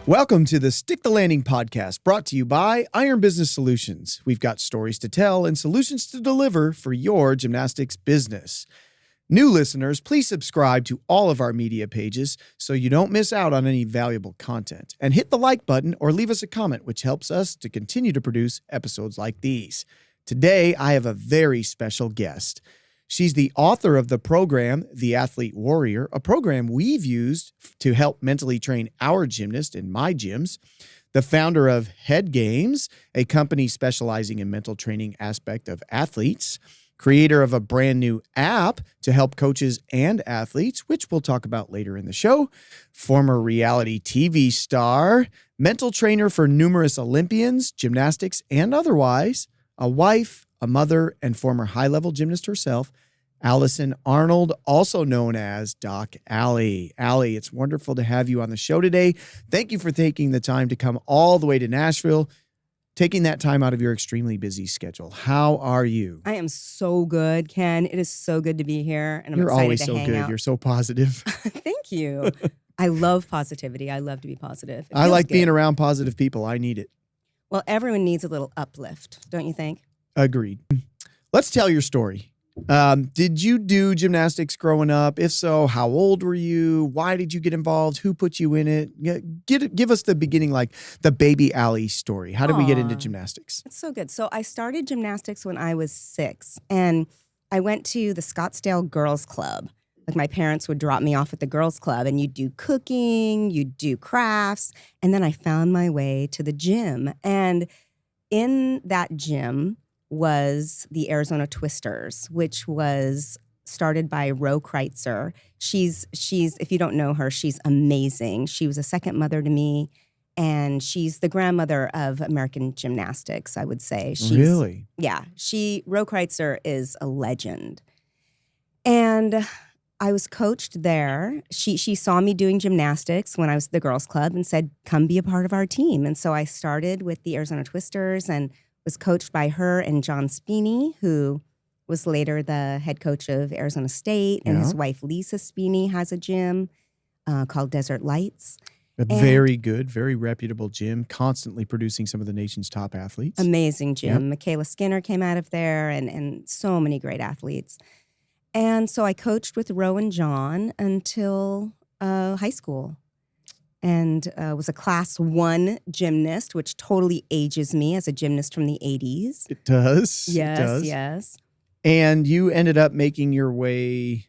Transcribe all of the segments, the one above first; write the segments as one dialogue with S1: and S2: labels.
S1: Welcome to the Stick the Landing podcast, brought to you by Iron Business Solutions. We've got stories to tell and solutions to deliver for your gymnastics business. New listeners, please subscribe to all of our media pages so you don't miss out on any valuable content. And hit the like button or leave us a comment, which helps us to continue to produce episodes like these. Today, I have a very special guest. She's the author of the program, The Athlete Warrior, a program we've used to help mentally train our gymnasts in my gyms, the founder of Head Games, a company specializing in mental training aspect of athletes, creator of a brand new app to help coaches and athletes, which we'll talk about later in the show, former reality TV star, mental trainer for numerous Olympians, gymnastics and otherwise, a wife, a mother, and former high-level gymnast herself, Alison Arnold, also known as Doc Allie. Allie, it's wonderful to have you on the show today. Thank you for taking the time to come all the way to Nashville, taking that time out of your extremely busy schedule. How are you?
S2: I am so good, Ken. It is so good to be here, and I'm
S1: You're
S2: excited
S1: always
S2: to
S1: so
S2: hang
S1: good.
S2: out.
S1: You're so positive.
S2: Thank you. I love positivity. I love to be positive. It
S1: I
S2: feels
S1: like
S2: good.
S1: being around positive people. I need it.
S2: Well, everyone needs a little uplift, don't you think?
S1: Agreed. Let's tell your story. Did you do gymnastics growing up? If so, how old were you? Why did you get involved? Who put you in it? Give us the beginning, like the baby Allie story. How did we get into
S2: Aw.
S1: gymnastics?
S2: It's so good. So I started gymnastics when I was 6, and I went to the Scottsdale Girls Club. Like, my parents would drop me off at the girls club, and you'd do cooking, you'd do crafts, and then I found my way to the gym. And in that gym was the Arizona Twisters, which was started by Ro Kreitzer. She's if you don't know her, she's amazing. She was a second mother to me, and she's the grandmother of American gymnastics, I would say.
S1: Really?
S2: Yeah, Ro Kreitzer is a legend. And I was coached there. She saw me doing gymnastics when I was at the girls club and said, come be a part of our team. And so I started with the Arizona Twisters and was coached by her and John Speeney, who was later the head coach of Arizona State. And his wife, Lisa Speeney, has a gym called Desert Lights.
S1: Very good, very reputable gym, constantly producing some of the nation's top athletes.
S2: Amazing gym. Michaela Skinner came out of there, and so many great athletes. And so I coached with Ro and John until high school. And was a class 1 gymnast, which totally ages me as a gymnast from the 80s.
S1: It does.
S2: Yes,
S1: It does.
S2: yes.
S1: And you ended up making your way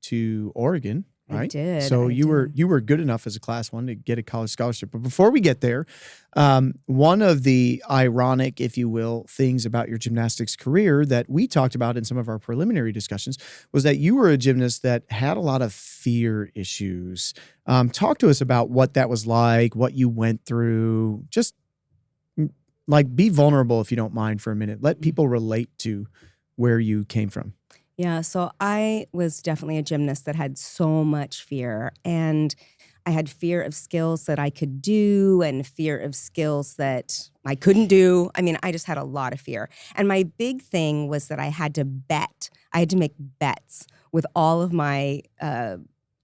S1: to Oregon, right?
S2: I did.
S1: So you were good enough as a class 1 to get a college scholarship. But before we get there, one of the ironic, if you will, things about your gymnastics career that we talked about in some of our preliminary discussions was that you were a gymnast that had a lot of fear issues. Talk to us about what that was like, what you went through. Just like, be vulnerable if you don't mind for a minute. Let people relate to where you came from.
S2: Yeah, so I was definitely a gymnast that had so much fear, and I had fear of skills that I could do and fear of skills that I couldn't do. I mean, I just had a lot of fear. And my big thing was that I had to bet. I had to make bets with all of my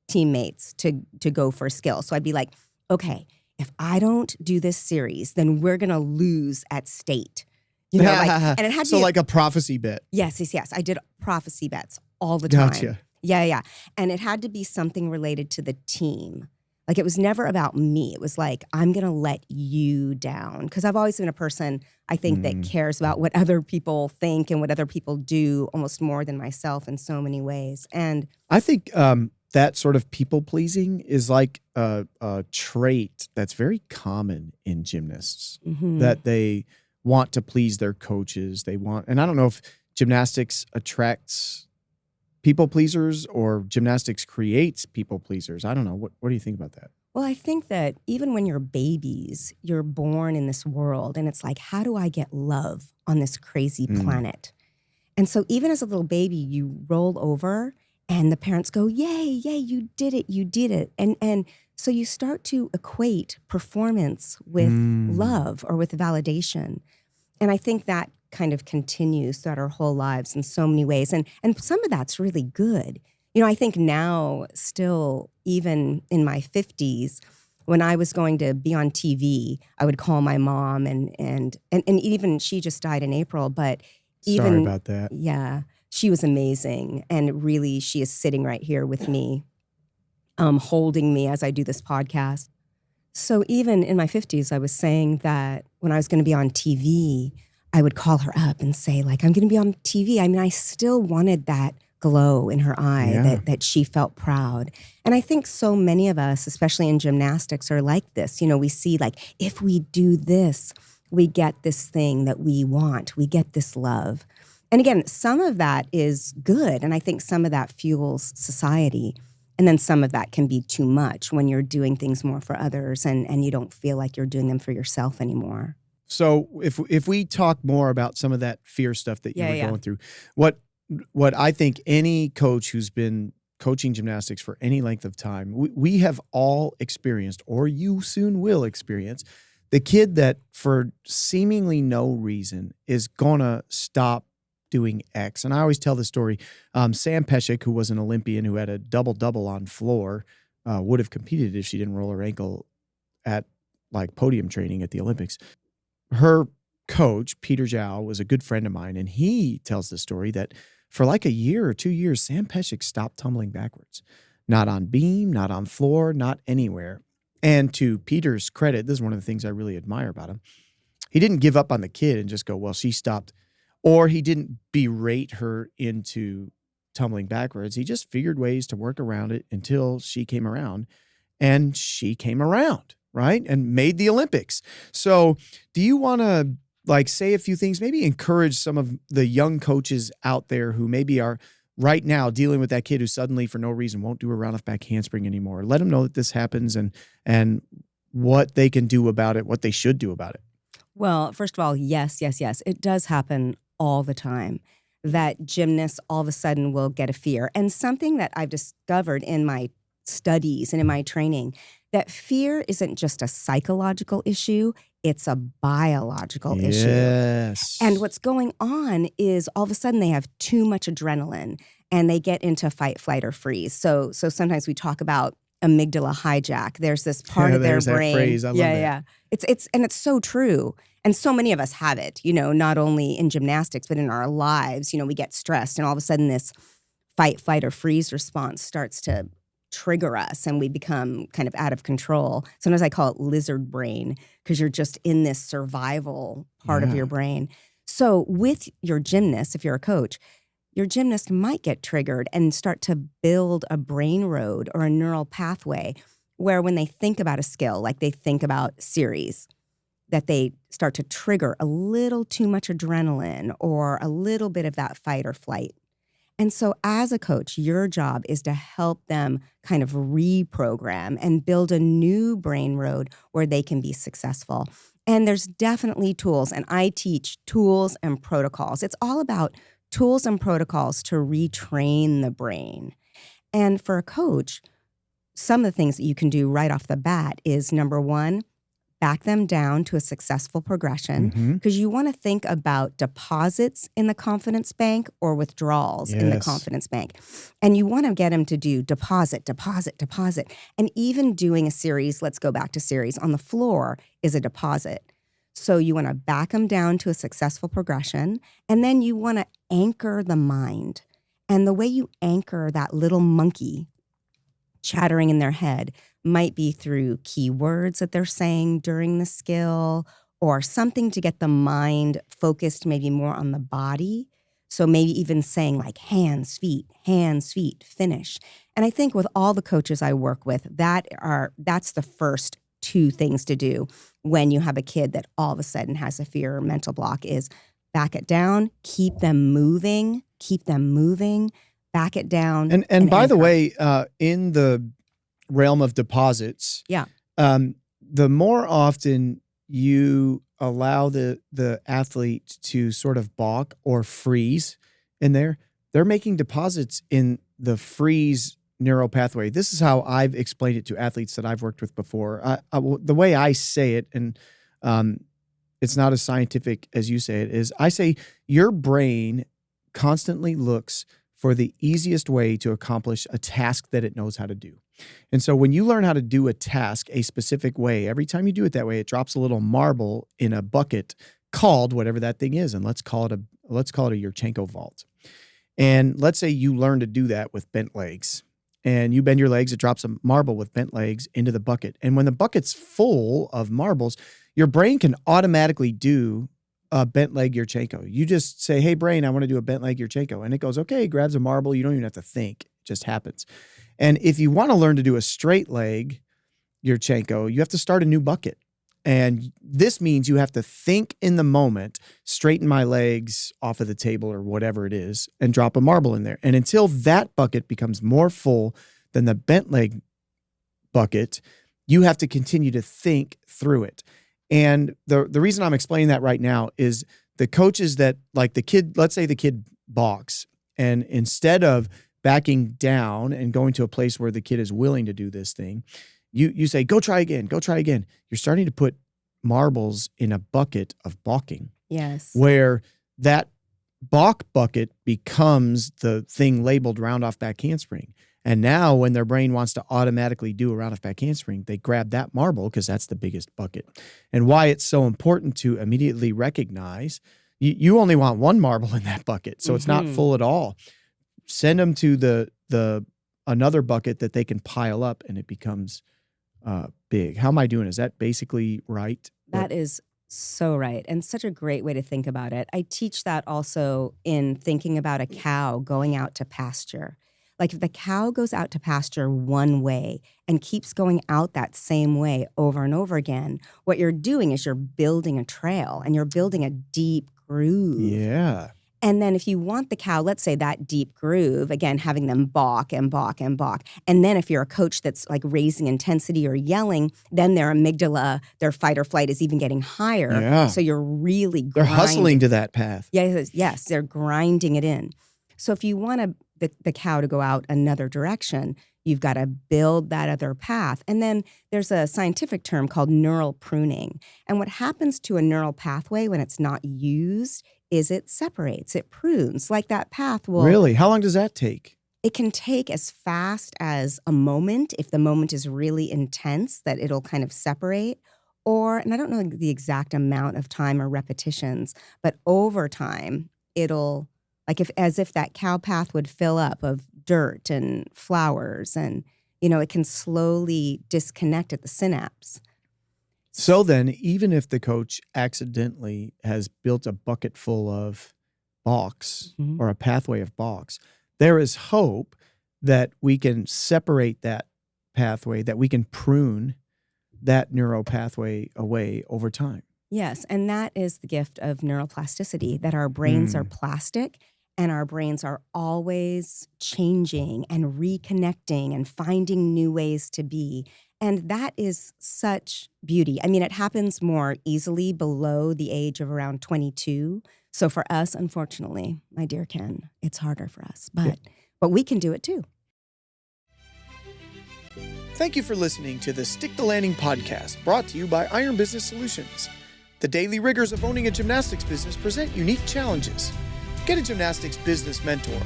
S2: teammates to go for skills. So I'd be like, okay, if I don't do this series, then we're going to lose at state. You know, and it had to
S1: so
S2: be
S1: like a prophecy bet.
S2: Yes. I did prophecy bets all the time.
S1: Gotcha.
S2: Yeah. And it had to be something related to the team. Like, it was never about me. It was like, I'm going to let you down. Because I've always been a person, I think, that cares about what other people think and what other people do almost more than myself in so many ways. And
S1: I think that sort of people-pleasing is like a trait that's very common in gymnasts, that they want to please their coaches. And I don't know if gymnastics attracts people pleasers or gymnastics creates people pleasers. I don't know. What do you think about that?
S2: Well, I think that even when you're babies, you're born in this world, and it's like, how do I get love on this crazy planet? And so even as a little baby, you roll over and the parents go, yay, you did it. And so you start to equate performance with love or with validation. And I think that kind of continues throughout our whole lives in so many ways. And some of that's really good. You know, I think now still, even in my 50s, When I was going to be on TV, I would call my mom, and even she just died in April, but even
S1: Sorry about that.
S2: Yeah, she was amazing, and really, she is sitting right here with me, holding me as I do this podcast. So even in my 50s, I was saying that when I was going to be on TV, I would call her up and say, like, I'm going to be on TV. I mean, I still wanted that glow in her eye,
S1: Yeah.
S2: that she felt proud. And I think so many of us, especially in gymnastics, are like this. You know, we see, like, if we do this, we get this thing that we want. We get this love. And again, some of that is good. And I think some of that fuels society. And then some of that can be too much when you're doing things more for others and you don't feel like you're doing them for yourself anymore.
S1: So if we talk more about some of that fear stuff that you were
S2: Yeah.
S1: going through, what I think any coach who's been coaching gymnastics for any length of time, we have all experienced, or you soon will experience, the kid that for seemingly no reason is gonna stop doing X. And I always tell the story. Sam Pesek, who was an Olympian who had a double-double on floor, would have competed if she didn't roll her ankle at like podium training at the Olympics. Her coach, Peter Zhao, was a good friend of mine, and he tells the story that for like a year or 2 years, Sam Pesek stopped tumbling backwards. Not on beam, not on floor, not anywhere. And to Peter's credit, this is one of the things I really admire about him. He didn't give up on the kid and just go, well, she stopped. Or he didn't berate her into tumbling backwards. He just figured ways to work around it until she came around. And she came around, right? And made the Olympics. So do you want to like say a few things, maybe encourage some of the young coaches out there who maybe are right now dealing with that kid who suddenly for no reason won't do a round off back handspring anymore? Let them know that this happens and what they can do about it, what they should do about it.
S2: Well, first of all, yes. It does happen all the time that gymnasts all of a sudden will get a fear. And something that I've discovered in my studies and in my training, that fear isn't just a psychological issue, it's a biological issue.
S1: Yes.
S2: And what's going on is all of a sudden they have too much adrenaline and they get into fight, flight, or freeze. So sometimes we talk about amygdala hijack. There's this part of their
S1: There's that
S2: brain.
S1: phrase. I love that.
S2: It's so true. And so many of us have it, you know, not only in gymnastics, but in our lives. You know, we get stressed and all of a sudden this fight, flight, or freeze response starts to trigger us and we become kind of out of control. Sometimes I call it lizard brain because you're just in this survival part of your brain. So with your gymnast, if you're a coach, your gymnast might get triggered and start to build a brain road or a neural pathway where when they think about a skill, like they think about series, that they start to trigger a little too much adrenaline or a little bit of that fight or flight. And so as a coach, your job is to help them kind of reprogram and build a new brain road where they can be successful. And there's definitely tools, and I teach tools and protocols. It's all about tools and protocols to retrain the brain. And for a coach, some of the things that you can do right off the bat is, number one, back them down to a successful progression, because you want to think about deposits in the confidence bank or withdrawals in the confidence bank. And you want to get them to do deposit, deposit, deposit. And even doing a series, let's go back to series, on the floor is a deposit. So you want to back them down to a successful progression, and then you want to anchor the mind. And the way you anchor that little monkey chattering in their head might be through keywords that they're saying during the skill or something to get the mind focused maybe more on the body. So maybe even saying like hands, feet, finish. And I think with all the coaches I work with, that's the first two things to do when you have a kid that all of a sudden has a fear or mental block is back it down, keep them moving, back it down.
S1: And by the
S2: anchor.
S1: way, in the realm of deposits, the more often you allow the athlete to sort of balk or freeze in there, they're making deposits in the freeze neural pathway. This is how I've explained it to athletes that I've worked with before. The way I say it, and it's not as scientific as you say it, is I say your brain constantly looks for the easiest way to accomplish a task that it knows how to do. And so when you learn how to do a task a specific way, every time you do it that way, it drops a little marble in a bucket called whatever that thing is. And let's call it a Yurchenko vault. And let's say you learn to do that with bent legs. And you bend your legs, it drops a marble with bent legs into the bucket. And when the bucket's full of marbles, your brain can automatically do a bent leg Yurchenko. You just say, hey, brain, I want to do a bent leg Yurchenko. And it goes, okay, grabs a marble. You don't even have to think. It just happens. And if you want to learn to do a straight leg Yurchenko, you have to start a new bucket. And this means you have to think in the moment, straighten my legs off of the table or whatever it is, and drop a marble in there. And until that bucket becomes more full than the bent leg bucket, you have to continue to think through it. And the reason I'm explaining that right now is the coaches that, like the kid, let's say the kid balks, and instead of backing down and going to a place where the kid is willing to do this thing, you say, go try again, go try again. You're starting to put marbles in a bucket of balking.
S2: Yes.
S1: Where that balk bucket becomes the thing labeled round off back handspring. And now when their brain wants to automatically do a round off back handspring, they grab that marble because that's the biggest bucket. And why it's so important to immediately recognize you only want one marble in that bucket. So it's not full at all. Send them to the another bucket that they can pile up and it becomes big. How am I doing? Is that basically right?
S2: That is so right. And such a great way to think about it. I teach that also in thinking about a cow going out to pasture. Like if the cow goes out to pasture one way and keeps going out that same way over and over again, what you're doing is you're building a trail and you're building a deep groove.
S1: Yeah.
S2: And then if you want the cow, let's say that deep groove, again, having them balk and balk and balk. And then if you're a coach that's like raising intensity or yelling, then their amygdala, their fight or flight is even getting higher.
S1: Yeah.
S2: So you're really
S1: They're hustling to that path.
S2: Yes, they're grinding it in. So if you want the cow to go out another direction, you've got to build that other path. And then there's a scientific term called neural pruning. And what happens to a neural pathway when it's not used is it separates, it prunes. Like that path will...
S1: Really? How long does that take?
S2: It can take as fast as a moment, if the moment is really intense, that it'll kind of separate. Or, and I don't know the exact amount of time or repetitions, but over time, it'll, like as if that cow path would fill up of dirt and flowers and, it can slowly disconnect at the synapse.
S1: So then, even if the coach accidentally has built a bucket full of balks or a pathway of balks, there is hope that we can separate that pathway, that we can prune that neural pathway away over time.
S2: Yes, and that is the gift of neuroplasticity, that our brains are plastic and our brains are always changing and reconnecting and finding new ways to be. And that is such beauty. I mean, it happens more easily below the age of around 22. So for us, unfortunately, my dear Ken, it's harder for us. But we can do it too.
S1: Thank you for listening to the Stick the Landing podcast, brought to you by Iron Business Solutions. The daily rigors of owning a gymnastics business present unique challenges. Get a gymnastics business mentor,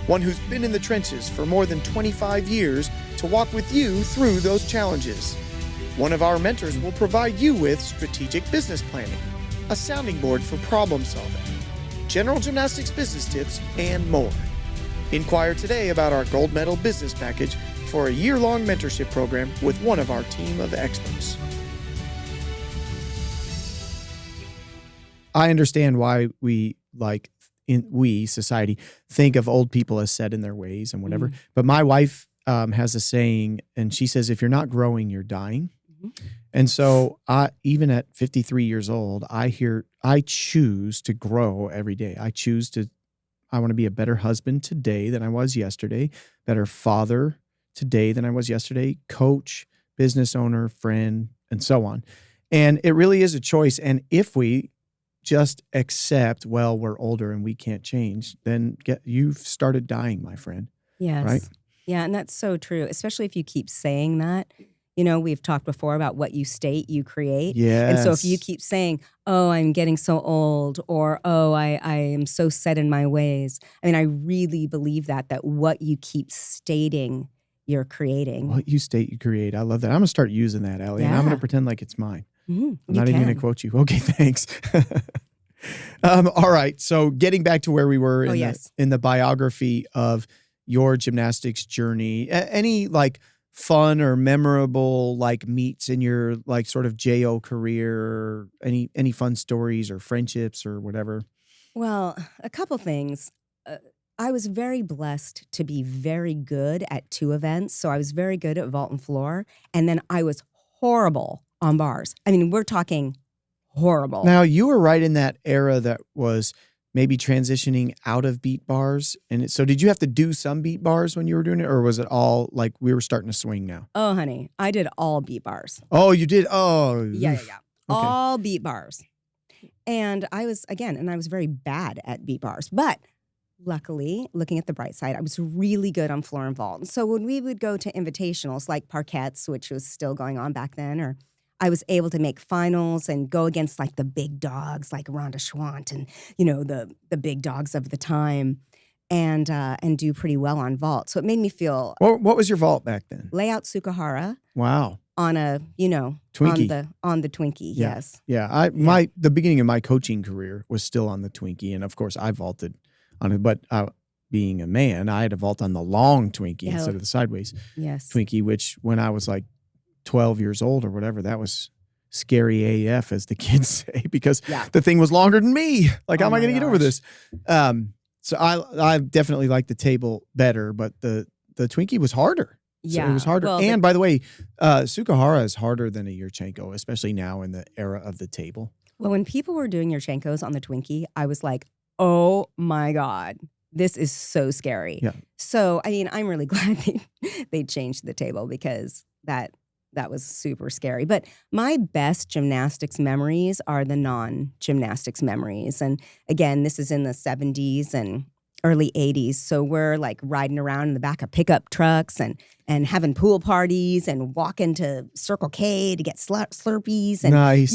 S1: one who's been in the trenches for more than 25 years to walk with you through those challenges. One of our mentors will provide you with strategic business planning, a sounding board for problem solving, general gymnastics business tips, and more. Inquire today about our gold medal business package for a year-long mentorship program with one of our team of experts. I understand why society think of old people as set in their ways and whatever. But my wife has a saying, and she says, if you're not growing, you're dying. And so even at 53 years old, I choose to grow every day. I want to be a better husband today than I was yesterday, better father today than I was yesterday, coach, business owner, friend, and so on. And it really is a choice. And if we just accept, well, we're older and we can't change, then you've started dying, my friend.
S2: Yes.
S1: Right?
S2: Yeah, and that's so true, especially if you keep saying that. we've talked before about what you state, you create.
S1: Yes.
S2: And so if you keep saying, oh, I'm getting so old, or, oh, I am so set in my ways. I mean, I really believe that what you keep stating, you're creating.
S1: What you state, you create. I love that. I'm going to start using that, Allie, and I'm going to pretend like it's mine.
S2: Mm-hmm.
S1: I'm not even going to quote you. Okay, thanks. All right. So getting back to where we were in the biography of your gymnastics journey, any like fun or memorable like meets in your like sort of JO career, or any fun stories or friendships or whatever?
S2: Well, a couple things. I was very blessed to be very good at 2 events. So I was very good at vault and floor, and then I was horrible on bars. I mean, we're talking horrible.
S1: Now, you were right in that era that was maybe transitioning out of beat bars. And so did you have to do some beat bars when you were doing it, or was it all like we were starting to swing now?
S2: Oh, honey, I did all beat bars.
S1: Oh, you did? Oh.
S2: Yeah.
S1: Okay.
S2: All beat bars. And I was very bad at beat bars. But luckily, looking at the bright side, I was really good on floor and vault. And so when we would go to invitationals like Parquettes, which was still going on back then, or I was able to make finals and go against like the big dogs like Rhonda Schwant and, the big dogs of the time, and do pretty well on vault. So it made me feel.
S1: What was your vault back then?
S2: Layout Sukahara.
S1: Wow.
S2: On a,
S1: Twinkie.
S2: On the Twinkie,
S1: yeah.
S2: Yes.
S1: Yeah. The beginning of my coaching career was still on the Twinkie. And of course I vaulted on it, but being a man, I had to vault on the long Twinkie instead of the sideways Twinkie, which when I was like 12 years old or whatever, that was scary AF, as the kids say, because the thing was longer than me. Like, how am I going to get over this? So I definitely like the table better, but the Twinkie was harder.
S2: Yeah.
S1: So it was harder.
S2: Well,
S1: and by the way, Sukahara is harder than a Yurchenko, especially now in the era of the table.
S2: Well, when people were doing Yurchenkos on the Twinkie, I was like, oh my God, this is so scary.
S1: Yeah.
S2: So, I mean, I'm really glad they changed the table, because that was super scary. But my best gymnastics memories are the non-gymnastics memories. And again, this is in the 70s and early 80s. So we're like riding around in the back of pickup trucks and having pool parties and walking to Circle K to get Slurpees. And,
S1: nice.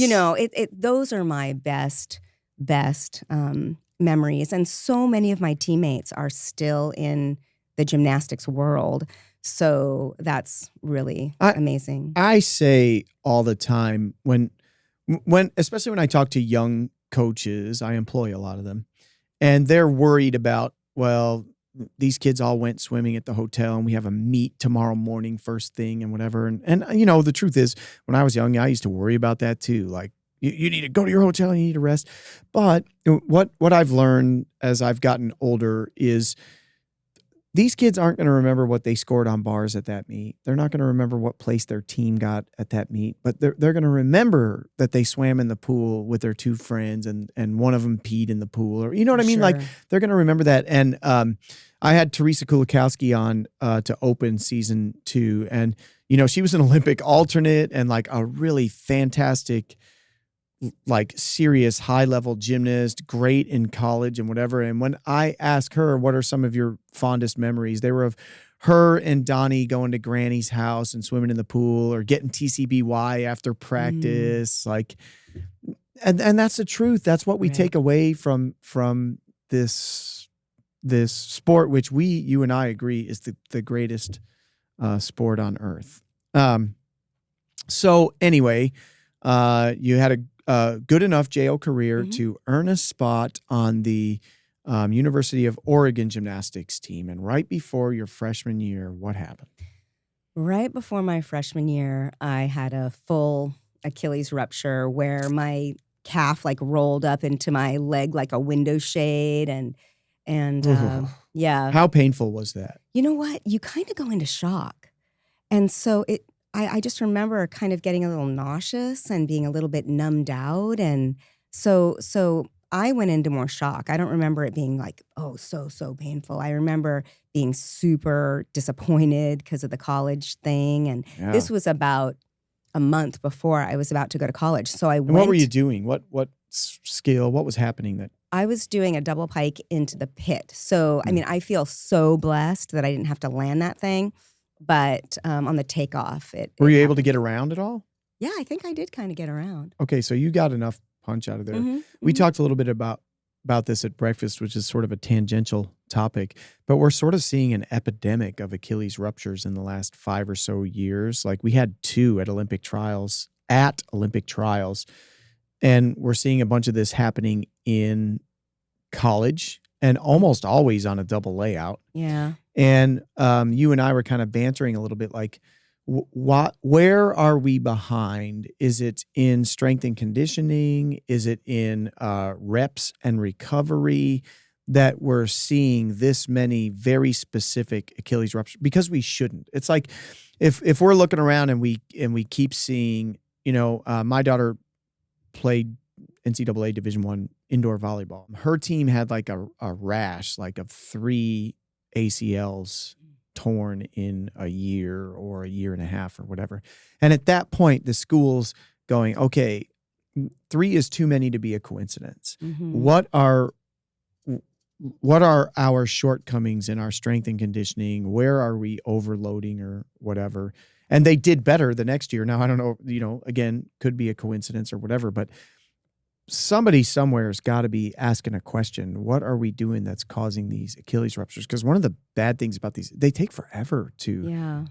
S2: Those are my best memories. And so many of my teammates are still in the gymnastics world. So that's really amazing.
S1: I say all the time when especially when I talk to young coaches, I employ a lot of them, and they're worried about, well, these kids all went swimming at the hotel and we have a meet tomorrow morning first thing and whatever. And the truth is, when I was young, I used to worry about that too. Like, you need to go to your hotel and you need to rest. But what I've learned as I've gotten older is these kids aren't going to remember what they scored on bars at that meet. They're not going to remember what place their team got at that meet, but they're going to remember that they swam in the pool with their 2 friends and one of them peed in the pool, or, you know what I mean?
S2: Sure.
S1: Like, they're going to remember that. And I had Teresa Kulikowski on to open season 2, and, she was an Olympic alternate and like a really fantastic, like serious high-level gymnast, great in college and whatever. And when I asked her, what are some of your fondest memories? They were of her and Donnie going to Granny's house and swimming in the pool, or getting TCBY after practice. Like, and that's the truth. That's what we take away from this sport, which you and I agree is the greatest sport on earth. So anyway, you had a good enough JO career to earn a spot on the University of Oregon gymnastics team. And right before your freshman year, what happened?
S2: Right before my freshman year, I had a full Achilles rupture where my calf like rolled up into my leg like a window shade. And yeah.
S1: How painful was that?
S2: You know what? You kind of go into shock. And so I just remember kind of getting a little nauseous and being a little bit numbed out. And so I went into more shock. I don't remember it being like, oh, so painful. I remember being super disappointed because of the college thing. And this was about a month before I was about to go to college. So I went.
S1: What were you doing? What skill? What was happening that?
S2: I was doing a double pike into the pit. So, I mean, I feel so blessed that I didn't have to land that thing. but on the takeoff,
S1: Were
S2: it
S1: you able to
S2: happened.
S1: get around at all?
S2: Yeah, I think I did kind of get around.
S1: Okay, so you got enough punch out of there. We talked a little bit about this at breakfast, which is sort of a tangential topic, but we're sort of seeing an epidemic of Achilles ruptures in the last 5 or so years. Like we had 2 at Olympic trials, and we're seeing a bunch of this happening in college and almost always on a double layout.
S2: Yeah.
S1: And you and I were kind of bantering a little bit like, where are we behind? Is it in strength and conditioning? Is it in reps and recovery that we're seeing this many very specific Achilles ruptures? Because we shouldn't. It's like if we're looking around and we keep seeing, my daughter played NCAA Division I indoor volleyball. Her team had like a rash, like of 3 ACLs torn in a year or a year and a half or whatever. And at that point, the school's going, okay, 3 is too many to be a coincidence. What are our shortcomings in our strength and conditioning? Where are we overloading or whatever? And they did better the next year. Now, I don't know, again, could be a coincidence or whatever, but somebody somewhere has got to be asking a question. What are we doing that's causing these Achilles ruptures? Because one of the bad things about these, they take forever to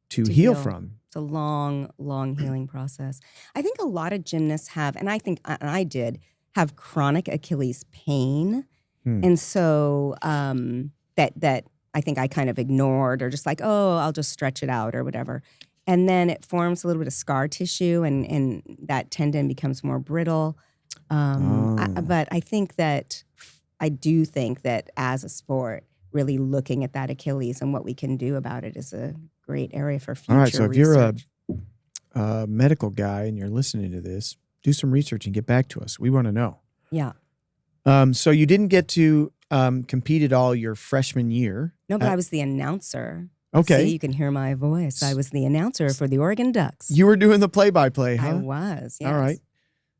S1: heal from.
S2: It's a long, long healing process. I think a lot of gymnasts have, and I think I did, have chronic Achilles pain. And so that I think I kind of ignored or just like, oh, I'll just stretch it out or whatever. And then it forms a little bit of scar tissue and that tendon becomes more brittle. But I do think that as a sport, really looking at that Achilles and what we can do about it is a great area for future research.
S1: All right, so if you're a medical guy and you're listening to this, do some research and get back to us. We want to know.
S2: Yeah.
S1: So you didn't get to compete at all your freshman year.
S2: No, but I was the announcer.
S1: Okay.
S2: See, you can hear my voice. I was the announcer for the Oregon Ducks.
S1: You were doing the play-by-play, huh?
S2: I was, yes.
S1: All right.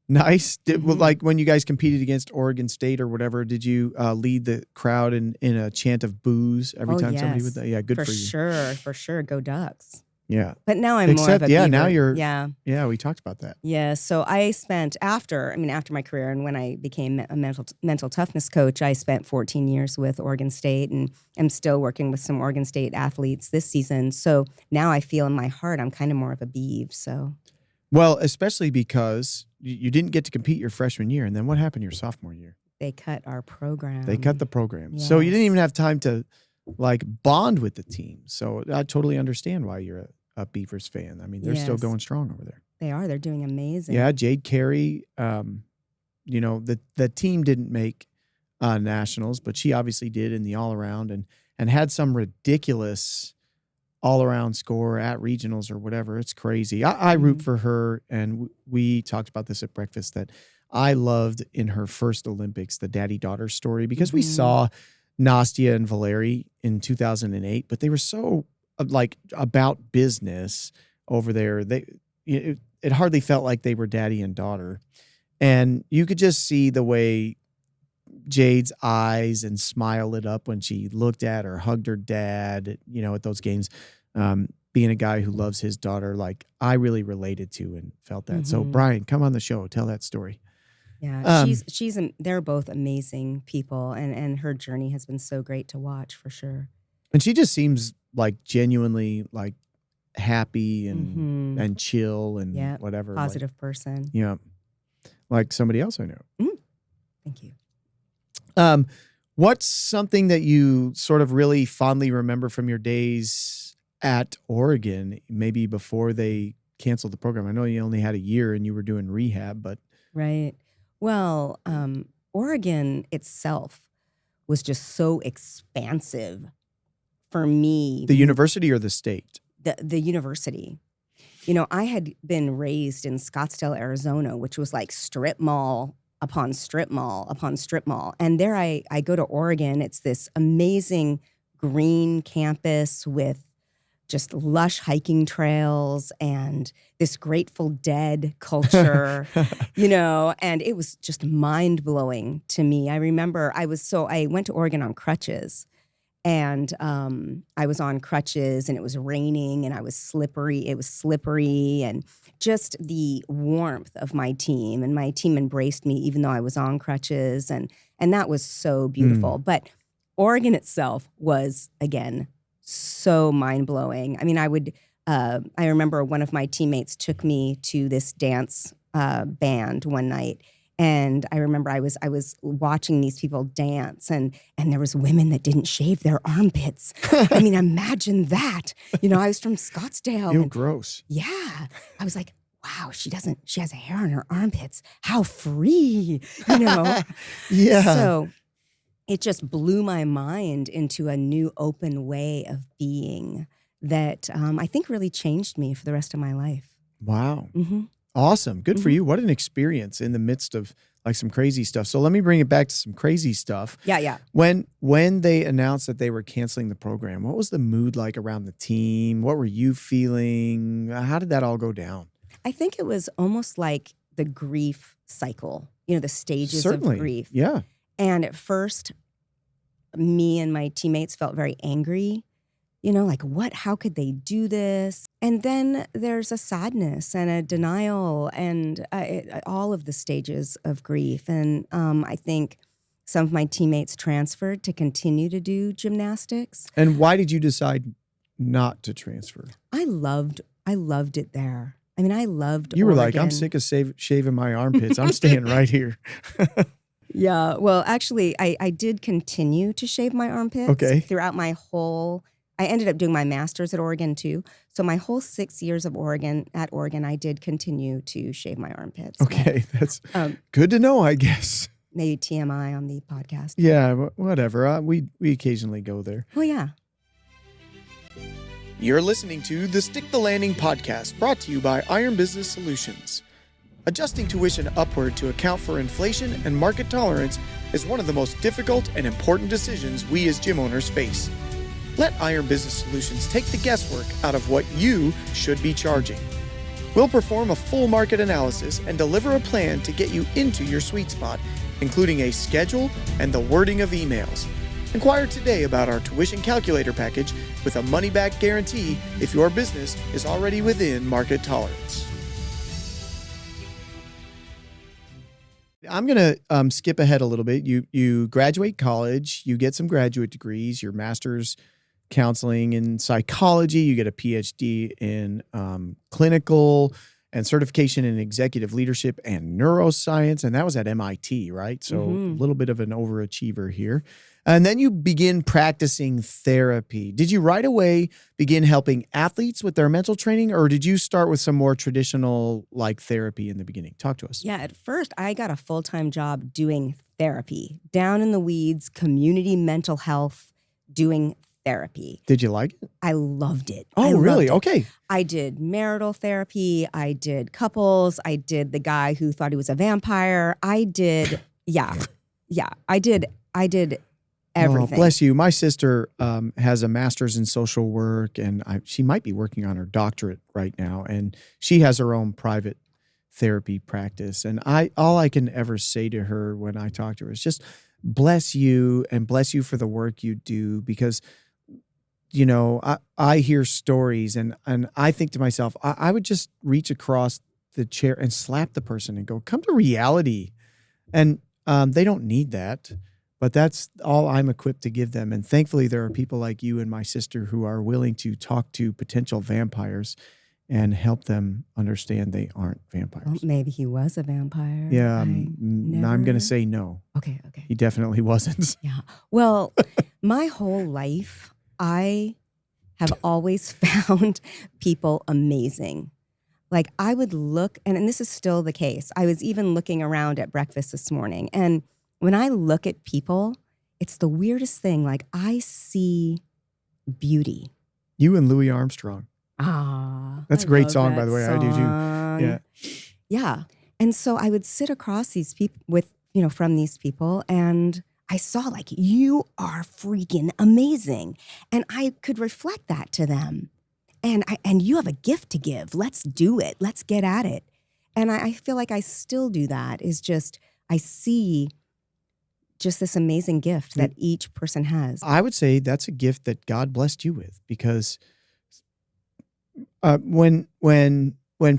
S1: Nice. Like when you guys competed against Oregon State or whatever, did you lead the crowd in a chant of boos every time somebody would? Yeah, good for you.
S2: For sure. Go Ducks.
S1: Yeah.
S2: But now I'm more of a beaver.
S1: Now you're.
S2: Yeah.
S1: Yeah, we talked about that.
S2: Yeah. So I spent after my career and when I became a mental toughness coach, I spent 14 years with Oregon State and I'm still working with some Oregon State athletes this season. So now I feel in my heart I'm kind of more of a beav. So.
S1: Well, especially because you didn't get to compete your freshman year, and then what happened your sophomore year?
S2: They cut our program.
S1: They cut the program,
S2: Yes.
S1: so you didn't even have time to like bond with the team. So I totally understand why you're a Beavers fan. I mean, they're still going strong over there.
S2: They are. They're doing amazing.
S1: Yeah, Jade Carey. The team didn't make nationals, but she obviously did in the all around and had some ridiculous all-around score at regionals or whatever. It's crazy. I root for her, and we talked about this at breakfast that I loved in her first Olympics, the daddy-daughter story, because we saw Nastia and Valeri in 2008, but they were so like about business over there. It hardly felt like they were daddy and daughter. And you could just see the way Jade's eyes and smile lit up when she looked at or hugged her dad, at those games, being a guy who loves his daughter, like I really related to and felt that. So Brian, come on the show, tell that story.
S2: Yeah, they're both amazing people and her journey has been so great to watch for sure.
S1: And she just seems like genuinely like happy and chill and whatever.
S2: Positive person.
S1: Yeah. Like somebody else I know.
S2: Thank you.
S1: What's something that you sort of really fondly remember from your days at Oregon, maybe before they canceled the program? I know you only had a year and you were doing rehab, but.
S2: Right. Well, Oregon itself was just so expansive for me.
S1: The university or the state?
S2: The university. I had been raised in Scottsdale, Arizona, which was like strip mall upon strip mall upon strip mall. And there I go to Oregon. It's this amazing green campus with just lush hiking trails and this Grateful Dead culture, and it was just mind-blowing to me. I remember I went to Oregon on crutches And I was on crutches and it was raining and I was slippery. It was slippery, and just the warmth of my team, and my team embraced me even though I was on crutches, and that was so beautiful. But Oregon itself was, again, so mind-blowing. I mean, I remember one of my teammates took me to this dance band one night, and I remember I was watching these people dance, and there was women that didn't shave their armpits. I mean, imagine that. I was from Scottsdale.
S1: Ew, gross.
S2: Yeah. I was like, wow, she has a hair on her armpits. How free, Yeah. So it just blew my mind into a new open way of being that I think really changed me for the rest of my life.
S1: Wow.
S2: Mm-hmm.
S1: Awesome. Good for you. What an experience in the midst of like some crazy stuff. So let me bring it back to some crazy stuff.
S2: Yeah.
S1: When they announced that they were canceling the program, what was the mood like around the team? What were you feeling? How did that all go down?
S2: I think it was almost like the grief cycle, the stages
S1: Certainly.
S2: of grief.
S1: Yeah.
S2: And at first, me and my teammates felt very angry. Like, what? How could they do this? And then there's a sadness and a denial and all of the stages of grief. And I think some of my teammates transferred to continue to do gymnastics.
S1: And why did you decide not to transfer?
S2: I loved it there. I mean, I loved
S1: You were
S2: Oregon.
S1: like, I'm sick of shaving my armpits. I'm staying right here.
S2: Yeah. Well, actually, I did continue to shave my armpits throughout my whole... I ended up doing my master's at Oregon too. So my whole 6 years of Oregon, I did continue to shave my armpits.
S1: Okay, that's good to know, I guess.
S2: Maybe TMI on the podcast.
S1: Yeah, whatever. We occasionally go there.
S2: Oh, yeah.
S1: You're listening to the Stick the Landing podcast, brought to you by Iron Business Solutions. Adjusting tuition upward to account for inflation and market tolerance is one of the most difficult and important decisions we as gym owners face. Let Iron Business Solutions take the guesswork out of what you should be charging. We'll perform a full market analysis and deliver a plan to get you into your sweet spot, including a schedule and the wording of emails. Inquire today about our tuition calculator package with a money-back guarantee if your business is already within market tolerance. I'm going to skip ahead a little bit. You graduate college, you get some graduate degrees, your master's counseling in psychology, you get a PhD in clinical and certification in executive leadership and neuroscience, and that was at MIT, right? So a little bit of an overachiever here. And then you begin practicing therapy. Did you right away begin helping athletes with their mental training, or did you start with some more traditional like therapy in the beginning? Talk to us.
S2: Yeah, at first I got a full-time job doing therapy, down in the weeds, community mental health, doing therapy.
S1: Did you like it?
S2: I loved it.
S1: Oh, really? Okay.
S2: I did marital therapy. I did couples. I did the guy who thought he was a vampire. I did, I did everything.
S1: Oh, bless you. My sister has a master's in social work, and she might be working on her doctorate right now, and she has her own private therapy practice. And all I can ever say to her when I talk to her is just bless you, and bless you for the work you do, because I hear stories and I think to myself, I would just reach across the chair and slap the person and go, come to reality. And they don't need that, but that's all I'm equipped to give them. And thankfully, there are people like you and my sister who are willing to talk to potential vampires and help them understand they aren't vampires.
S2: Well, maybe he was a vampire.
S1: Yeah, I'm going to say no.
S2: Okay.
S1: He definitely wasn't.
S2: Yeah. Well, my whole life, I have always found people amazing. Like I would look, and this is still the case. I was even looking around at breakfast this morning, and when I look at people, it's the weirdest thing. Like I see beauty.
S1: You and Louis Armstrong. That's a great song, by the way. I do too. Yeah.
S2: Yeah. And so I would sit across these people from these people, and I saw like, you are freaking amazing. And I could reflect that to them. And you have a gift to give. Let's do it. Let's get at it. And I feel like I still do that, is just, I see just this amazing gift that each person has.
S1: I would say that's a gift that God blessed you with, because when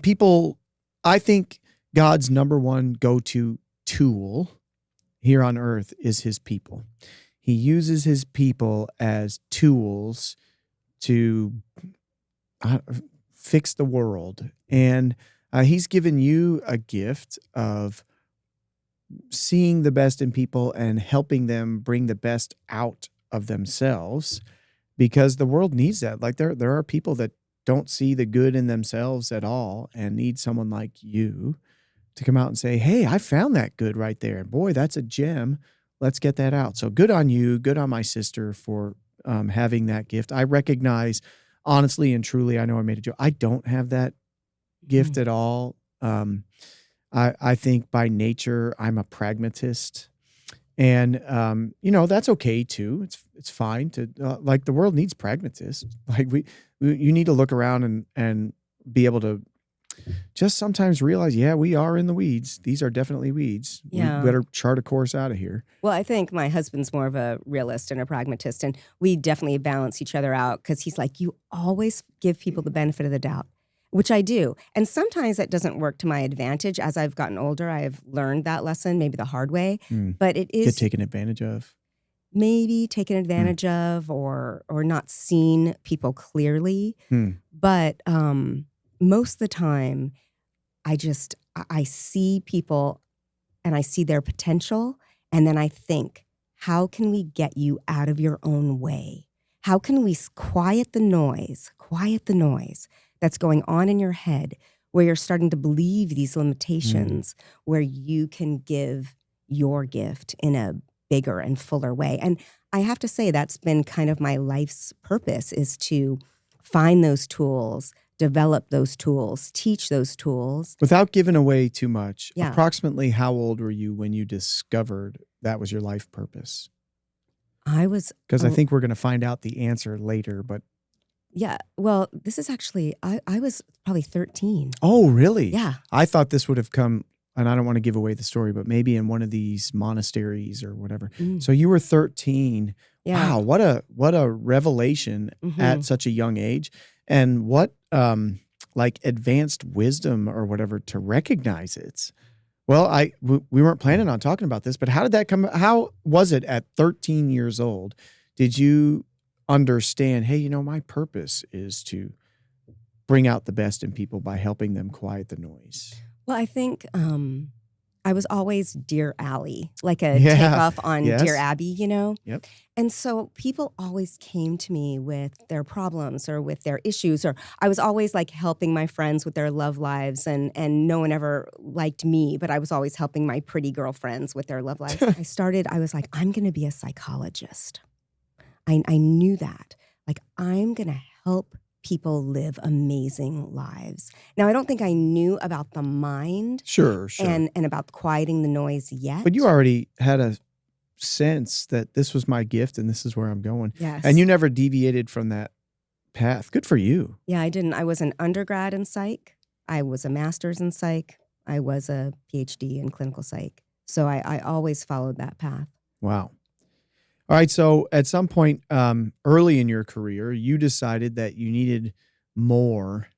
S1: people, I think God's number one go-to tool here on earth is his people. He uses his people as tools to fix the world. And he's given you a gift of seeing the best in people and helping them bring the best out of themselves, because the world needs that. Like there are people that don't see the good in themselves at all and need someone like you to come out and say, hey, I found that good right there. And boy, that's a gem. Let's get that out. So good on you. Good on my sister for having that gift. I recognize, honestly and truly, I know I made a joke, I don't have that gift at all. I think by nature, I'm a pragmatist. And, that's okay too. It's fine to, like, the world needs pragmatists. Like you need to look around and be able to just sometimes realize, yeah, we are in the weeds. These are definitely weeds.
S2: Yeah.
S1: We better chart a course out of here.
S2: Well, I think my husband's more of a realist and a pragmatist, and we definitely balance each other out, because he's like, you always give people the benefit of the doubt, which I do. And sometimes that doesn't work to my advantage. As I've gotten older, I've learned that lesson, maybe the hard way. But it is
S1: Get taken advantage of.
S2: Maybe taken advantage of, or not seen people clearly. But most of the time, I see people and I see their potential, and then I think, how can we get you out of your own way? How can we quiet the noise that's going on in your head, where you're starting to believe these limitations, where you can give your gift in a bigger and fuller way. And I have to say, that's been kind of my life's purpose, is to find those tools, develop those tools, teach those tools.
S1: Without giving away too much,
S2: Yeah.
S1: approximately how old were you when you discovered that was your life purpose?
S2: I was...
S1: Because I think we're going to find out the answer later, but...
S2: Yeah, well, this is actually, I was probably 13.
S1: Oh, really?
S2: Yeah.
S1: I thought this would have come, and I don't want to give away the story, but maybe in one of these monasteries or whatever. So you were 13.
S2: Yeah.
S1: Wow, what a revelation at such a young age. And what like advanced wisdom or whatever to recognize it. Well, we weren't planning on talking about this, but how did that come? How was it at 13 years old? Did you understand, hey, my purpose is to bring out the best in people by helping them quiet the noise?
S2: Well, I think I was always Dear Allie, like a takeoff on Dear Abby,
S1: Yep.
S2: And so people always came to me with their problems or with their issues, or I was always like helping my friends with their love lives, and no one ever liked me, but I was always helping my pretty girlfriends with their love lives. I was like, I'm going to be a psychologist. I knew that. Like, I'm going to help people live amazing lives. Now, I don't think I knew about the mind.
S1: Sure.
S2: And about quieting the noise yet.
S1: But you already had a sense that this was my gift and this is where I'm going.
S2: Yes.
S1: And you never deviated from that path. Good for you.
S2: Yeah, I didn't. I was an undergrad in psych. I was a master's in psych. I was a PhD in clinical psych. So I always followed that path.
S1: Wow. All right. So at some point early in your career, you decided that you needed more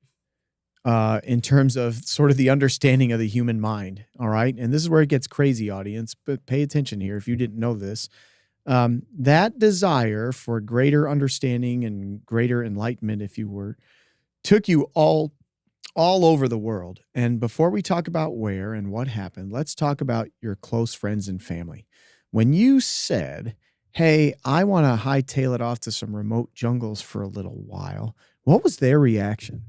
S1: in terms of sort of the understanding of the human mind. All right. And this is where it gets crazy, audience, but pay attention here if you didn't know this. That desire for greater understanding and greater enlightenment, if you were, took you all over the world. And before we talk about where and what happened, let's talk about your close friends and family. When you said, hey, I want to hightail it off to some remote jungles for a little while, what was their reaction?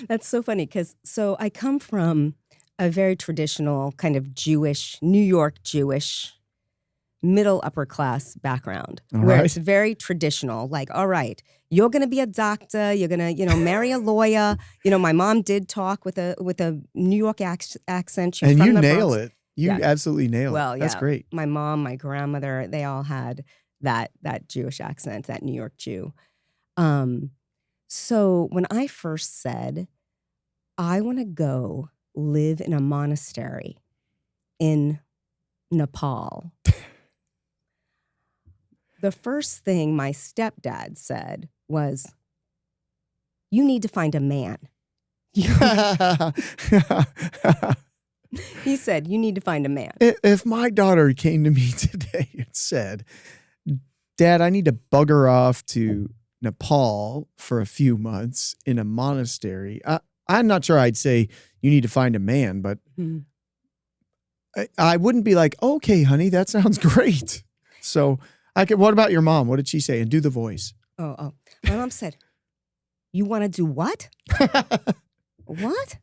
S2: That's so funny, because I come from a very traditional kind of Jewish, New York Jewish, middle upper class background, where it's very traditional. Like, all right, you're going to be a doctor, you're going to, marry a lawyer. My mom did talk with a New York accent. She's
S1: and
S2: from
S1: you
S2: the
S1: nail
S2: Bronx.
S1: it. You absolutely nail it. That's great.
S2: My mom, my grandmother, they all had that Jewish accent, that New York Jew. So when I first said, I want to go live in a monastery in Nepal, the first thing my stepdad said was, "You need to find a man." He said, "You need to find a man."
S1: If my daughter came to me today and said, "Dad, I need to bugger off to Nepal for a few months in a monastery," I'm not sure I'd say you need to find a man, but I wouldn't be like, "Okay, honey, that sounds great." So what about your mom? What did she say? And do the voice.
S2: Oh. My mom said, "You want to do what?" What?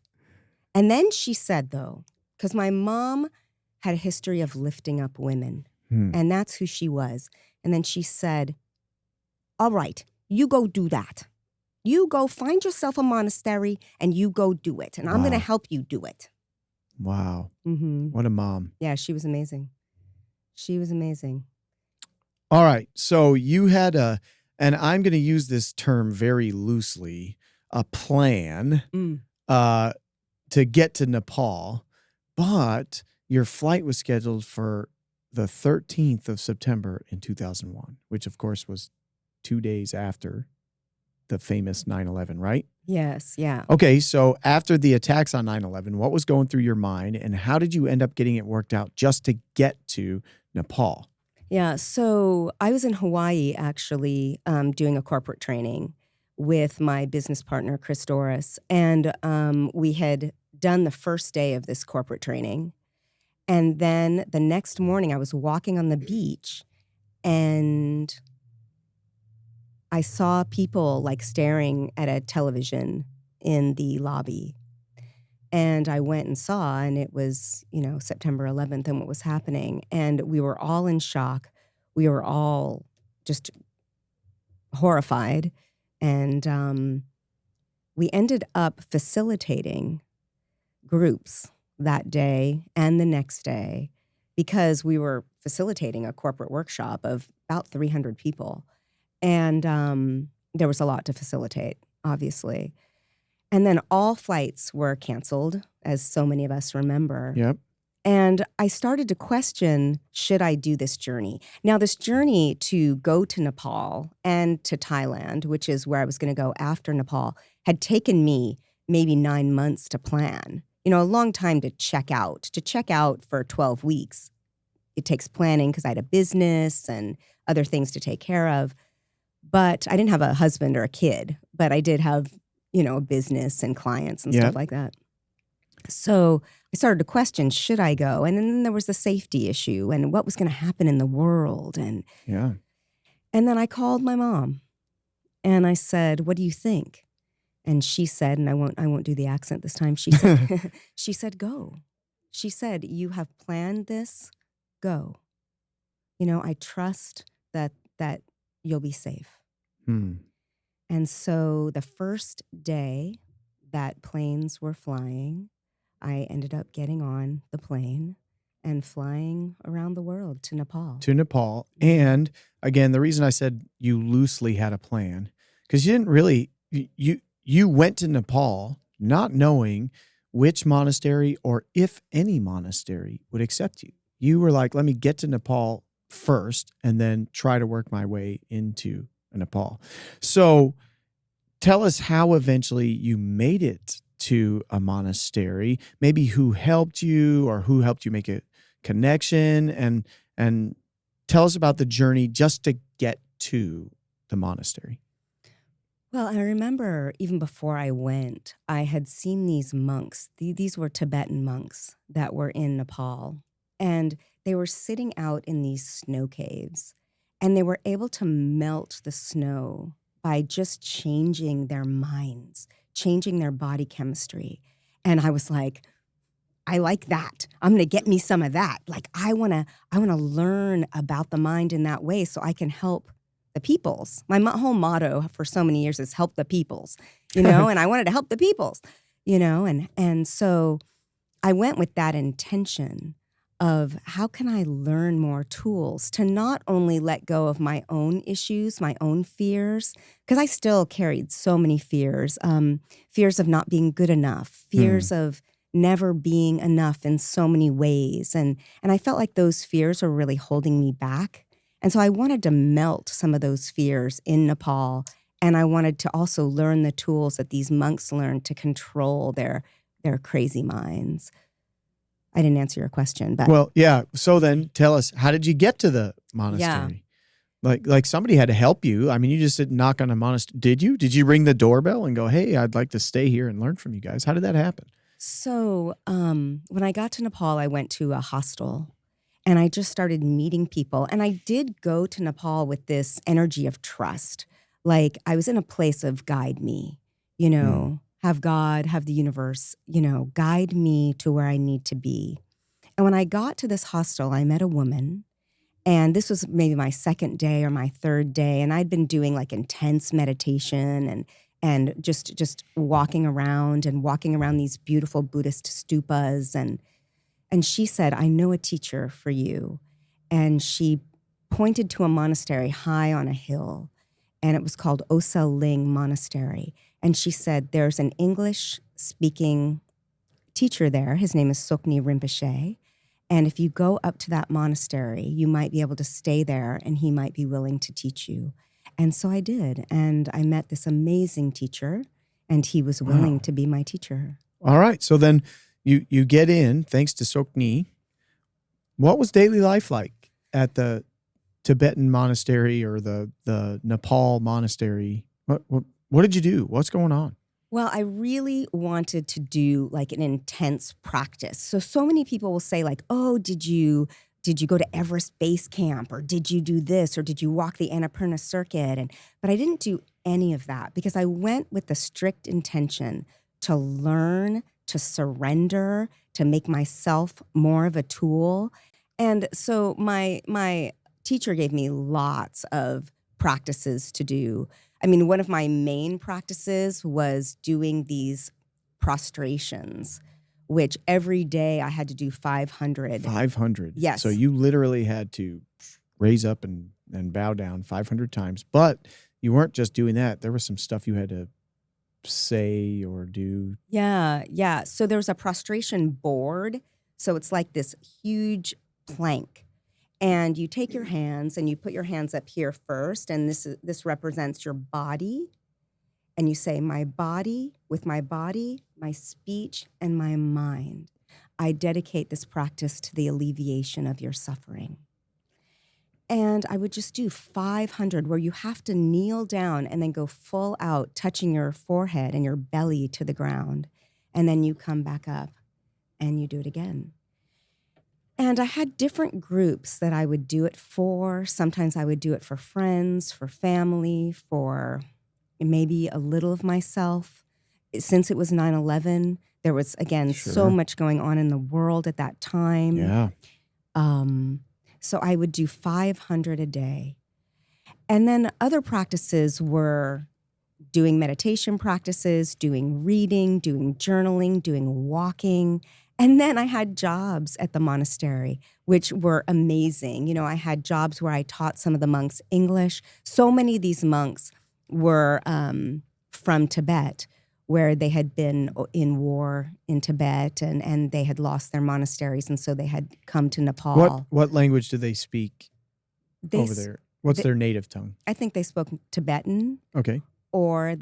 S2: And then she said, though, because my mom had a history of lifting up women, and that's who she was. And then she said, "All right, you go do that. You go find yourself a monastery and you go do it. And I'm going to help you do it."
S1: Wow.
S2: Mm-hmm.
S1: What a mom.
S2: Yeah, she was amazing. She was amazing.
S1: All right. So you had and I'm going to use this term very loosely, a plan to get to Nepal, but your flight was scheduled for the 13th of September in 2001, which of course was 2 days after the famous 9/11, right?
S2: Yes, yeah.
S1: Okay, so after the attacks on 9/11, what was going through your mind and how did you end up getting it worked out just to get to Nepal?
S2: Yeah, so I was in Hawaii actually doing a corporate training with my business partner, Chris Doris, and we had done the first day of this corporate training. And then the next morning I was walking on the beach and I saw people like staring at a television in the lobby. And I went and saw, and it was, September 11th and what was happening. And we were all in shock. We were all just horrified. And we ended up facilitating groups that day and the next day because we were facilitating a corporate workshop of about 300 people. And there was a lot to facilitate, obviously. And then all flights were canceled, as so many of us remember.
S1: Yep.
S2: And I started to question, should I do this journey? Now, this journey to go to Nepal and to Thailand, which is where I was going to go after Nepal, had taken me maybe 9 months to plan. A long time to check out. To check out for 12 weeks, it takes planning because I had a business and other things to take care of. But I didn't have a husband or a kid, but I did have, a business and clients and stuff like that. So I started to question, should I go? And then there was the safety issue and what was going to happen in the world. And then I called my mom and I said, "What do you think?" And she said, and I won't do the accent this time. She said, she said, "Go." She said, "You have planned this, go. I trust that you'll be safe." And so the first day that planes were flying, I ended up getting on the plane and flying around the world to Nepal.
S1: And again, the reason I said you loosely had a plan, because you didn't really, you went to Nepal not knowing which monastery or if any monastery would accept you. You were like, let me get to Nepal first and then try to work my way into Nepal. So tell us how eventually you made it to a monastery, maybe who helped you or who helped you make a connection, and tell us about the journey just to get to the monastery.
S2: Well, I remember even before I went, I had seen these monks. These were Tibetan monks that were in Nepal, and they were sitting out in these snow caves, and they were able to melt the snow by just changing their minds, changing their body chemistry. And I was like, I like that. I'm going to get me some of that. Like, I want to learn about the mind in that way so I can help the peoples. My whole motto for so many years is help the peoples, and I wanted to help the peoples, and so I went with that intention of how can I learn more tools to not only let go of my own issues, my own fears, because I still carried so many fears, fears of not being good enough, fears of never being enough in so many ways. And I felt like those fears were really holding me back. And so I wanted to melt some of those fears in Nepal. And I wanted to also learn the tools that these monks learned to control their crazy minds. I didn't answer your question, but
S1: Well, yeah. So then tell us, how did you get to the monastery? Like somebody had to help you. I mean, you just didn't knock on a monastery. Did you? Did you ring the doorbell and go, hey, I'd like to stay here and learn from you guys? How did that happen?
S2: So when I got to Nepal, I went to a hostel and I just started meeting people. And I did go to Nepal with this energy of trust. Like I was in a place of guide me, have God, have the universe, guide me to where I need to be. And when I got to this hostel, I met a woman. And this was maybe my second day or my third day. And I'd been doing like intense meditation and just walking around these beautiful Buddhist stupas. And she said, I know a teacher for you. And she pointed to a monastery high on a hill. And it was called Osel Ling Monastery. And she said, there's an English-speaking teacher there. His name is Sokni Rinpoche. And if you go up to that monastery, you might be able to stay there and he might be willing to teach you. And so I did. And I met this amazing teacher and he was willing to be my teacher.
S1: All right. So then you get in, thanks to Sokni. What was daily life like at the Tibetan monastery or the Nepal monastery? What did you do? What's going on?
S2: Well, I really wanted to do like an intense practice. So many people will say like, oh, did you go to Everest Base Camp or did you do this or did you walk the Annapurna Circuit? But I didn't do any of that because I went with the strict intention to learn, to surrender, to make myself more of a tool. And so my teacher gave me lots of practices to do. I mean, one of my main practices was doing these prostrations, which every day I had to do 500.
S1: 500.
S2: Yes.
S1: So you literally had to raise up and bow down 500 times. But you weren't just doing that. There was some stuff you had to say or do.
S2: Yeah. So there was a prostration board. So it's like this huge plank. And you take your hands and you put your hands up here first. And this represents your body. And you say, my body, my speech, and my mind. I dedicate this practice to the alleviation of your suffering. And I would just do 500 where you have to kneel down and then go full out, touching your forehead and your belly to the ground. And then you come back up and you do it again. And I had different groups that I would do it for. Sometimes I would do it for friends, for family, for maybe a little of myself. Since it was 9/11, there was, again, so much going on in the world at that time.
S1: Yeah.
S2: So I would do 500 a day. And then other practices were doing meditation practices, doing reading, doing journaling, doing walking. And then I had jobs at the monastery, which were amazing. I had jobs where I taught some of the monks English. So many of these monks were from Tibet, where they had been in war in Tibet and they had lost their monasteries. And so they had come to Nepal.
S1: What language do they speak over there? What's their native tongue?
S2: I think they spoke Tibetan.
S1: Okay.
S2: Or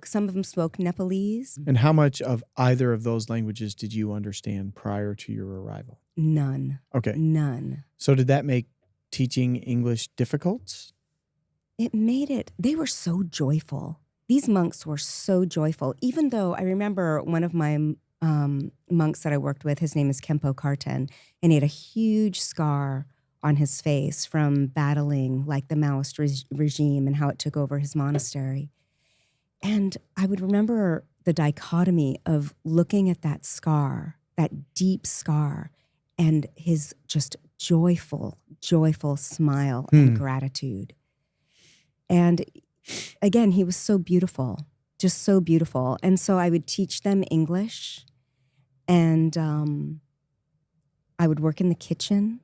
S2: some of them spoke Nepalese.
S1: And how much of either of those languages did you understand prior to your arrival?
S2: None.
S1: Okay.
S2: None.
S1: So did that make teaching English difficult?
S2: It made it. They were so joyful. These monks were so joyful. Even though I remember one of my monks that I worked with, his name is Kempo Karten, and he had a huge scar on his face from battling like the Maoist regime and how it took over his monastery. And I would remember the dichotomy of looking at that scar, that deep scar, and his just joyful smile and gratitude. And again, he was so beautiful, just so beautiful. And so I would teach them English, and I would work in the kitchen.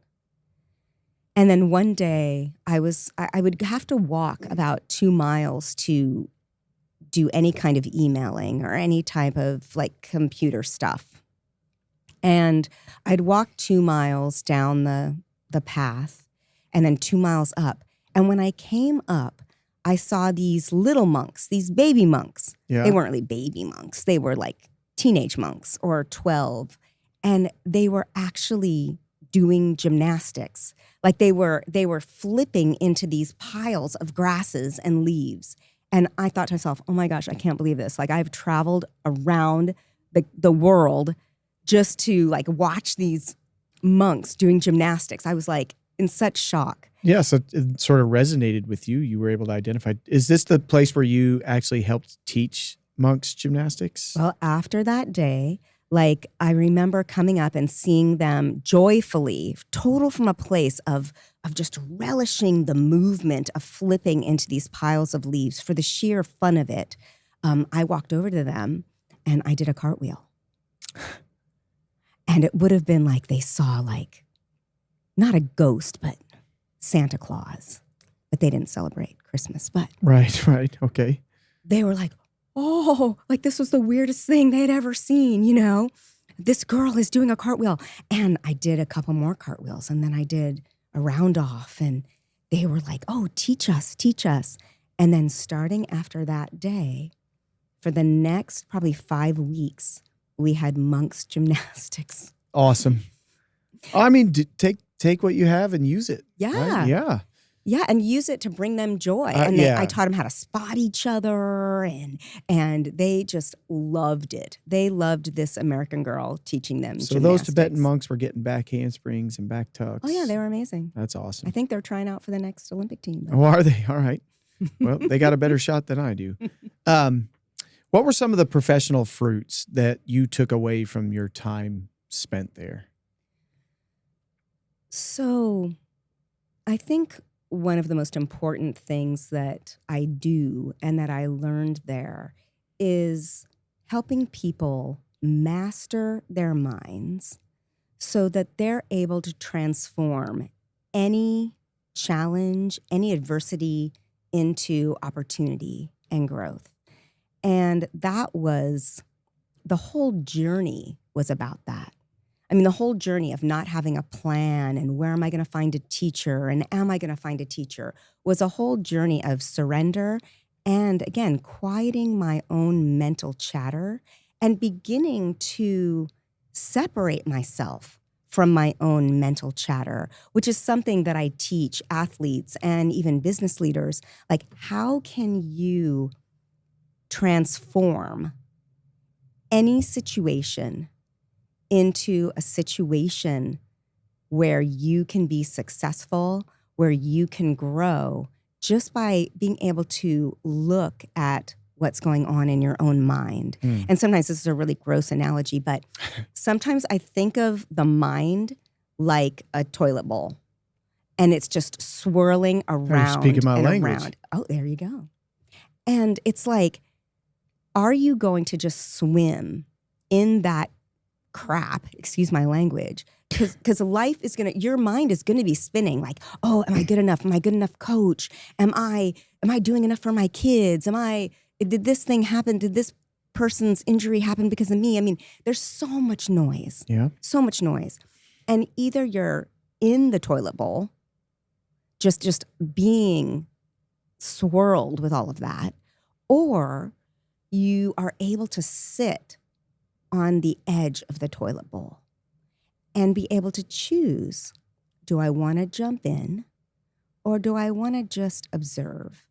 S2: And then one day I would have to walk about 2 miles to do any kind of emailing or any type of like computer stuff. And I'd walk 2 miles down the path and then 2 miles up. And when I came up, I saw these little monks, these baby monks.
S1: Yeah.
S2: They weren't really baby monks. They were like teenage monks or 12. And they were actually doing gymnastics. Like they were flipping into these piles of grasses and leaves. And I thought to myself, oh my gosh, I can't believe this. Like I've traveled around the world just to like watch these monks doing gymnastics. I was like in such shock.
S1: Yeah, so it sort of resonated with you. You were able to identify. Is this the place where you actually helped teach monks gymnastics?
S2: Well, after that day, like I remember coming up and seeing them joyfully, total from a place of just relishing the movement of flipping into these piles of leaves for the sheer fun of it. I walked over to them and I did a cartwheel. And it would have been like they saw like, not a ghost, but Santa Claus. But they didn't celebrate Christmas. But
S1: Right. Okay.
S2: they were like, oh, like this was the weirdest thing they had ever seen, you know? This girl is doing a cartwheel. And I did a couple more cartwheels and then I did a round off and they were like, oh, teach us. And then starting after that day, for the next probably 5 weeks, we had monks gymnastics.
S1: Awesome. I mean, take what you have and use it.
S2: Yeah.
S1: Right? Yeah.
S2: Yeah, and use it to bring them joy. And I taught them how to spot each other, and they just loved it. They loved this American girl teaching them
S1: So
S2: gymnastics.
S1: those Tibetan monks were getting back handsprings and back tucks.
S2: Oh, yeah, they were amazing.
S1: That's awesome.
S2: I think they're trying out for the next Olympic team.
S1: Oh, are they? All right. Well, they got a better shot than I do. What were some of the professional fruits that you took away from your time spent there?
S2: So I think one of the most important things that I do and that I learned there is helping people master their minds so that they're able to transform any challenge, any adversity into opportunity and growth. And that was, the whole journey was about that. I mean, the whole journey of not having a plan and where am I going to find a teacher and am I going to find a teacher was a whole journey of surrender and, again, quieting my own mental chatter and beginning to separate myself from my own mental chatter, which is something that I teach athletes and even business leaders. Like, how can you transform any situation into a situation where you can be successful, where you can grow, just by being able to look at what's going on in your own mind. And sometimes this is a really gross analogy, but sometimes I think of the mind like a toilet bowl, and it's just swirling around
S1: speaking my
S2: and
S1: language.
S2: around. Oh, there you go. And it's like, are you going to just swim in that crap, excuse my language, because life is your mind is gonna be spinning like, oh, am I good enough? Am I good enough coach? Am I doing enough for my kids? Did this thing happen? Did this person's injury happen because of me? I mean, there's so much noise.
S1: Yeah.
S2: So much noise. And either you're in the toilet bowl, just being swirled with all of that, or you are able to sit on the edge of the toilet bowl and be able to choose, do I want to jump in or do I want to just observe?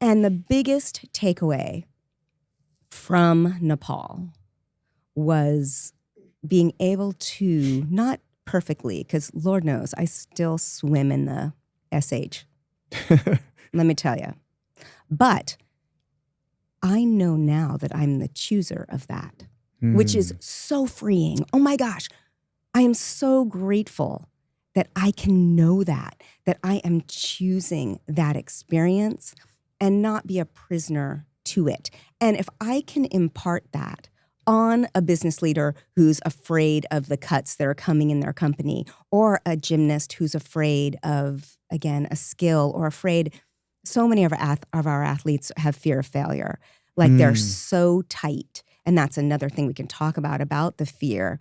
S2: And the biggest takeaway from Nepal was being able to, not perfectly, because Lord knows I still swim in the SH. Let me tell you. But I know now that I'm the chooser of that, which is so freeing. Oh my gosh. I am so grateful that I can know that I am choosing that experience and not be a prisoner to it. And if I can impart that on a business leader who's afraid of the cuts that are coming in their company, or a gymnast who's afraid of, again, a skill, or afraid, so many of our athletes have fear of failure. Like they're so tight. And that's another thing we can talk about the fear.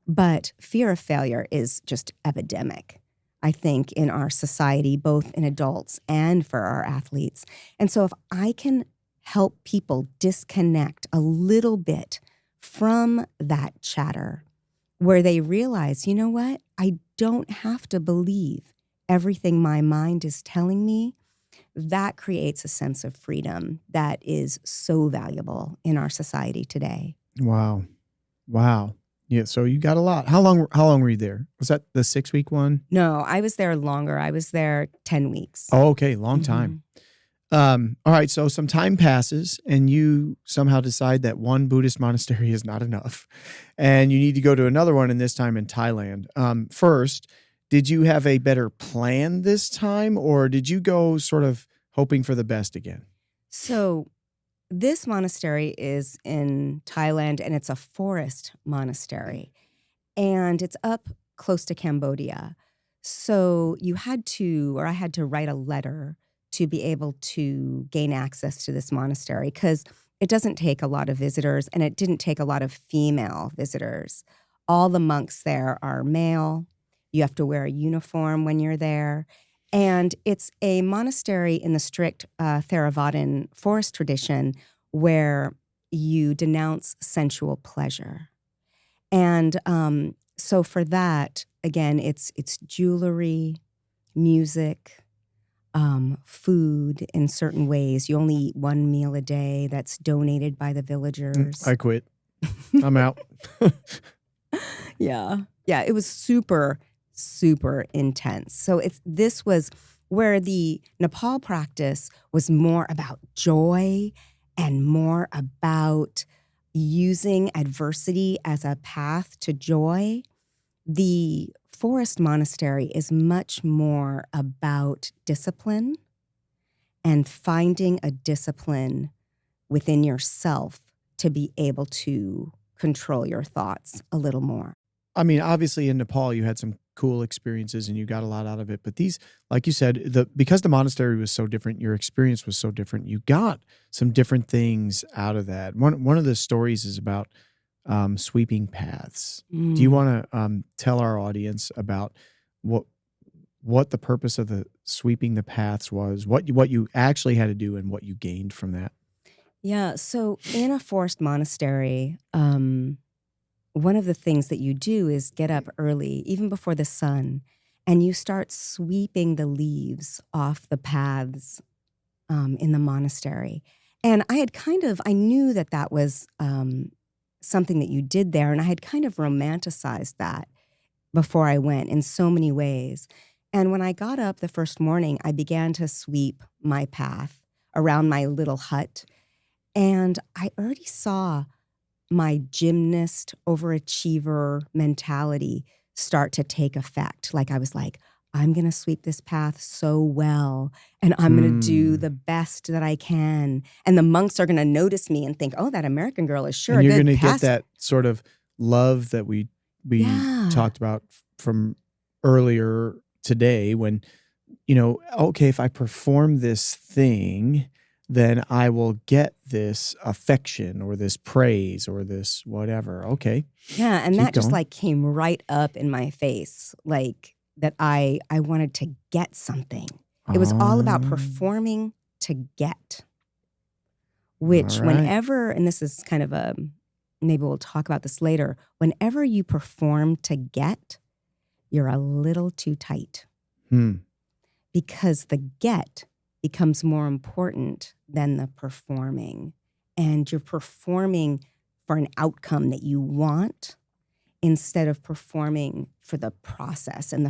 S2: But fear of failure is just epidemic. I think, in our society, both in adults and for our athletes. And so if I can help people disconnect a little bit from that chatter, where they realize, you know what? I don't have to believe everything my mind is telling me. That creates a sense of freedom that is so valuable in our society today.
S1: Wow. Wow. Yeah. So you got a lot. How long were you there? Was that the 6-week one?
S2: No, I was there longer. I was there 10 weeks.
S1: Oh, okay. Long time. All right. So some time passes and you somehow decide that one Buddhist monastery is not enough and you need to go to another one, and this time in Thailand. First, did you have a better plan this time, or did you go sort of hoping for the best again?
S2: So this monastery is in Thailand, and it's a forest monastery, and it's up close to Cambodia. So I had to write a letter to be able to gain access to this monastery, because it doesn't take a lot of visitors, and it didn't take a lot of female visitors. All the monks there are male. You have to wear a uniform when you're there. And it's a monastery in the strict Theravadan forest tradition where you denounce sensual pleasure. And so for that, again, it's jewelry, music, food in certain ways. You only eat one meal a day that's donated by the villagers.
S1: I quit. I'm out.
S2: Yeah. Yeah, it was super, super intense. So this was where the Nepal practice was more about joy and more about using adversity as a path to joy. The forest monastery is much more about discipline and finding a discipline within yourself to be able to control your thoughts a little more.
S1: I mean, obviously in Nepal, you had some cool experiences and you got a lot out of it. But these, like you said, because the monastery was so different, your experience was so different, you got some different things out of that. One of the stories is about sweeping paths. Do you want to tell our audience about what the purpose of the sweeping the paths was, what you actually had to do, and what you gained from that?
S2: Yeah. So in a forest monastery, one of the things that you do is get up early, even before the sun, and you start sweeping the leaves off the paths in the monastery. And I knew that was something that you did there, and I had kind of romanticized that before I went in so many ways. And when I got up the first morning, I began to sweep my path around my little hut, and I already saw my gymnast, overachiever mentality start to take effect. Like I was like, I'm going to sweep this path so well, and I'm going to do the best that I can. And the monks are going to notice me and think, oh, that American girl is sure
S1: and
S2: a
S1: you're
S2: good
S1: going to get
S2: past.
S1: that sort of love that we talked about from earlier today when, okay, if I perform this thing, then I will get this affection or this praise or this whatever. Okay.
S2: Yeah, and
S1: Keep
S2: that just
S1: going.
S2: like came right up in my face, like that I wanted to get something. It was all about performing to get, which
S1: All right.
S2: whenever, and this is kind of maybe we'll talk about this later, whenever you perform to get, you're a little too tight. Because the get becomes more important than the performing. And you're performing for an outcome that you want instead of performing for the process and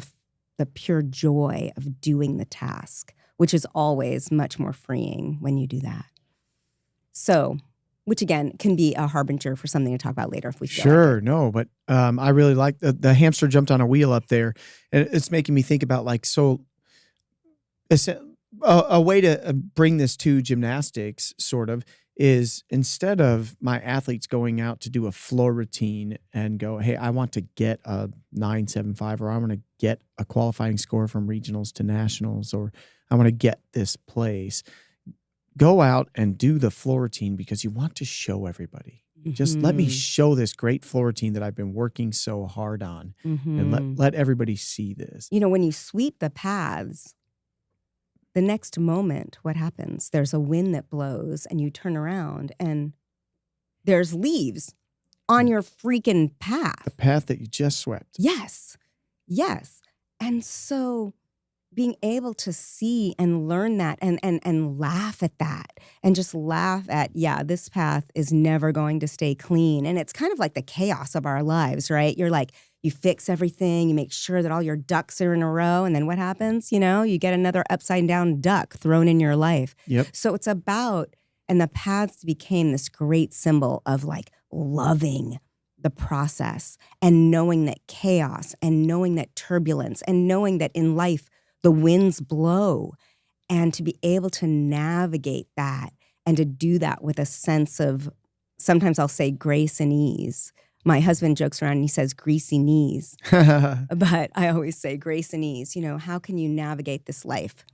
S2: the pure joy of doing the task, which is always much more freeing when you do that. So, which again can be a harbinger for something to talk about later if we feel
S1: Sure,
S2: like it.
S1: no, but I really like the hamster jumped on a wheel up there, and it's making me think about a way to bring this to gymnastics sort of is instead of my athletes going out to do a floor routine and go, hey, I want to get a 9.75 or I want to get a qualifying score from regionals to nationals or I want to get this place. Go out and do the floor routine because you want to show everybody Just let me
S2: Mhm.
S1: show this great floor routine that I've been working so hard on, and
S2: Mhm.
S1: let everybody see this.
S2: When you sweep the paths, the next moment, what happens? There's a wind that blows, and you turn around, and there's leaves on your freaking
S1: The
S2: path.
S1: path that you just swept.
S2: Yes. Yes. And so being able to see and learn that and laugh at that and just laugh at, yeah, this path is never going to stay clean. And it's kind of like the chaos of our lives, right? You're like, you fix everything, you make sure that all your ducks are in a row. And then what happens? You get another upside down duck thrown in your life.
S1: Yep.
S2: So it's about, and the paths became this great symbol of like loving the process and knowing that chaos and knowing that turbulence and knowing that in life, the winds blow, and to be able to navigate that and to do that with a sense of, sometimes I'll say grace and ease. My husband jokes around and he says greasy knees, but I always say grace and ease. How can you navigate this life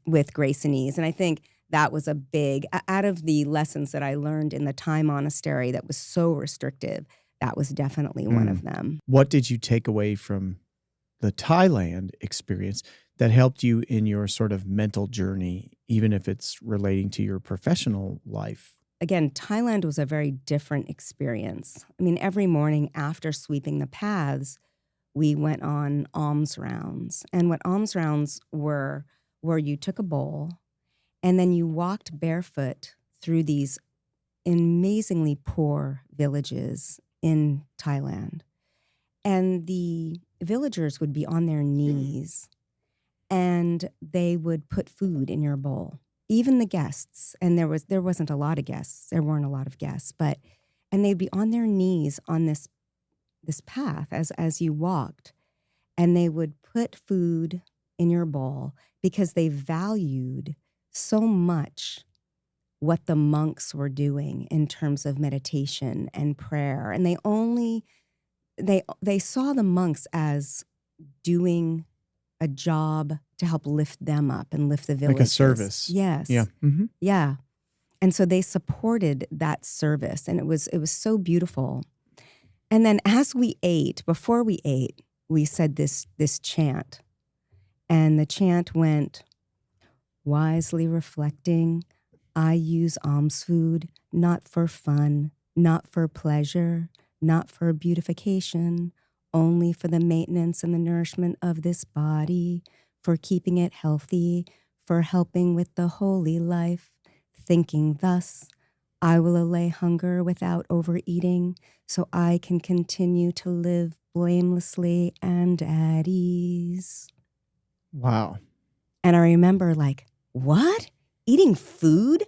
S2: with grace and ease? And I think that was a big, out of the lessons that I learned in the Thai monastery that was so restrictive, that was definitely one of them.
S1: What did you take away from the Thailand experience that helped you in your sort of mental journey, even if it's relating to your professional life?
S2: Again, Thailand was a very different experience. I mean, every morning after sweeping the paths, we went on alms rounds. And what alms rounds were you took a bowl and then you walked barefoot through these amazingly poor villages in Thailand. And the villagers would be on their knees and they would put food in your bowl. Even the guests, and there wasn't a lot of guests. There weren't a lot of guests, and they'd be on their knees on this path as you walked, and they would put food in your bowl because they valued so much what the monks were doing in terms of meditation and prayer, and they saw the monks as doing a job to help lift them up and lift the villages.
S1: Like a service.
S2: Yes.
S1: Yeah. Mm-hmm.
S2: Yeah. And so they supported that service, and it was so beautiful. And then before we ate, we said this chant. And the chant went, wisely reflecting, I use alms food not for fun, not for pleasure, not for beautification, only for the maintenance and the nourishment of this body, for keeping it healthy, for helping with the holy life. Thinking thus, I will allay hunger without overeating, so I can continue to live blamelessly and at ease.
S1: Wow.
S2: And I remember like, what? Eating food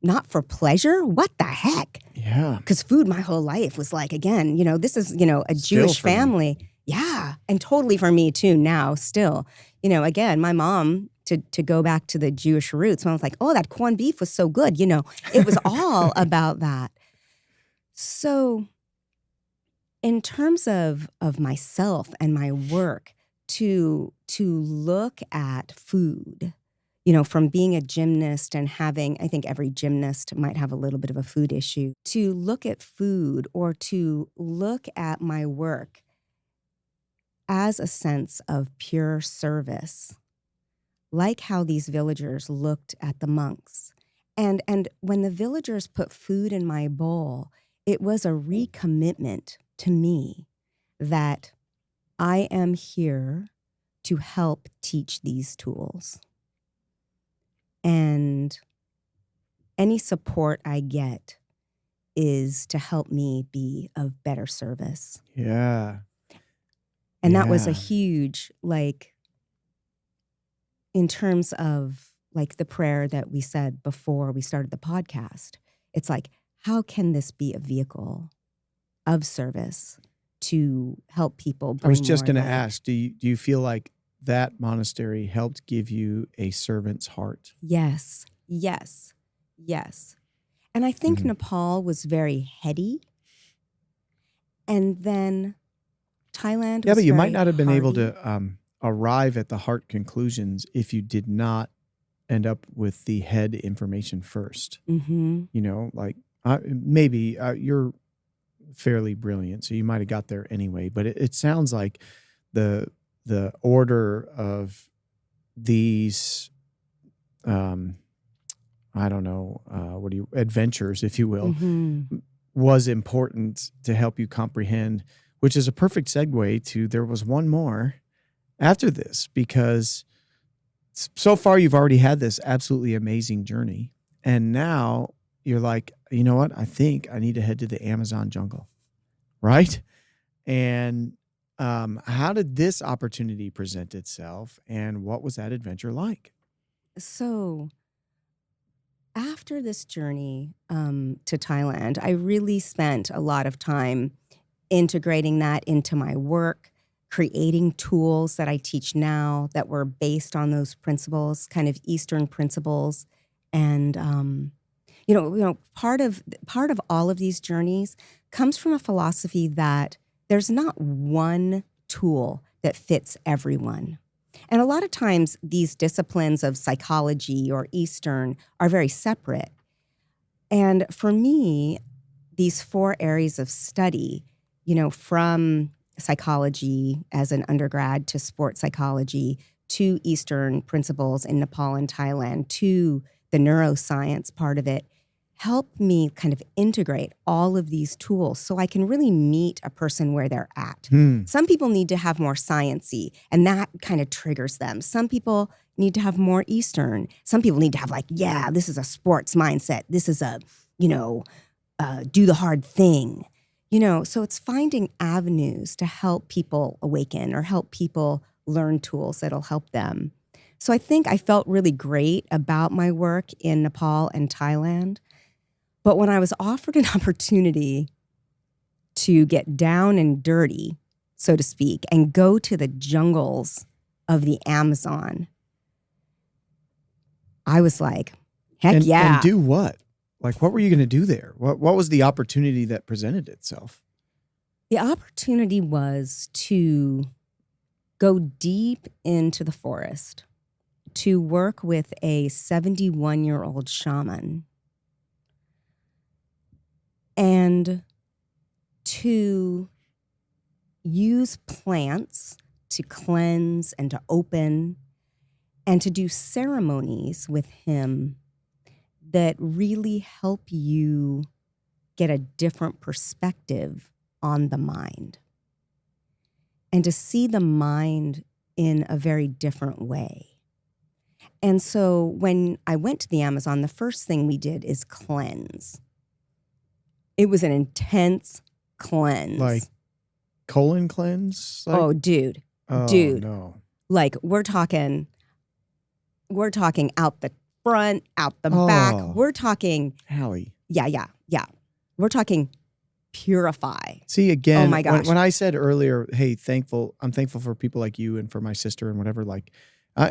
S2: not for pleasure? What the heck?
S1: Yeah.
S2: Because food my whole life was like, again, this is, a Jewish family. Yeah. And totally for me too now still. Again, my mom, to go back to the Jewish roots, when I was like, oh, that corned beef was so good. It was all about that. So in terms of myself and my work, to look at food, from being a gymnast and having, I think every gymnast might have a little bit of a food issue, to look at food or to look at my work as a sense of pure service, like how these villagers looked at the monks. And when the villagers put food in my bowl, it was a recommitment to me that I am here to help teach these tools. And any support I get is to help me be of better service.
S1: Yeah.
S2: And that was a huge, in terms of the prayer that we said before we started the podcast, it's like, how can this be a vehicle of service to help people bring
S1: I was just going to
S2: light?
S1: ask, do you feel like that monastery helped give you a servant's heart?
S2: Yes, yes, yes. And I think Nepal was very heady. And then Thailand was
S1: Yeah, but you
S2: very
S1: might not have been able
S2: hearty.
S1: to arrive at the heart conclusions if you did not end up with the head information first.
S2: Mm-hmm.
S1: maybe you're fairly brilliant, so you might have got there anyway. But it sounds like the order of these, I don't know, adventures, if you will, was important to help you comprehend, which is a perfect segue to there was one more after this, because so far you've already had this absolutely amazing journey. And now you're like, you know what? I think I need to head to the Amazon jungle, right? And how did this opportunity present itself, and what was that adventure like?
S2: So after this journey to Thailand, I really spent a lot of time integrating that into my work, creating tools that I teach now that were based on those principles, kind of Eastern principles. And part of all of these journeys comes from a philosophy that there's not one tool that fits everyone. And a lot of times these disciplines of psychology or Eastern are very separate. And for me, these 4 areas of study, from psychology as an undergrad to sports psychology to Eastern principles in Nepal and Thailand to the neuroscience part of it, help me kind of integrate all of these tools so I can really meet a person where they're at. Some people need to have more science-y, and that kind of triggers them. Some people need to have more Eastern. Some people need to have this is a sports mindset. This is a, do the hard thing. So it's finding avenues to help people awaken or help people learn tools that'll help them. So I think I felt really great about my work in Nepal and Thailand. But when I was offered an opportunity to get down and dirty, so to speak, and go to the jungles of the Amazon, I was like, heck yeah.
S1: And do what? Like, what were you going to do there? What was the opportunity that presented itself?
S2: The opportunity was to go deep into the forest, to work with a 71-year-old shaman, and to use plants to cleanse and to open and to do ceremonies with him that really help you get a different perspective on the mind and to see the mind in a very different way. And so when I went to the Amazon, the first thing we did is cleanse. It was an intense cleanse.
S1: Like colon cleanse?
S2: Oh, dude.
S1: Oh,
S2: dude.
S1: No.
S2: Like we're talking out the front, out the back. We're talking.
S1: Hallie.
S2: Yeah. We're talking purify.
S1: See, again,
S2: oh my gosh.
S1: When I said earlier, hey, I'm thankful for people like you and for my sister and whatever,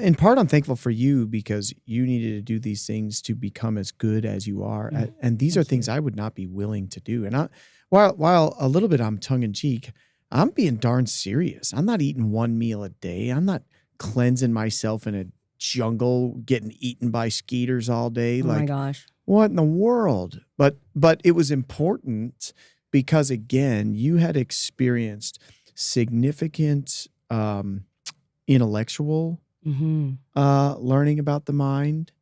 S1: in part, I'm thankful for you because you needed to do these things to become as good as you are. And these are things I would not be willing to do. And while a little bit I'm tongue-in-cheek, I'm being darn serious. I'm not eating one meal a day. I'm not cleansing myself in a jungle, getting eaten by skeeters all day.
S2: Oh my gosh.
S1: What in the world? But it was important because, again, you had experienced significant intellectual learning about the mind,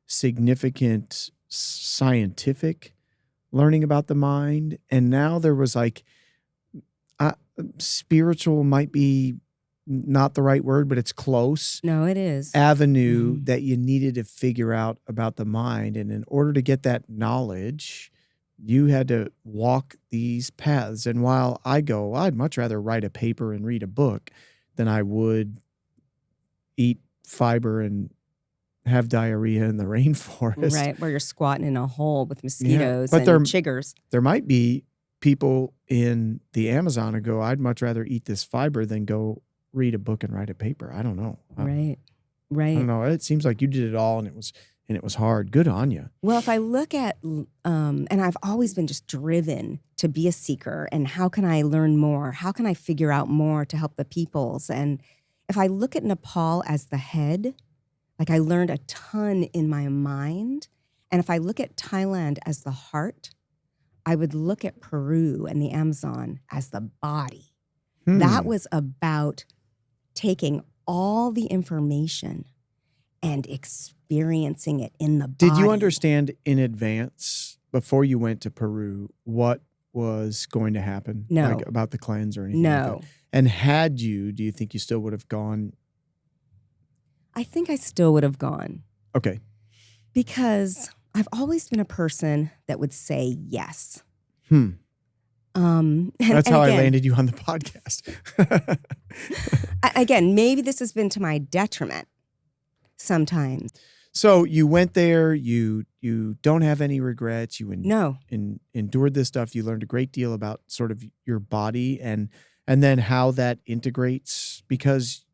S1: significant scientific learning about the mind. And now there was spiritual might be not the right word, but it's close.
S2: No, it is.
S1: Avenue that you needed to figure out about the mind. And in order to get that knowledge, you had to walk these paths. And while I'd much rather write a paper and read a book than I would eat fiber and have diarrhea in the rainforest.
S2: Right, where you're squatting in a hole with mosquitoes
S1: but
S2: and chiggers.
S1: There might be people in the Amazon who go, I'd much rather eat this fiber than go read a book and write a paper. I don't know.
S2: Right.
S1: I don't know. It seems like you did it all and it was hard. Good on you.
S2: Well, if I look at, and I've always been just driven to be a seeker and how can I learn more? How can I figure out more to help the peoples? And if I look at Nepal as the head, like I learned a ton in my mind. And if I look at Thailand as the heart, I would look at Peru and the Amazon as the body.
S1: Hmm.
S2: That was about taking all the information and experiencing it in the body.
S1: Did you understand in advance, before you went to Peru, what was going to happen?
S2: No.
S1: Like about the cleanse or anything
S2: No.
S1: like that? And had you, do you think you still would have gone?
S2: I think I still would have gone.
S1: Okay.
S2: Because I've always been a person that would say yes.
S1: That's how I landed you on the podcast.
S2: Again, maybe this has been to my detriment sometimes.
S1: So you went there, you don't have any regrets. You endured this stuff. You learned a great deal about sort of your body and then how that integrates, because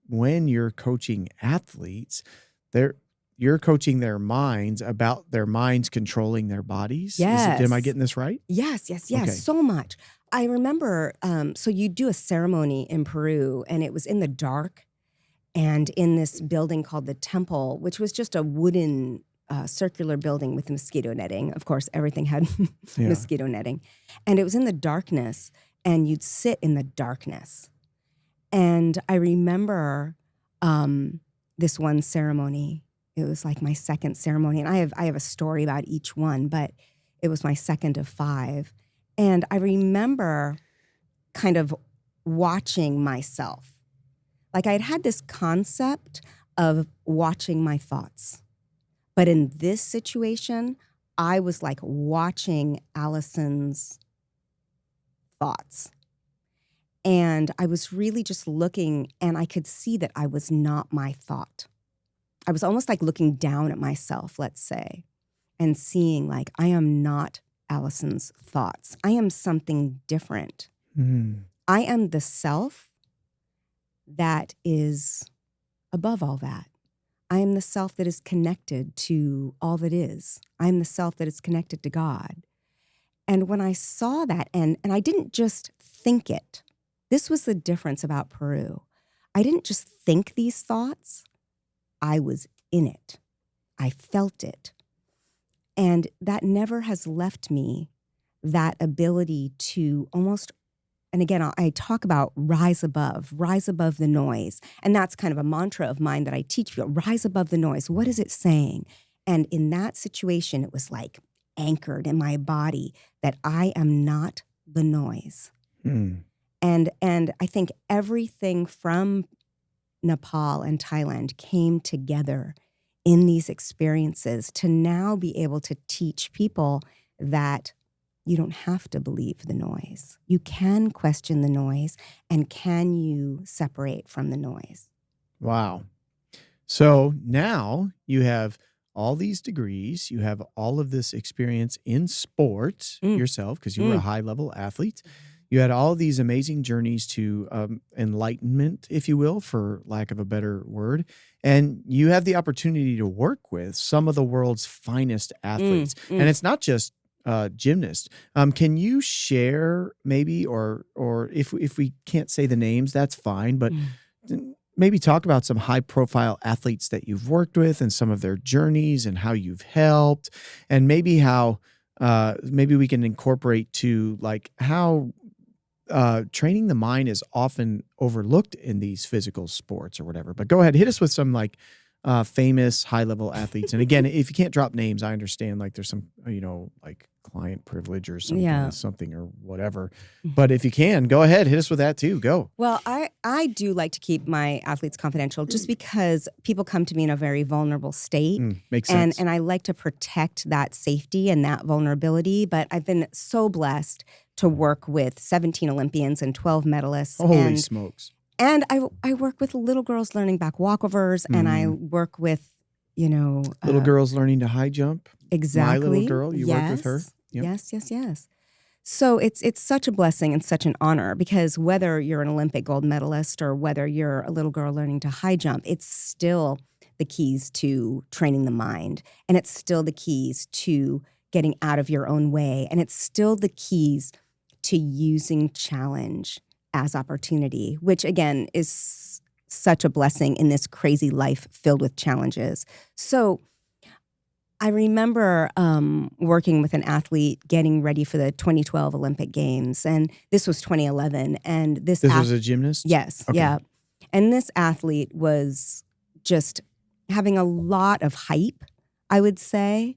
S1: when you're coaching athletes, you're coaching their minds about their minds controlling their bodies.
S2: Yes.
S1: Am I getting this right?
S2: Yes,
S1: Okay.
S2: so much. I remember, so you do a ceremony in Peru, and it was in the dark and in this building called the Temple, which was just a wooden circular building with mosquito netting. Of course, everything had mosquito netting. And it was in the darkness, and you'd sit in the darkness. And I remember this one ceremony. It was like my second ceremony, and I have a story about each one, but it was my second of 5. And I remember kind of watching myself. Like I had this concept of watching my thoughts. But in this situation, I was like watching Alison's thoughts. And I was really just looking, and I could see that I was not my thought. I was almost like looking down at myself, let's say, and seeing like, I am not Alison's thoughts. I am something different.
S1: Mm.
S2: I am the self that is above all that. I am the self that is connected to all that is. I am the self that is connected to God. And when I saw that, and I didn't just think it, this was the difference about Peru. I didn't just think these thoughts. I was in it. I felt it. And that never has left me, that ability to almost, and again, I talk about rise above the noise. And that's kind of a mantra of mine that I teach people, rise above the noise. What is it saying? And in that situation, it was like anchored in my body that I am not the noise.
S1: Mm.
S2: And I think everything from Nepal and Thailand came together in these experiences to now be able to teach people that you don't have to believe the noise. You can question the noise, and can you separate from the noise?
S1: Wow. So now you have all these degrees, you have all of this experience in sports yourself, because you were a high-level athlete. You had all these amazing journeys to enlightenment, if you will, for lack of a better word. And you have the opportunity to work with some of the world's finest athletes. And it's not just gymnasts. Can you share maybe, or if we can't say the names, that's fine, but maybe talk about some high-profile athletes that you've worked with and some of their journeys and how you've helped, and maybe how maybe we can incorporate to like how training the mind is often overlooked in these physical sports or whatever. But go ahead, hit us with some like famous high-level athletes. And again, if you can't drop names, I understand like there's some, like client privilege or something or whatever. But if you can, go ahead, hit us with that too. Go.
S2: Well, I do like to keep my athletes confidential just because people come to me in a very vulnerable state.
S1: Makes sense.
S2: And I like to protect that safety and that vulnerability. But I've been so blessed to work with 17 Olympians and 12 medalists.
S1: Holy smokes.
S2: And I work with little girls learning back walkovers, and I work with,
S1: little girls learning to high jump.
S2: Exactly.
S1: My little girl, you worked with her. Yep.
S2: Yes. So it's such a blessing and such an honor, because whether you're an Olympic gold medalist or whether you're a little girl learning to high jump, it's still the keys to training the mind. And it's still the keys to getting out of your own way. And it's still the keys to using challenge as opportunity, which again is such a blessing in this crazy life filled with challenges. So I remember working with an athlete getting ready for the 2012 Olympic Games, and this was 2011. And
S1: This was a gymnast?
S2: Yes,
S1: Okay.
S2: yeah. And this athlete was just having a lot of hype, I would say,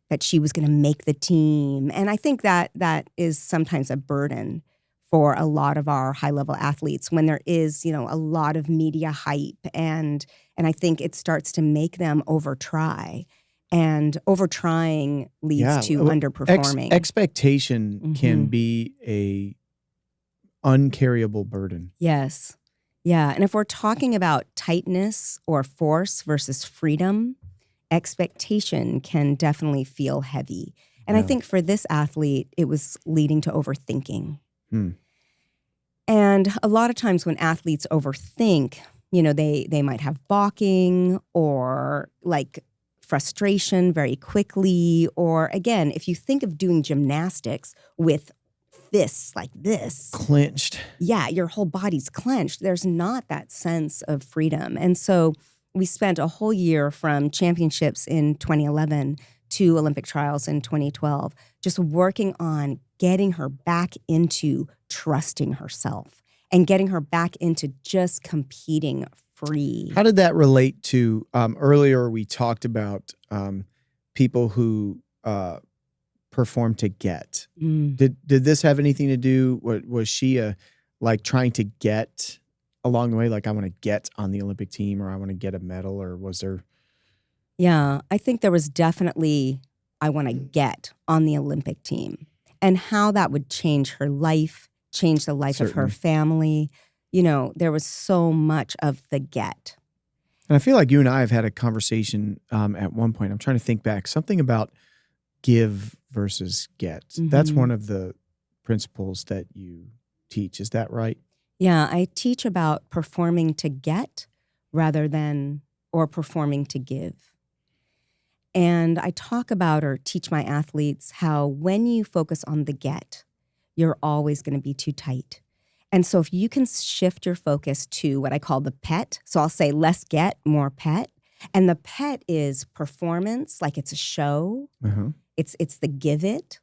S2: that she was going to make the team. And I think that is sometimes a burden for a lot of our high-level athletes when there is, a lot of media hype. And I think it starts to make them over-try. And over-trying leads to underperforming.
S1: Expectation can be a uncarryable burden.
S2: Yes. Yeah. And if we're talking about tightness or force versus freedom, expectation can definitely feel heavy. And I think for this athlete, it was leading to overthinking. And a lot of times when athletes overthink, they might have balking or like frustration very quickly. Or again, if you think of doing gymnastics with fists like this.
S1: Clenched.
S2: Yeah, your whole body's clenched. There's not that sense of freedom. And so we spent a whole year from championships in 2011 to Olympic trials in 2012, just working on getting her back into trusting herself and getting her back into just competing free.
S1: How did that relate to, earlier we talked about people who perform to get. Did this have anything to do? Was she trying to get along the way? Like, I want to get on the Olympic team, or I want to get a medal, or was there?
S2: Yeah, I think there was definitely, I want to get on the Olympic team, and how that would change her life, change the life of her family. There was so much of the get.
S1: And I feel like you and I have had a conversation at one point. I'm trying to think back. Something about give versus get. That's one of the principles that you teach. Is that right?
S2: Yeah, I teach about performing to get or performing to give. And I talk about or teach my athletes how when you focus on the get, you're always going to be too tight. And so if you can shift your focus to what I call the pet, so I'll say less get, more pet. And the pet is performance, like it's a show. It's the give it,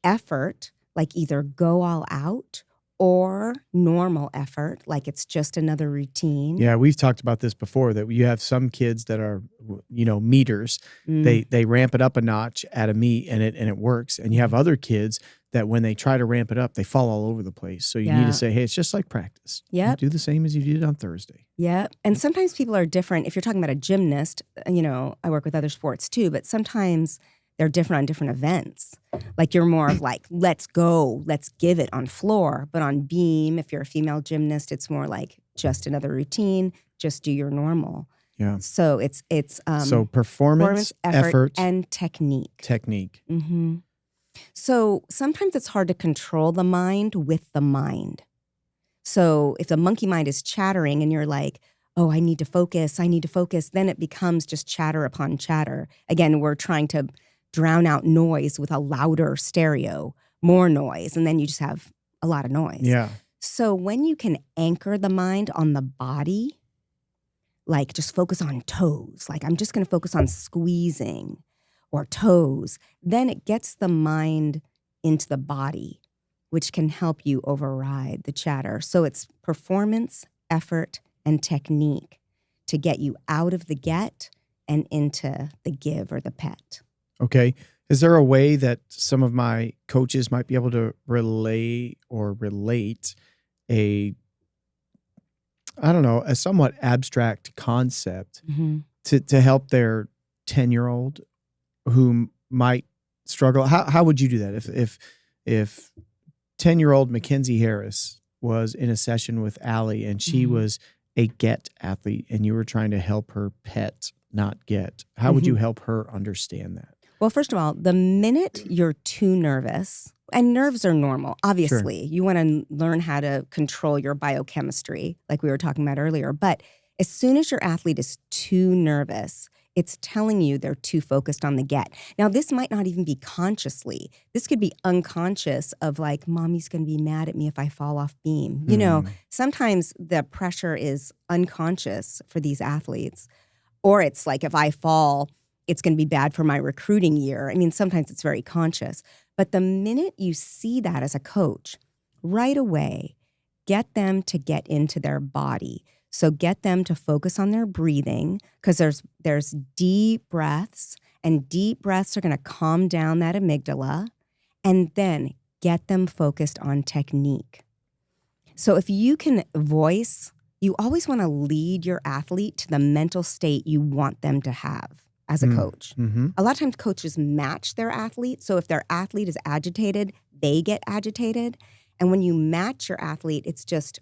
S2: effort, like either go all out, or normal effort, like it's just another routine.
S1: Yeah, we've talked about this before, that you have some kids that are, meters. They ramp it up a notch at a meet and it works. And you have other kids that when they try to ramp it up, they fall all over the place. So you need to say, hey, it's just like practice.
S2: Yep.
S1: Do the same as you did on Thursday.
S2: Yeah. And sometimes people are different. If you're talking about a gymnast, I work with other sports too, but sometimes they're different on different events. Like you're more of like, let's go, let's give it on floor. But on beam, if you're a female gymnast, it's more like just another routine, just do your normal.
S1: Yeah.
S2: So it's
S1: so performance, effort,
S2: and technique. So sometimes it's hard to control the mind with the mind. So if the monkey mind is chattering and you're like, oh, I need to focus, then it becomes just chatter upon chatter. Again, we're trying to drown out noise with a louder stereo, more noise, and then you just have a lot of noise.
S1: Yeah.
S2: So when you can anchor the mind on the body, like just focus on toes, like I'm just going to focus on squeezing or toes, then it gets the mind into the body, which can help you override the chatter. So it's performance, effort, and technique to get you out of the get and into the give or the pet.
S1: Okay. Is there a way that some of my coaches might be able to relay or relate a somewhat abstract concept to help their 10-year-old who might struggle? How would you do that? If 10-year-old Mackenzie Harris was in a session with Allie and she was a get athlete and you were trying to help her pet not get, how would you help her understand that?
S2: Well, first of all, the minute you're too nervous, and nerves are normal, obviously. You want to learn how to control your biochemistry, like we were talking about earlier. But as soon as your athlete is too nervous, it's telling you they're too focused on the get. Now, this might not even be consciously. This could be unconscious of like, mommy's going to be mad at me if I fall off beam. Sometimes the pressure is unconscious for these athletes. Or it's like, if I fall, it's going to be bad for my recruiting year. I mean, sometimes it's very conscious. But the minute you see that as a coach, right away, get them to get into their body. So get them to focus on their breathing, because there's deep breaths, and deep breaths are going to calm down that amygdala, and then get them focused on technique. So if you can voice, you always want to lead your athlete to the mental state you want them to have as a coach.
S1: Mm-hmm.
S2: A lot of times coaches match their athlete. So if their athlete is agitated, they get agitated. And when you match your athlete, it's just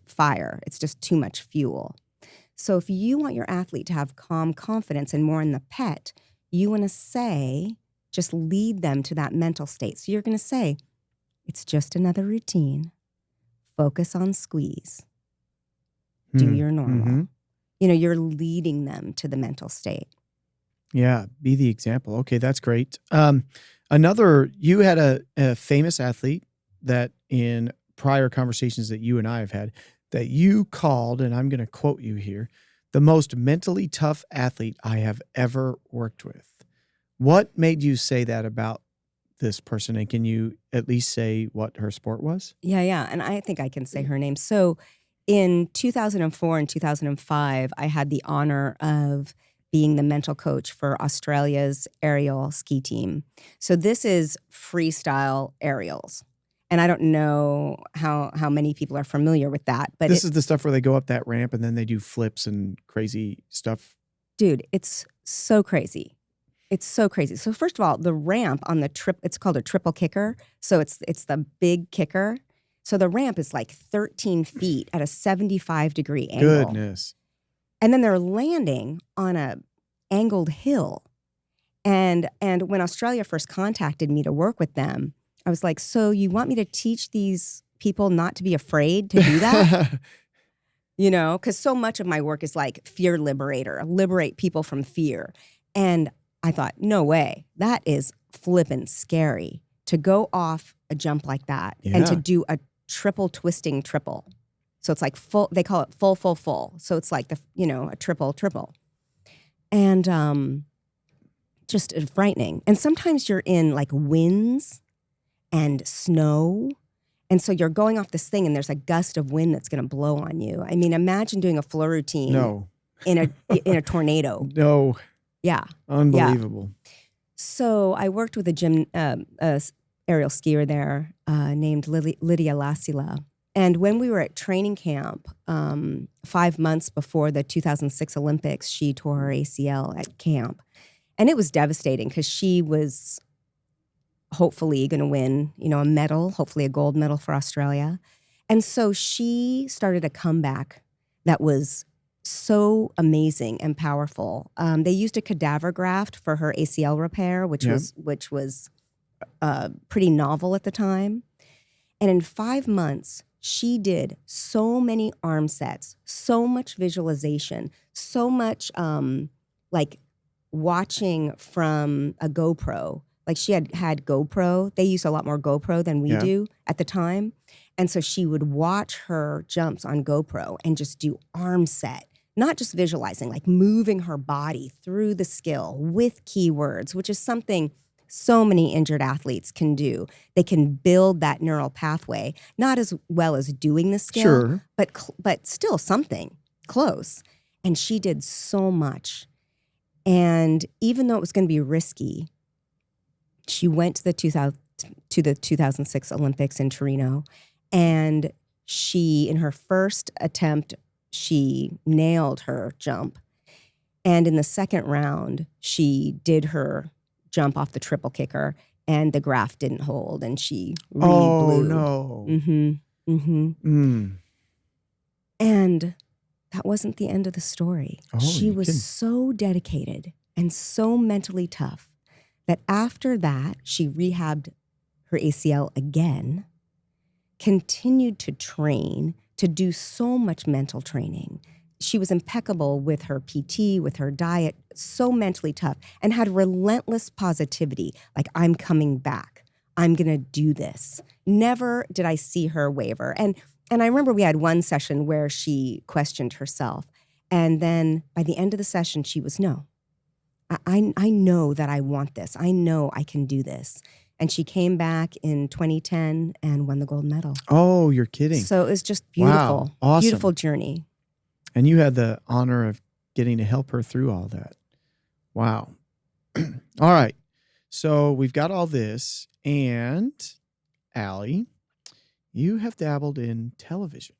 S2: fire. It's just too much fuel. So if you want your athlete to have calm confidence and more in the pet, you want to say, just lead them to that mental state. So you're going to say, it's just another routine. Focus on squeeze. Do your normal.
S1: Mm-hmm.
S2: You know, you're leading them to the mental state.
S1: Yeah, be the example. Okay, that's great. You had a famous athlete that in prior conversations that you and I have had, that you called, and I'm going to quote you here, the most mentally tough athlete I have ever worked with. What made you say that about this person? And can you at least say what her sport was?
S2: Yeah. And I think I can say her name. So in 2004 and 2005, I had the honor of being the mental coach for Australia's aerial ski team. So this is freestyle aerials. And I don't know how many people are familiar with that. But
S1: this is the stuff where they go up that ramp and then they do flips and crazy stuff.
S2: Dude, it's so crazy. It's so crazy. So first of all, the ramp on the it's called a triple kicker. So it's the big kicker. So the ramp is like 13 feet at a 75-degree angle.
S1: Goodness.
S2: And then they're landing on a angled hill. And when Australia first contacted me to work with them, I was like, so you want me to teach these people not to be afraid to do that? You know, because so much of my work is like fear liberator, liberate people from fear. And I thought, no way, that is flippin' scary to go off a jump like that and to do a triple twisting triple. So it's like full, they call it full. So it's like a triple. And just frightening. And sometimes you're in like winds and snow. And so you're going off this thing and there's a gust of wind that's going to blow on you. I mean, imagine doing a floor routine in a tornado.
S1: No.
S2: Yeah.
S1: Unbelievable.
S2: Yeah. So I worked with a aerial skier there named Lydia Lassila. And when we were at training camp, 5 months before the 2006 Olympics, she tore her ACL at camp. And it was devastating because she was hopefully going to win, a medal, hopefully a gold medal for Australia. And so she started a comeback that was so amazing and powerful. They used a cadaver graft for her ACL repair, which was pretty novel at the time. And in 5 months, she did so many arm sets, so much visualization, so much like watching from a GoPro. Like she had GoPro. They use a lot more GoPro than we do at the time. And so she would watch her jumps on GoPro and just do arm set, not just visualizing, like moving her body through the skill with keywords, which is something so many injured athletes can do. They can build that neural pathway, not as well as doing the skill, but still something close. And she did so much. And even though it was going to be risky, she went to the 2006 Olympics in Torino, and she, in her first attempt, she nailed her jump. And in the second round, she did her jump off the triple kicker, and the graft didn't hold, and she re-blew.
S1: Oh, no.
S2: And that wasn't the end of the story.
S1: Oh,
S2: she was so dedicated and so mentally tough that after that, she rehabbed her ACL again, continued to train, to do so much mental training. She was impeccable with her PT, with her diet, so mentally tough, and had relentless positivity, like, I'm coming back. I'm going to do this. Never did I see her waver. And I remember we had one session where she questioned herself. And then by the end of the session, she was, no, I know that I want this. I know I can do this. And she came back in 2010 and won the gold medal.
S1: Oh, you're kidding.
S2: So it was just beautiful.
S1: Wow, awesome.
S2: Beautiful journey.
S1: And you had the honor of getting to help her through all that. Wow. All right. So we've got all this. And Allie, you have dabbled in television,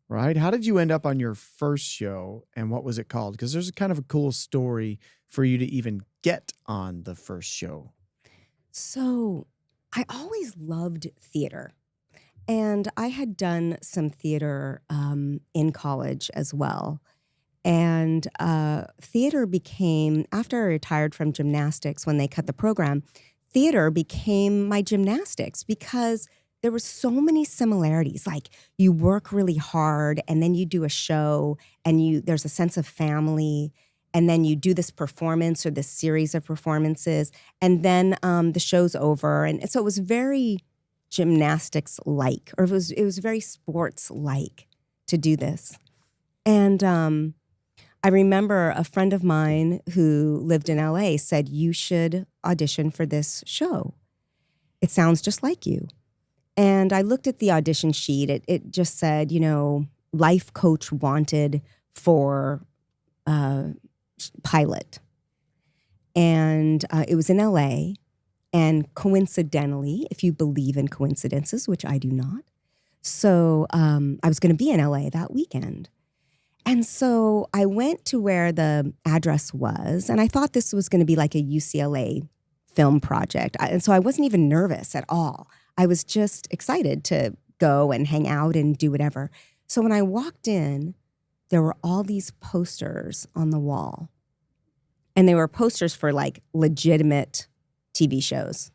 S1: right? How did you end up on your first show and what was it called? Because there's a kind of a cool story for you to even get on the first show.
S2: So I always loved theater. And I had done some theater in college as well. And theater became, after I retired from gymnastics, when they cut the program, theater became my gymnastics because there were so many similarities. Like you work really hard and then you do a show and there's a sense of family. And then you do this performance or this series of performances, and then the show's over. And so it was very gymnastics-like, or it was very sports-like to do this. And I remember a friend of mine who lived in LA said, you should audition for this show. It sounds just like you. And I looked at the audition sheet. It just said, life coach wanted for pilot. And it was in LA. And coincidentally, if you believe in coincidences, which I do not, so I was going to be in LA that weekend. And so I went to where the address was, and I thought this was going to be like a UCLA film project. And so I wasn't even nervous at all. I was just excited to go and hang out and do whatever. So when I walked in, there were all these posters on the wall. And they were posters for like legitimate TV shows.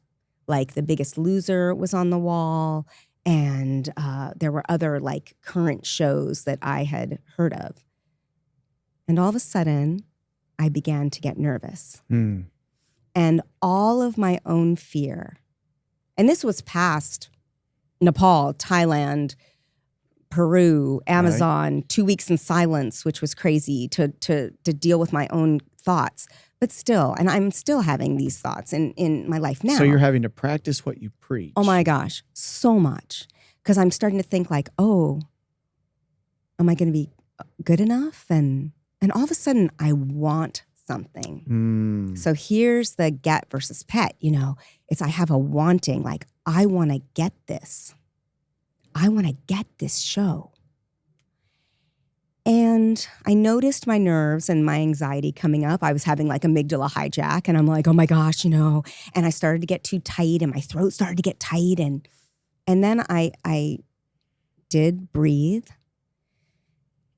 S2: Like The Biggest Loser was on the wall. And there were other like current shows that I had heard of. And all of a sudden, I began to get nervous. And all of my own fear, and this was past Nepal, Thailand, Peru, Amazon, right. 2 weeks in silence, which was crazy to deal with my own thoughts. But still, and I'm still having these thoughts in my life now.
S1: So you're having to practice what you preach.
S2: Oh my gosh, so much. Because I'm starting to think like, oh, am I going to be good enough? And all of a sudden, I want something. So here's the get versus pet, It's I have a wanting, like, I want to get this. I want to get this show. And I noticed my nerves and my anxiety coming up. I was having like amygdala hijack, and I'm like, oh my gosh, and I started to get too tight, and my throat started to get tight. And then I did breathe.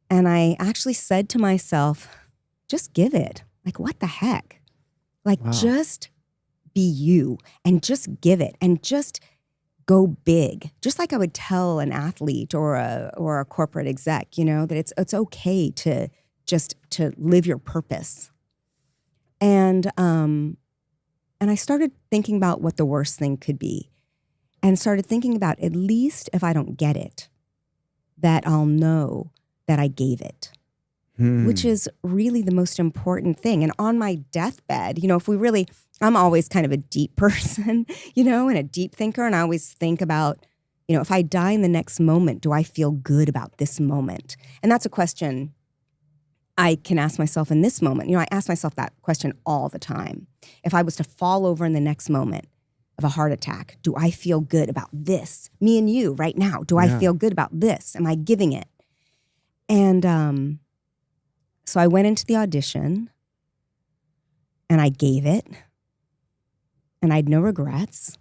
S2: And I actually said to myself, just give it. Like, what the heck? Like, wow. Just be you and just give it and just go big. Just like I would tell an athlete or a corporate exec, that it's okay to just to live your purpose. And I started thinking about what the worst thing could be, and started thinking about, at least if I don't get it, that I'll know that I gave it, which is really the most important thing. And on my deathbed, I'm always kind of a deep person, and a deep thinker. And I always think about, if I die in the next moment, do I feel good about this moment? And that's a question I can ask myself in this moment. I ask myself that question all the time. If I was to fall over in the next moment of a heart attack, do I feel good about this? Me and you right now, do I feel good about this? Am I giving it? And so I went into the audition and I gave it, and I had no regrets.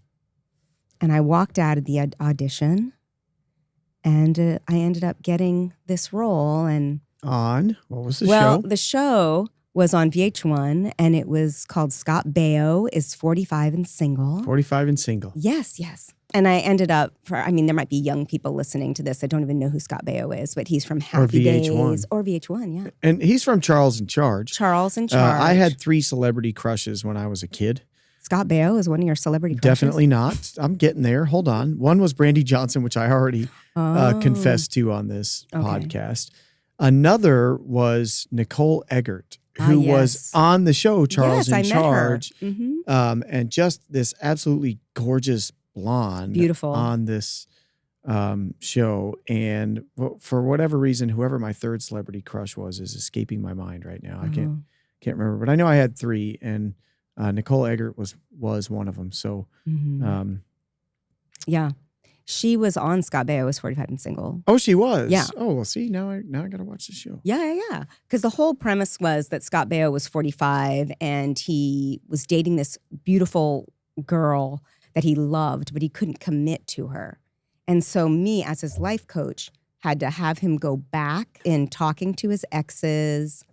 S2: And I walked out of the audition, and I ended up getting this role. And
S1: on what was the show?
S2: Well, the show was on VH1, and it was called Scott Baio is 45 and Single.
S1: 45 and Single.
S2: Yes. And I ended up, there might be young people listening to this that don't even know who Scott Baio is, but he's from Happy Days. Or VH1, yeah.
S1: And he's from Charles in Charge.
S2: Charles in Charge.
S1: I had 3 celebrity crushes when I was a kid.
S2: Scott Baio is one of your celebrity crushes?
S1: Definitely not. I'm getting there. Hold on. One was Brandy Johnson, which I already confessed to on this podcast. Another was Nicole Eggert, who
S2: yes.
S1: was on the show, Charles
S2: Yes, I
S1: in
S2: met her.
S1: Charge,
S2: Mhm.
S1: and just this absolutely gorgeous blonde
S2: Beautiful.
S1: on this show. And for whatever reason, whoever my third celebrity crush was is escaping my mind right now. I can't remember, but I know I had three, and Nicole Eggert was one of them. So,
S2: yeah, she was on Scott Baio was 45 and Single.
S1: Oh, she was.
S2: Yeah.
S1: Oh, well, see, now I got to watch the show.
S2: Yeah. Because the whole premise was that Scott Baio was 45 and he was dating this beautiful girl that he loved, but he couldn't commit to her. And so me, as his life coach, had to have him go back in talking to his exes,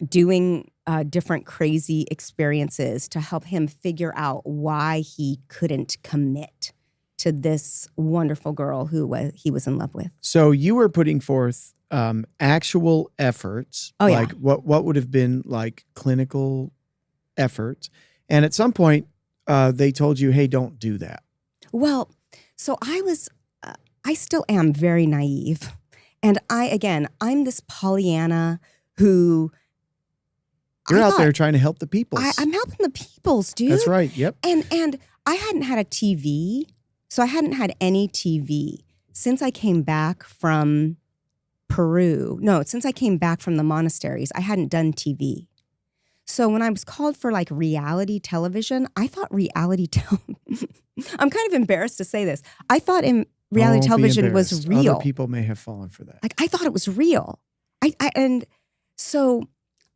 S2: doing different crazy experiences to help him figure out why he couldn't commit to this wonderful girl who he was in love with.
S1: So you were putting forth actual efforts, like what would have been like clinical efforts. And at some point, they told you, hey, don't do that.
S2: Well, so I still am very naive. And I'm this Pollyanna who...
S1: You're out there trying to help the peoples.
S2: I'm helping the peoples, dude.
S1: That's right, yep.
S2: And I hadn't had a TV, so I hadn't had any TV since I came back from Peru. No, since I came back from the monasteries, I hadn't done TV. So when I was called for like reality television, I thought I'm kind of embarrassed to say this. I thought reality television was real.
S1: Other people may have fallen for that.
S2: Like I thought it was real. And so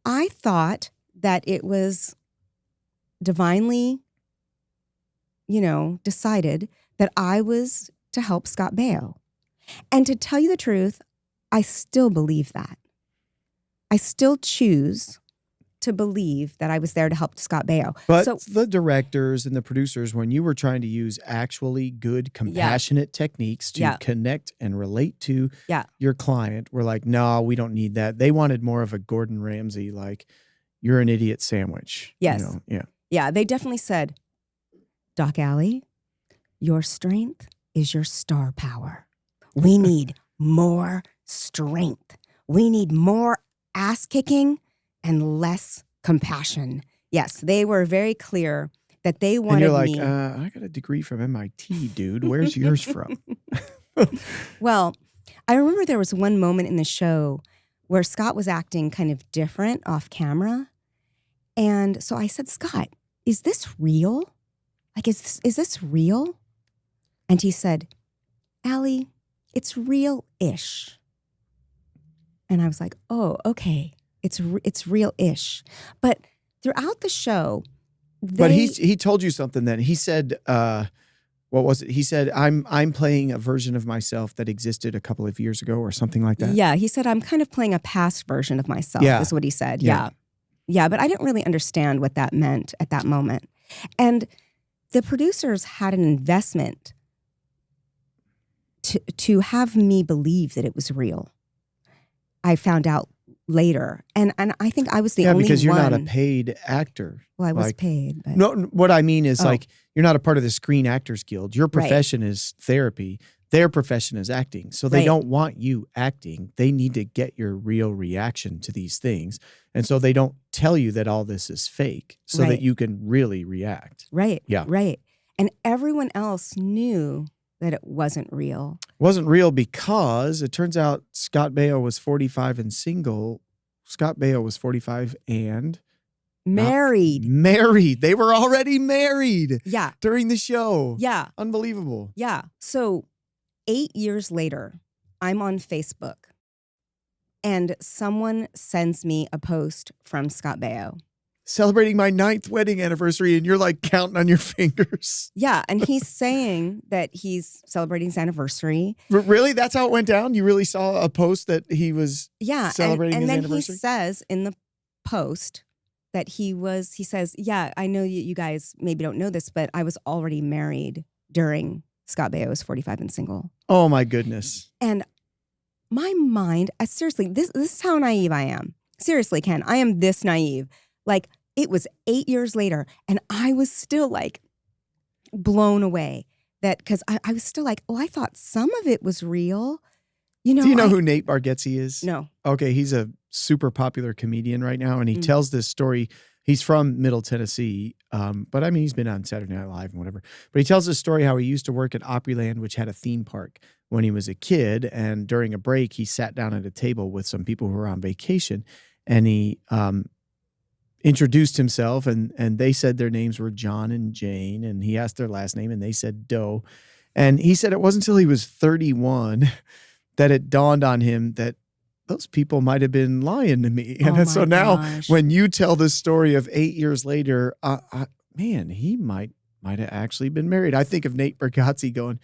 S2: I thought that it was divinely, decided that I was to help Scott Baio. And to tell you the truth, I still believe that. I still choose to believe that I was there to help Scott Baio.
S1: But the directors and the producers, when you were trying to use actually good, compassionate techniques to connect and relate to your client, were like, no, we don't need that. They wanted more of a Gordon Ramsay, like, you're an idiot sandwich.
S2: Yes. Yeah, they definitely said, Doc Allie, your strength is your star power. We need more strength. We need more ass kicking and less compassion. Yes, they were very clear that they wanted
S1: and you're like, I got a degree from MIT, dude. Where's yours from?
S2: Well, I remember there was one moment in the show where Scott was acting kind of different off camera. And so I said, Scott, is this real? Like, is this real? And he said, Allie, it's real-ish. And I was like, oh, okay. It's real-ish. But throughout the show,
S1: but he told you something then. He said, what was it? He said, I'm playing a version of myself that existed a couple of years ago or something like that.
S2: Yeah, he said, I'm kind of playing a past version of myself, is what he said. Yeah, but I didn't really understand what that meant at that moment. And the producers had an investment to have me believe that it was real. I found out later. And I think I was the only one.
S1: Yeah, because you're not a paid actor.
S2: Well, I was paid. But...
S1: No, what I mean is like, you're not a part of the Screen Actors Guild. Your profession is therapy. Their profession is acting. So they don't want you acting. They need to get your real reaction to these things. And so they don't tell you that all this is fake so that you can really react.
S2: Right.
S1: Yeah.
S2: Right. And everyone else knew that it wasn't real.
S1: It wasn't real because it turns out Scott Baio was 45 and single. Scott Baio was 45 and...
S2: Married.
S1: Married. They were already married.
S2: Yeah.
S1: During the show.
S2: Yeah.
S1: Unbelievable.
S2: Yeah. So 8 years later, I'm on Facebook and someone sends me a post from Scott Baio.
S1: Celebrating my 9th wedding anniversary, and you're like counting on your fingers.
S2: Yeah, and he's saying that he's celebrating his anniversary.
S1: Really? That's how it went down? You really saw a post that he was celebrating his anniversary?
S2: And then he says in the post that he says, yeah, I know you guys maybe don't know this, but I was already married during Scott Baio's 45 and single.
S1: Oh my goodness.
S2: And my mind, seriously, this is how naive I am. Seriously, Ken, I am this naive. Like, it was 8 years later, and I was still like blown away because I was still like, oh, I thought some of it was real, You know,
S1: Do you know who Nate Bargatze is?
S2: No.
S1: Okay, he's a super popular comedian right now, and he tells this story. He's from Middle Tennessee, but I mean, he's been on Saturday Night Live and whatever. But he tells this story how he used to work at Opryland, which had a theme park when he was a kid. And during a break, he sat down at a table with some people who were on vacation, and he introduced himself, and they said their names were John and Jane, and he asked their last name, and they said Doe. And he said it wasn't until he was 31 that it dawned on him that those people might have been lying to me. And so now when you tell this story of 8 years later, man, he might have actually been married. I think of Nate Bargatze going,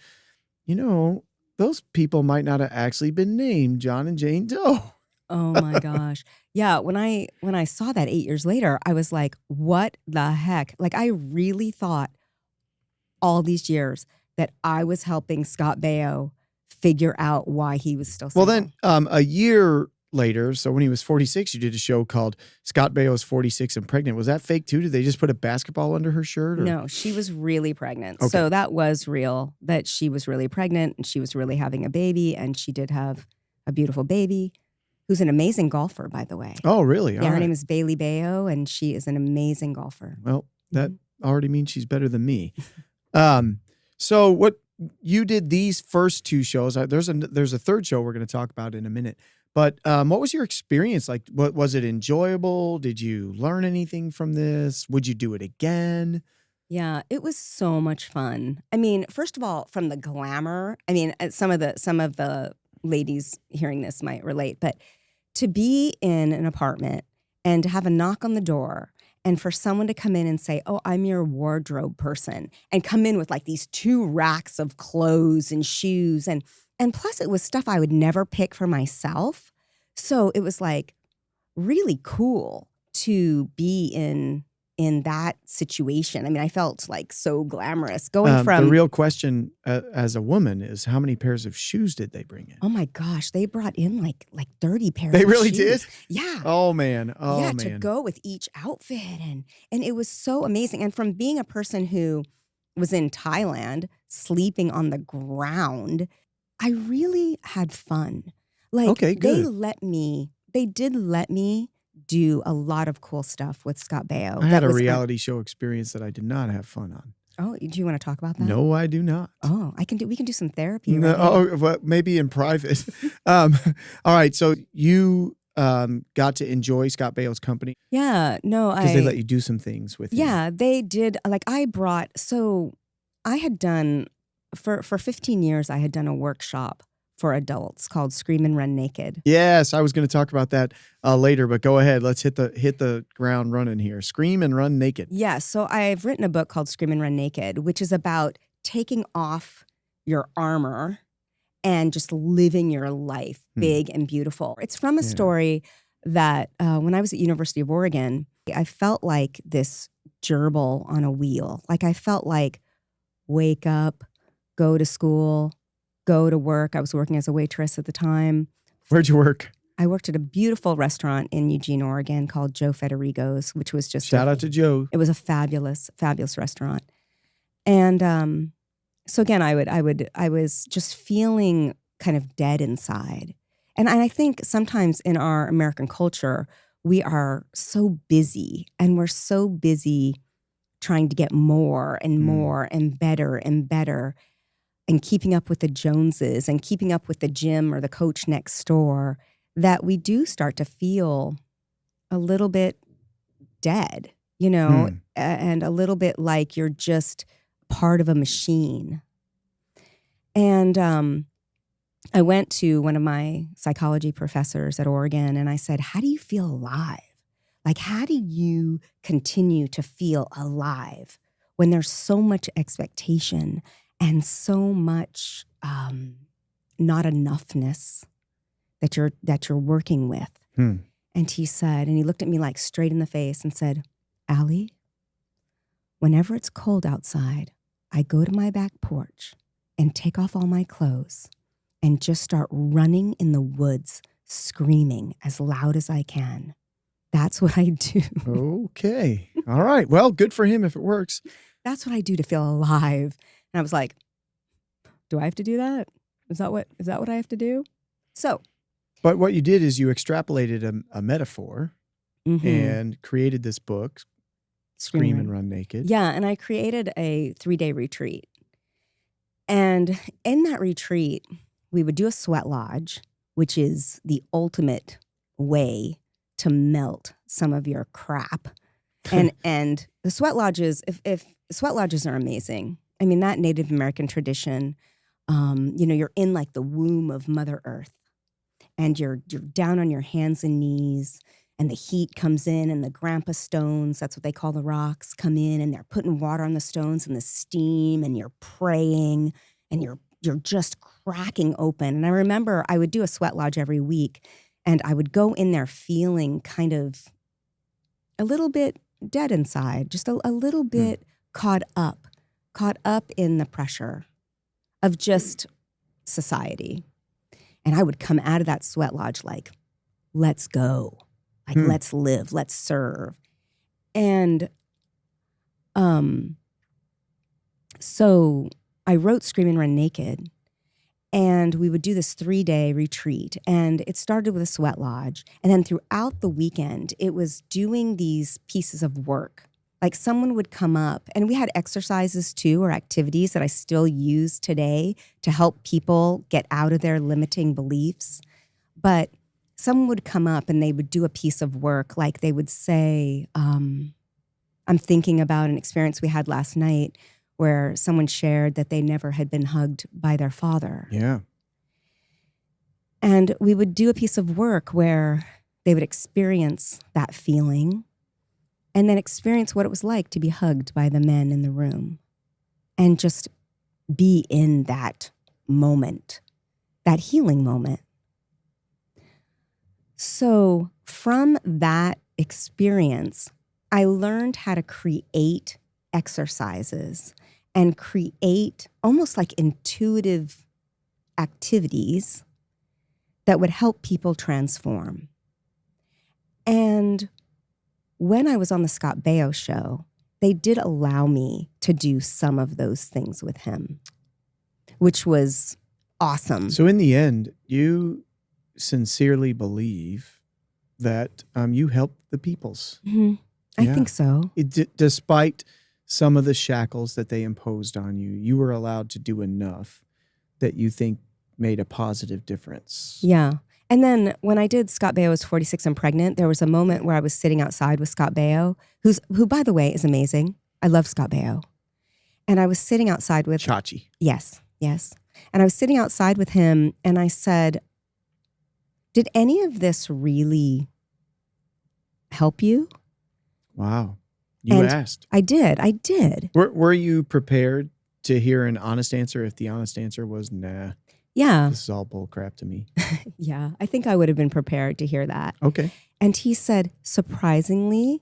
S1: you know, those people might not have actually been named John and Jane Doe.
S2: Oh my gosh. Yeah, when I saw that 8 years later, I was like, what the heck? Like, I really thought all these years that I was helping Scott Baio figure out why he was still single.
S1: Well, then a year later, so when he was 46, you did a show called Scott Baio's 46 and Pregnant. Was that fake too? Did they just put a basketball under her shirt? Or?
S2: No, she was really pregnant.
S1: Okay.
S2: So that was real, that she was really pregnant and she was really having a baby, and she did have a beautiful baby who's an amazing golfer, by the way.
S1: Oh, really?
S2: Yeah, her name is Bailey Baio, and she is an amazing golfer.
S1: Well, that already means she's better than me. So what you did these first two shows. There's a third show we're going to talk about in a minute. But what was your experience like? What was it enjoyable? Did you learn anything from this? Would you do it again?
S2: Yeah, it was so much fun. I mean, first of all, from the glamour. I mean, some of the ladies hearing this might relate, but to be in an apartment and to have a knock on the door and for someone to come in and say, oh, I'm your wardrobe person, and come in with like these 2 racks of clothes and shoes. And plus it was stuff I would never pick for myself. So it was like really cool to be in that situation. I mean, I felt like so glamorous going from.
S1: The real question as a woman is how many pairs of shoes did they bring in?
S2: Oh my gosh, they brought in like 30 pairs of shoes.
S1: They really did?
S2: Yeah.
S1: Oh man. Oh
S2: yeah,
S1: man.
S2: to go with each outfit. And it was so amazing. And from being a person who was in Thailand, sleeping on the ground, I really had fun. Like,
S1: okay, good.
S2: They did let me do a lot of cool stuff with Scott Baio.
S1: I had a reality show experience that I did not have fun on.
S2: Oh, do you want to talk about that?
S1: No, I do not.
S2: Oh, we can do some therapy.
S1: No,
S2: right
S1: well, maybe in private. All right, so you got to enjoy Scott Baio's company.
S2: Yeah, no,
S1: because they let you do some things with him.
S2: Yeah, they did. Like I had done for 15 years. I had done a workshop for adults called Scream and Run Naked.
S1: Yes, I was going to talk about that later, but go ahead. Let's hit the ground running here. Scream and Run Naked.
S2: Yeah, so I've written a book called Scream and Run Naked, which is about taking off your armor and just living your life big and beautiful. It's from a story that when I was at University of Oregon, I felt like this gerbil on a wheel. Like I felt like wake up, go to school, go to work. I was working as a waitress at the time.
S1: Where'd you work?
S2: I worked at a beautiful restaurant in Eugene, Oregon called Joe Federigo's, which was just
S1: shout out to Joe.
S2: It was a fabulous, fabulous restaurant. And so again, I was just feeling kind of dead inside. And I think sometimes in our American culture, we are so busy, and we're so busy trying to get more and more and better and keeping up with the Joneses and keeping up with the gym or the coach next door, that we do start to feel a little bit dead, you know, and a little bit like you're just part of a machine. And I went to one of my psychology professors at Oregon and I said, how do you feel alive? Like, how do you continue to feel alive when there's so much expectation and so much not enoughness that you're working with? And he said, and he looked at me like straight in the face and said, Allie, whenever it's cold outside, I go to my back porch and take off all my clothes and just start running in the woods, screaming as loud as I can. That's what I do.
S1: Okay. All right. Well, good for him if it works.
S2: That's what I do to feel alive. And I was like, do I have to do that? Is that what I have to do? So,
S1: But what you did is you extrapolated a metaphor
S2: mhm.
S1: and created this book, Scream and Run Naked.
S2: Yeah, and I created a 3-day retreat. And in that retreat, we would do a sweat lodge, which is the ultimate way to melt some of your crap. And the sweat lodges, if sweat lodges are amazing. I mean, that Native American tradition, you're in like the womb of Mother Earth, and you're down on your hands and knees, and the heat comes in, and the grandpa stones, that's what they call the rocks, come in, and they're putting water on the stones and the steam, and you're praying, and you're just cracking open. And I remember I would do a sweat lodge every week, and I would go in there feeling kind of a little bit dead inside, just a little bit caught up in the pressure of just society. And I would come out of that sweat lodge like, let's go. Like, let's live, let's serve. And so I wrote Scream and Run Naked, and we would do this 3-day retreat. And it started with a sweat lodge. And then throughout the weekend, it was doing these pieces of work. Like someone would come up, and we had exercises too, or activities that I still use today to help people get out of their limiting beliefs. But someone would come up and they would do a piece of work. Like they would say, I'm thinking about an experience we had last night where someone shared that they never had been hugged by their father.
S1: Yeah.
S2: And we would do a piece of work where they would experience that feeling and then experience what it was like to be hugged by the men in the room and just be in that moment, that healing moment. So from that experience, I learned how to create exercises and create almost like intuitive activities that would help people transform. And when I was on the Scott Baio show, they did allow me to do some of those things with him, which was awesome.
S1: So in the end, you sincerely believe that you helped the peoples.
S2: Mm-hmm. I think so.
S1: Despite some of the shackles that they imposed on you, you were allowed to do enough that you think made a positive difference.
S2: Yeah. And then when I did Scott Baio's 46 and Pregnant, there was a moment where I was sitting outside with Scott Baio, who by the way is amazing. I love Scott Baio. And I was sitting outside with
S1: Chachi.
S2: Yes. And I was sitting outside with him, and I said, did any of this really help you?
S1: Wow. You asked.
S2: I did.
S1: Were you prepared to hear an honest answer if the honest answer was, nah,
S2: Yeah.
S1: this is all bull crap to me?
S2: Yeah. I think I would have been prepared to hear that.
S1: Okay.
S2: And he said, surprisingly,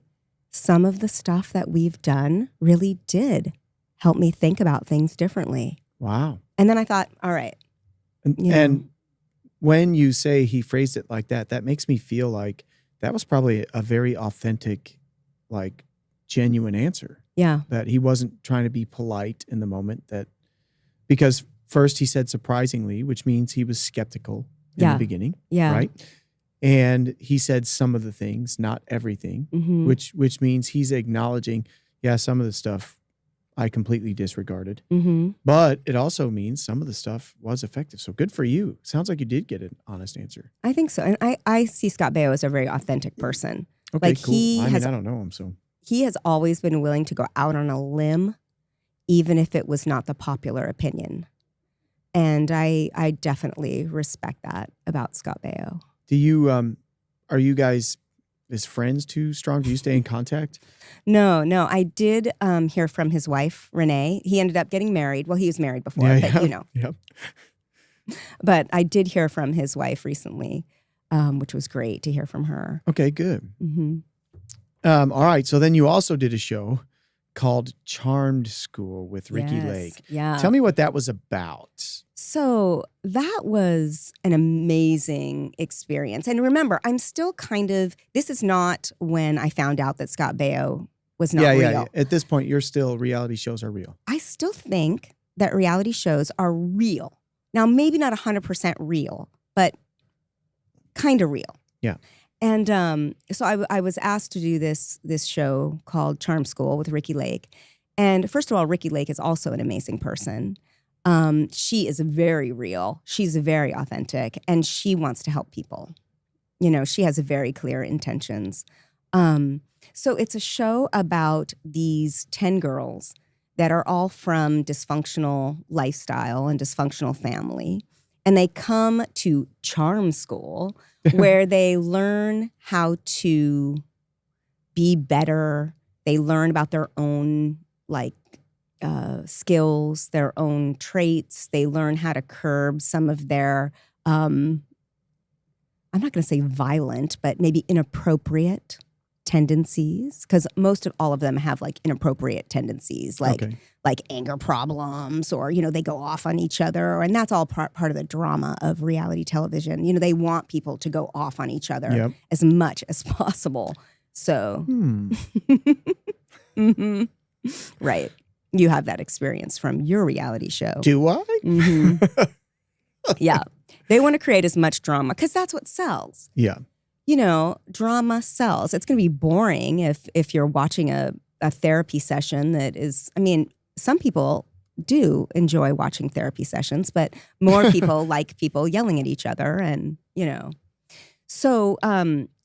S2: some of the stuff that we've done really did help me think about things differently.
S1: Wow.
S2: And then I thought, all right.
S1: And when you say he phrased it like that, that makes me feel like that was probably a very authentic, like genuine answer.
S2: Yeah.
S1: That he wasn't trying to be polite in the moment, because first he said surprisingly, which means he was skeptical in the beginning.
S2: Yeah.
S1: Right. And he said some of the things, not everything,
S2: Mm-hmm.
S1: which means he's acknowledging, some of the stuff I completely disregarded.
S2: Mm-hmm.
S1: But it also means some of the stuff was effective. So good for you. Sounds like you did get an honest answer.
S2: I think so. And I see Scott Baio as a very authentic person.
S1: Okay,
S2: like
S1: cool. I don't know him, so.
S2: He has always been willing to go out on a limb, even if it was not the popular opinion. And I definitely respect that about Scott Baio.
S1: Do you, are you guys as friends too strong? Do you stay in contact?
S2: No. I did hear from his wife, Renee. He ended up getting married. Well, he was married before, but you know.
S1: Yep.
S2: But I did hear from his wife recently, which was great to hear from her.
S1: Okay, good.
S2: Mm-hmm.
S1: All right. So then you also did a show called Charmed School with Ricky
S2: Yes,
S1: Lake.
S2: Yeah.
S1: Tell me what that was about.
S2: So that was an amazing experience. And remember, I'm still this is not when I found out that Scott Baio was not real.
S1: Yeah. At this point, reality shows are real.
S2: I still think that reality shows are real. Now, maybe not 100% real, but kind of real.
S1: Yeah.
S2: And so I was asked to do this show called Charm School with Ricki Lake. And first of all, Ricki Lake is also an amazing person. She is very real. She's very authentic, and she wants to help people. You know, she has very clear intentions. So it's a show about these 10 girls that are all from dysfunctional lifestyle and dysfunctional family. And they come to Charm School where they learn how to be better. They learn about their own skills, their own traits. They learn how to curb some of their, I'm not going to say violent, but maybe inappropriate tendencies, because most of all of them have like inappropriate tendencies, like anger problems, or, you know, they go off on each other. And that's all part of the drama of reality television. You know, they want people to go off on each other as much as possible. So, mm-hmm. Right. You have that experience from your reality show.
S1: Do I?
S2: Mm-hmm. Yeah. They want to create as much drama because that's what sells.
S1: Yeah.
S2: You know, drama sells. It's going to be boring if you're watching a therapy session that is, I mean, some people do enjoy watching therapy sessions, but more people like people yelling at each other and, you know. So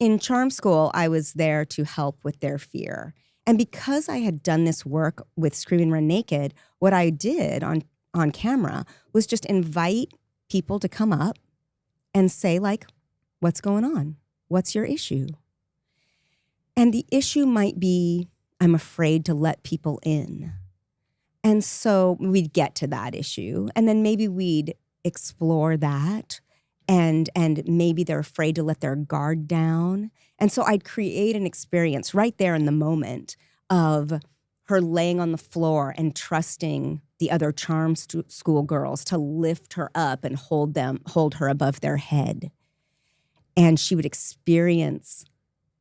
S2: in Charm School, I was there to help with their fear. And because I had done this work with Scream and Run Naked, what I did on camera was just invite people to come up and say, like, what's going on? What's your issue? And the issue might be, I'm afraid to let people in. And so we'd get to that issue, and then maybe we'd explore that, and maybe they're afraid to let their guard down. And so I'd create an experience right there in the moment of her laying on the floor and trusting the other Charm School girls to lift her up and hold her above their head. And she would experience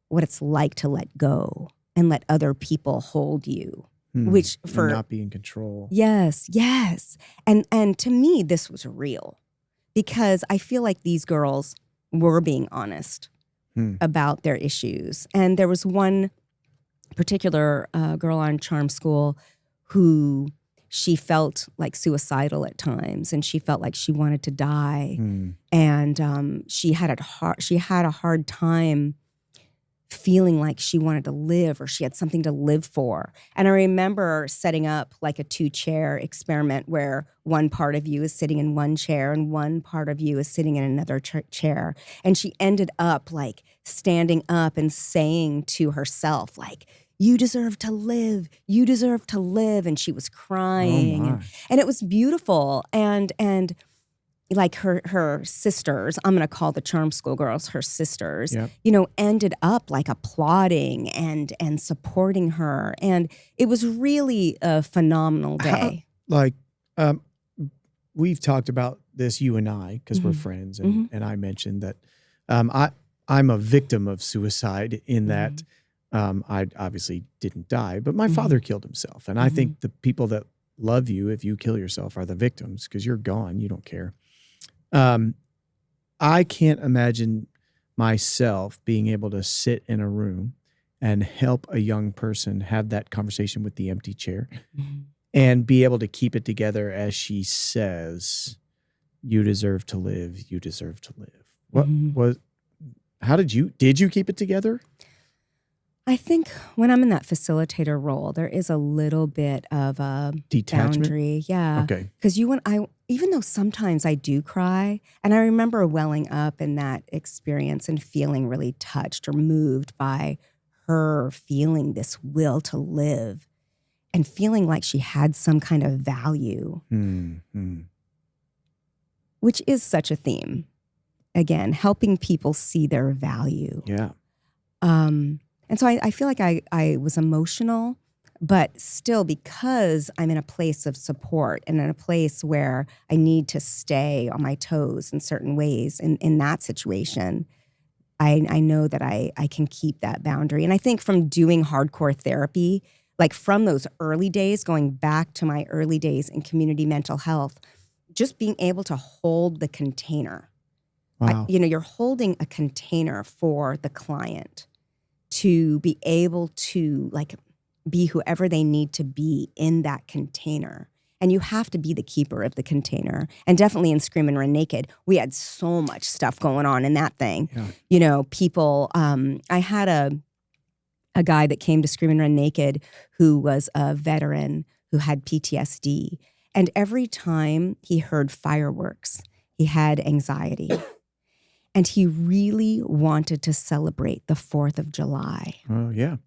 S2: what it's like to let go and let other people hold you, which for
S1: and not be in control.
S2: Yes. And to me, this was real because I feel like these girls were being honest about their issues. And there was one particular girl on Charm School who she felt like suicidal at times, and she felt like she wanted to die, and she had a hard time feeling like she wanted to live or she had something to live for. And I remember setting up like a 2-chair experiment where one part of you is sitting in one chair and one part of you is sitting in another chair. And she ended up like standing up and saying to herself, like, you deserve to live. You deserve to live. And she was crying. And it was beautiful. And like her sisters, I'm going to call the Charm School girls her sisters, you know, ended up like applauding and supporting her. And it was really a phenomenal day.
S1: We've talked about this, you and I, because we're friends. And I mentioned that I'm a victim of suicide in that I obviously didn't die, but my father killed himself. And I think the people that love you if you kill yourself are the victims because you're gone. You don't care. I can't imagine myself being able to sit in a room and help a young person have that conversation with the empty chair and be able to keep it together as she says, you deserve to live. You deserve to live. Did you keep it together?
S2: I think when I'm in that facilitator role, there is a little bit of a
S1: detachment.
S2: Boundary. Yeah.
S1: Okay.
S2: Because even though sometimes I do cry, and I remember welling up in that experience and feeling really touched or moved by her feeling this will to live and feeling like she had some kind of value, which is such a theme. Again, helping people see their value.
S1: Yeah.
S2: And so I feel like I was emotional, but still because I'm in a place of support and in a place where I need to stay on my toes in certain ways in that situation, I know that I can keep that boundary. And I think from doing hardcore therapy, like from those early days, going back to my early days in community mental health, just being able to hold the container
S1: Wow.
S2: You're holding a container for the client to be able to like be whoever they need to be in that container. And you have to be the keeper of the container. And definitely in Scream and Run Naked, we had so much stuff going on in that thing.
S1: Yeah.
S2: People, I had a guy that came to Scream and Run Naked who was a veteran who had PTSD. And every time he heard fireworks, he had anxiety. And he really wanted to celebrate the 4th of July.
S1: Oh, yeah.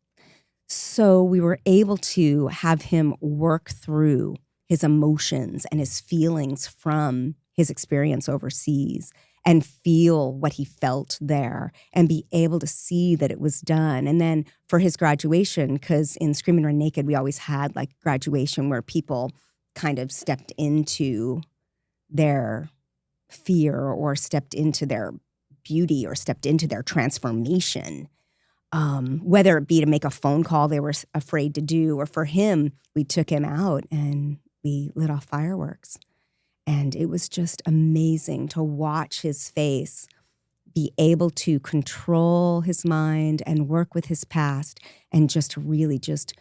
S2: So we were able to have him work through his emotions and his feelings from his experience overseas and feel what he felt there and be able to see that it was done. And then for his graduation, because in Scream and Run Naked, we always had like graduation where people kind of stepped into their fear or stepped into their beauty or stepped into their transformation. Whether it be to make a phone call they were afraid to do, or for him, we took him out and we lit off fireworks. And it was just amazing to watch his face be able to control his mind and work with his past and just really just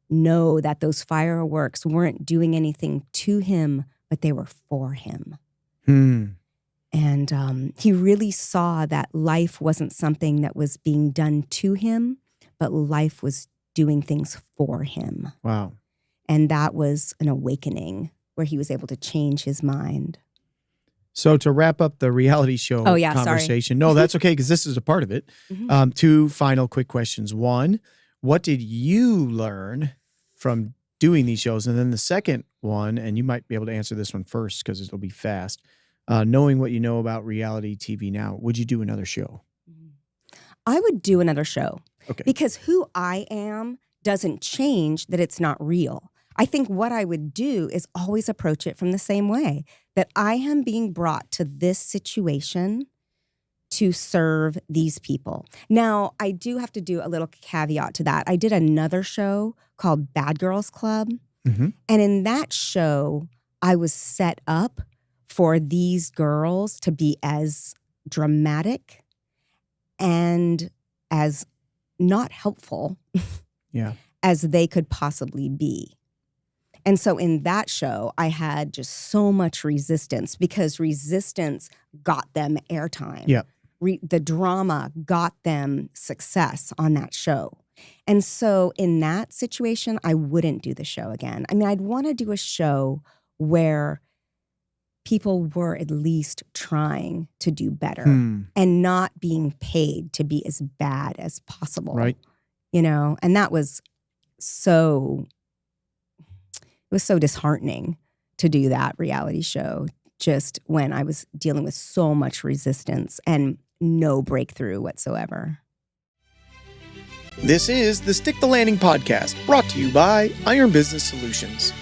S2: know that those fireworks weren't doing anything to him, but they were for him. And he really saw that life wasn't something that was being done to him, but life was doing things for him.
S1: Wow.
S2: And that was an awakening where he was able to change his mind.
S1: So to wrap up the reality show conversation, no, that's okay because this is a part of it. 2 final quick questions. 1, what did you learn from doing these shows? And then the second one, and you might be able to answer this one first because it'll be fast. Knowing what you know about reality TV now, would you do another show?
S2: I would do another show.
S1: Okay.
S2: Because who I am doesn't change that it's not real. I think what I would do is always approach it from the same way, that I am being brought to this situation to serve these people. Now, I do have to do a little caveat to that. I did another show called Bad Girls Club. And in that show, I was set up for these girls to be as dramatic and as not helpful as they could possibly be. And so in that show, I had just so much resistance because resistance got them airtime.
S1: Yeah.
S2: The drama got them success on that show. And so in that situation, I wouldn't do the show again. I mean, I'd want to do a show where people were at least trying to do better and not being paid to be as bad as possible.
S1: Right.
S2: And that was so disheartening to do that reality show just when I was dealing with so much resistance and no breakthrough whatsoever.
S1: This is the Stick the Landing podcast, brought to you by Iron Business Solutions.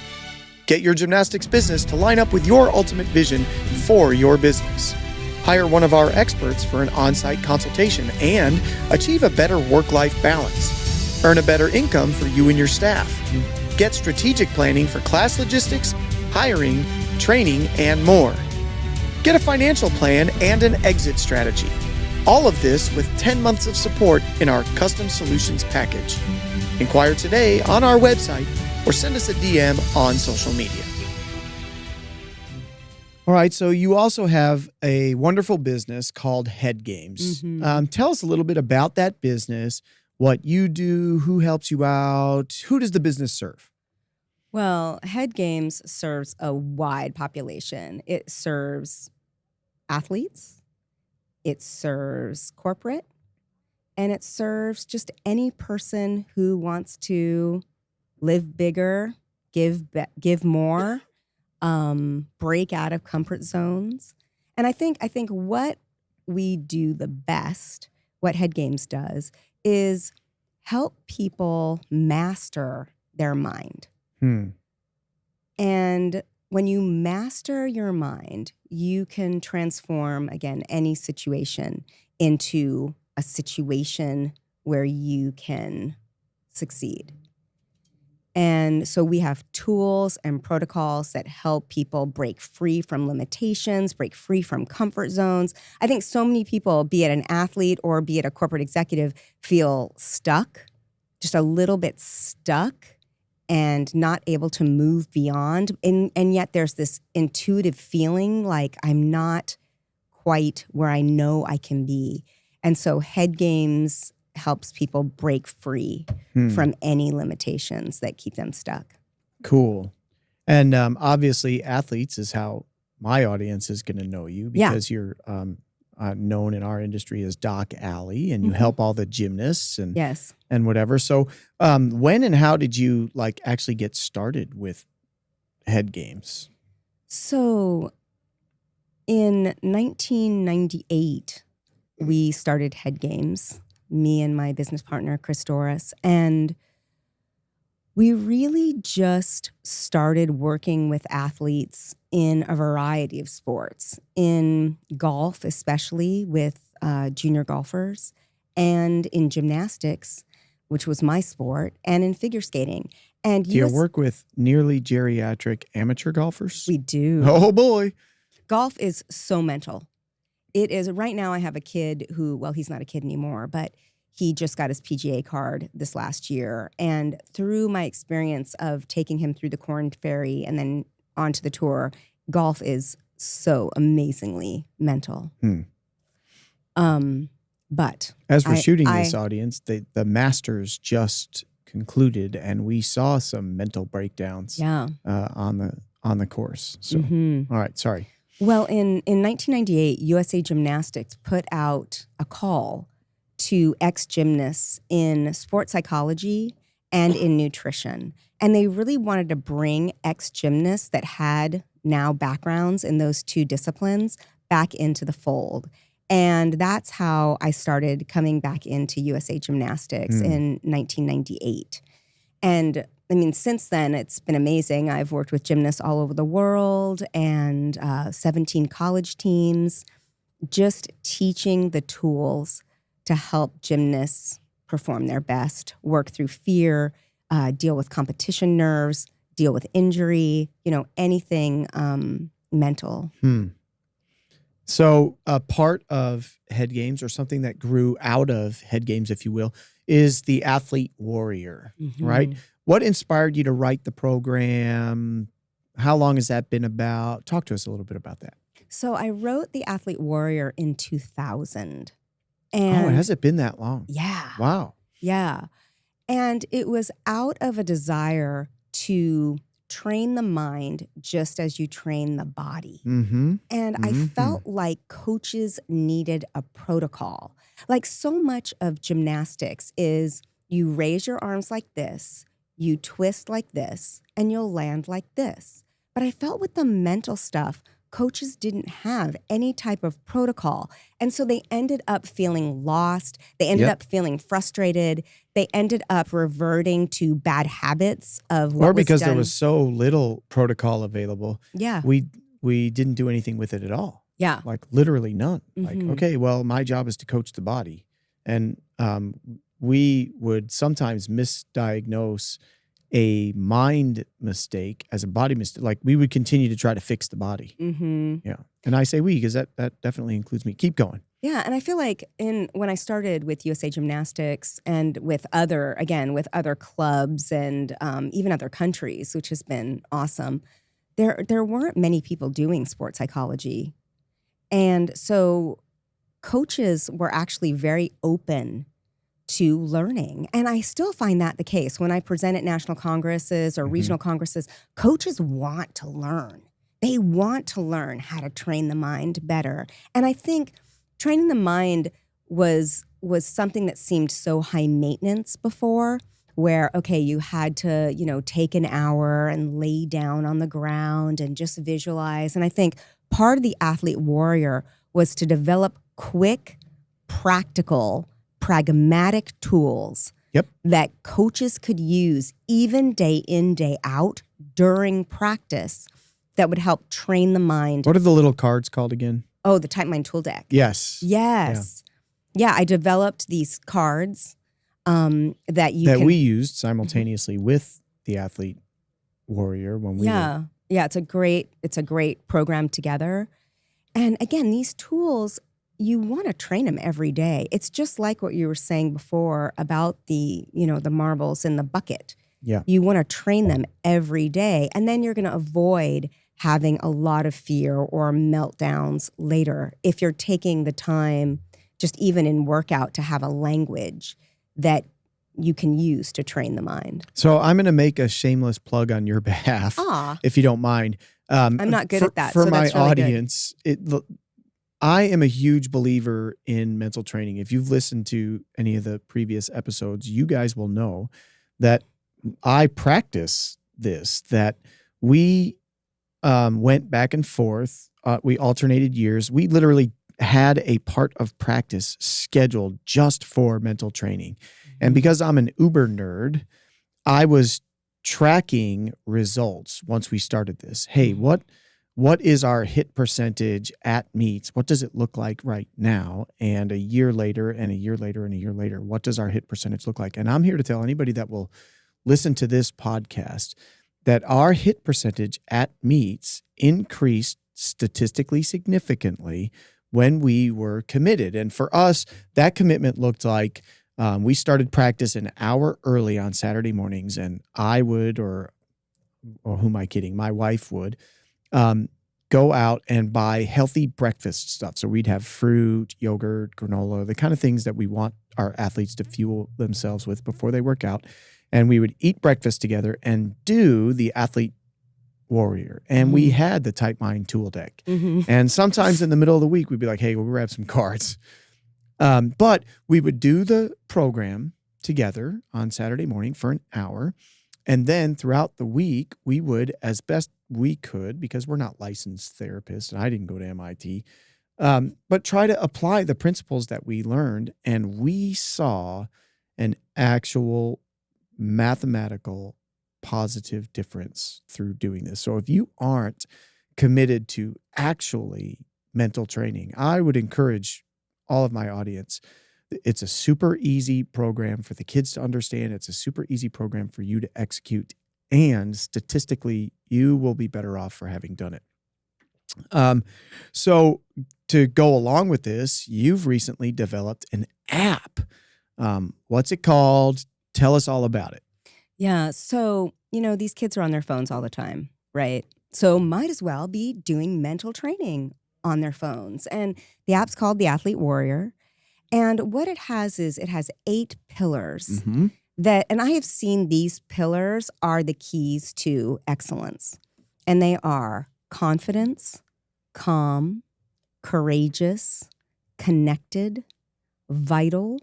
S1: Get your gymnastics business to line up with your ultimate vision for your business. Hire one of our experts for an on-site consultation and achieve a better work-life balance. Earn a better income for you and your staff. Get strategic planning for class logistics, hiring, training, and more. Get a financial plan and an exit strategy. All of this with 10 months of support in our custom solutions package. Inquire today on our website or send us a DM on social media. All right, so you also have a wonderful business called Head Games. Tell us a little bit about that business, what you do, who helps you out, who does the business serve?
S2: Well, Head Games serves a wide population. It serves athletes, it serves corporate, and it serves just any person who wants to live bigger, give more, break out of comfort zones. And I think what we do the best, what Head Games does, is help people master their mind. And when you master your mind, you can transform, again, any situation into a situation where you can succeed. And so we have tools and protocols that help people break free from limitations, break free from comfort zones. I think so many people, be it an athlete or be it a corporate executive, feel stuck, just a little bit stuck and not able to move beyond. And yet there's this intuitive feeling like I'm not quite where I know I can be. And so Head Games helps people break free from any limitations that keep them stuck.
S1: Cool. And obviously athletes is how my audience is going to know you, because you're known in our industry as Doc Alley, and you help all the gymnasts and and whatever. So when and how did you actually get started with Head Games?
S2: So in 1998, we started Head Games, me and my business partner, Chris Doris, and we really just started working with athletes in a variety of sports, in golf, especially with junior golfers, and in gymnastics, which was my sport, and in figure skating. And
S1: do you work with nearly geriatric amateur golfers?
S2: We do.
S1: Oh, boy.
S2: Golf is so mental. It is. Right now I have a kid who, well, he's not a kid anymore, but he just got his PGA card this last year. And through my experience of taking him through the Corn Ferry and then onto the tour, golf is so amazingly mental. But
S1: as we're shooting this audience, the Masters just concluded, and we saw some mental breakdowns on the course. So, all right, sorry.
S2: Well, in 1998, USA Gymnastics put out a call to ex-gymnasts in sports psychology and in nutrition. And they really wanted to bring ex-gymnasts that had now backgrounds in those two disciplines back into the fold. And that's how I started coming back into USA Gymnastics in 1998. And I mean, since then, it's been amazing. I've worked with gymnasts all over the world and 17 college teams, just teaching the tools to help gymnasts perform their best, work through fear, deal with competition nerves, deal with injury, anything mental.
S1: So a part of Head Games, or something that grew out of Head Games, if you will, is the athlete warrior, right? What inspired you to write the program? How long has that been about? Talk to us a little bit about that.
S2: So I wrote the Athlete Warrior in 2000. And
S1: has it been that long?
S2: Yeah.
S1: Wow.
S2: Yeah. And it was out of a desire to train the mind just as you train the body. And I felt like coaches needed a protocol. Like, so much of gymnastics is you raise your arms like this, you twist like this, and you'll land like this. But I felt with the mental stuff, coaches didn't have any type of protocol. And so they ended up feeling lost. They ended up feeling frustrated. They ended up reverting to bad habits of what was done.
S1: Or because there was so little protocol available.
S2: Yeah.
S1: We didn't do anything with it at all.
S2: Yeah.
S1: Like literally none. Like, okay, well, my job is to coach the body. And we would sometimes misdiagnose a mind mistake as a body mistake. Like, we would continue to try to fix the body. Yeah. And I say we, because that definitely includes me. Keep going.
S2: Yeah. And I feel like when I started with USA Gymnastics and with other clubs and even other countries, which has been awesome, there weren't many people doing sports psychology. And so coaches were actually very open to learning. And I still find that the case. When I present at national congresses or regional congresses, coaches want to learn. They want to learn how to train the mind better. And I think training the mind was something that seemed so high maintenance before, where, okay, you had to, take an hour and lay down on the ground and just visualize. And I think part of the Athlete Warrior was to develop quick, practical, pragmatic tools that coaches could use even day in, day out during practice that would help train the mind.
S1: What are the little cards called again?
S2: Oh, the Type Mind Tool Deck.
S1: Yes.
S2: Yeah, I developed these cards that we
S1: used simultaneously with the Athlete Warrior when we were.
S2: Yeah, it's a great program together. And again, these tools, you want to train them every day. It's just like what you were saying before about the marbles in the bucket.
S1: Yeah.
S2: You want to train them every day, and then you're going to avoid having a lot of fear or meltdowns later if you're taking the time, just even in workout, to have a language that you can use to train the mind.
S1: So I'm going to make a shameless plug on your behalf, if you don't mind.
S2: I'm not good at that.
S1: For
S2: so
S1: my
S2: that's really
S1: audience, I am a huge believer in mental training. If you've listened to any of the previous episodes, you guys will know that I practice this, that we went back and forth. We alternated years. We literally had a part of practice scheduled just for mental training. And because I'm an uber nerd, I was tracking results once we started this. Hey, what is our hit percentage at meets? What does it look like right now? And a year later, and a year later, and a year later, what does our hit percentage look like? And I'm here to tell anybody that will listen to this podcast that our hit percentage at meets increased statistically significantly when we were committed. And for us, that commitment looked like we started practice an hour early on Saturday mornings, and I would, or who am I kidding? My wife would go out and buy healthy breakfast stuff. So we'd have fruit, yogurt, granola, the kind of things that we want our athletes to fuel themselves with before they work out. And we would eat breakfast together and do the Athlete Warrior. And we had the Type Mind tool deck. And sometimes in the middle of the week, we'd be like, hey, we'll grab some cards. But we would do the program together on Saturday morning for an hour. And then throughout the week, we would, as best we could, because we're not licensed therapists, and I didn't go to MIT, but try to apply the principles that we learned. And we saw an actual mathematical positive difference through doing this. So if you aren't committed to actually mental training, I would encourage all of my audience. It's a super easy program for the kids to understand. It's a super easy program for you to execute. And statistically, you will be better off for having done it. So to go along with this, you've recently developed an app. What's it called? Tell us all about it.
S2: Yeah. So, these kids are on their phones all the time, right? So might as well be doing mental training on their phones. And the app's called the Athlete Warrior. And what it has is it has 8 pillars and I have seen these pillars are the keys to excellence. And they are confidence, calm, courageous, connected, vital,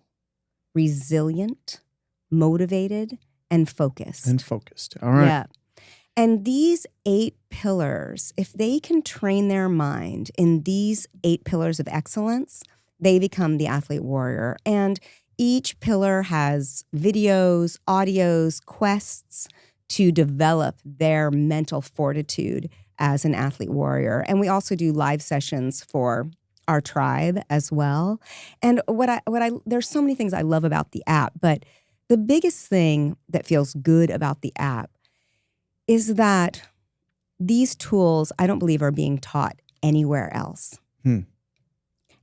S2: resilient, motivated, and focused.
S1: All right.
S2: Yeah. And these 8 pillars, if they can train their mind in these 8 pillars of excellence, they become the Athlete Warrior. And each pillar has videos, audios, quests to develop their mental fortitude as an Athlete Warrior. And we also do live sessions for our tribe as well. And there's so many things I love about the app, but the biggest thing that feels good about the app is that these tools, I don't believe, are being taught anywhere else.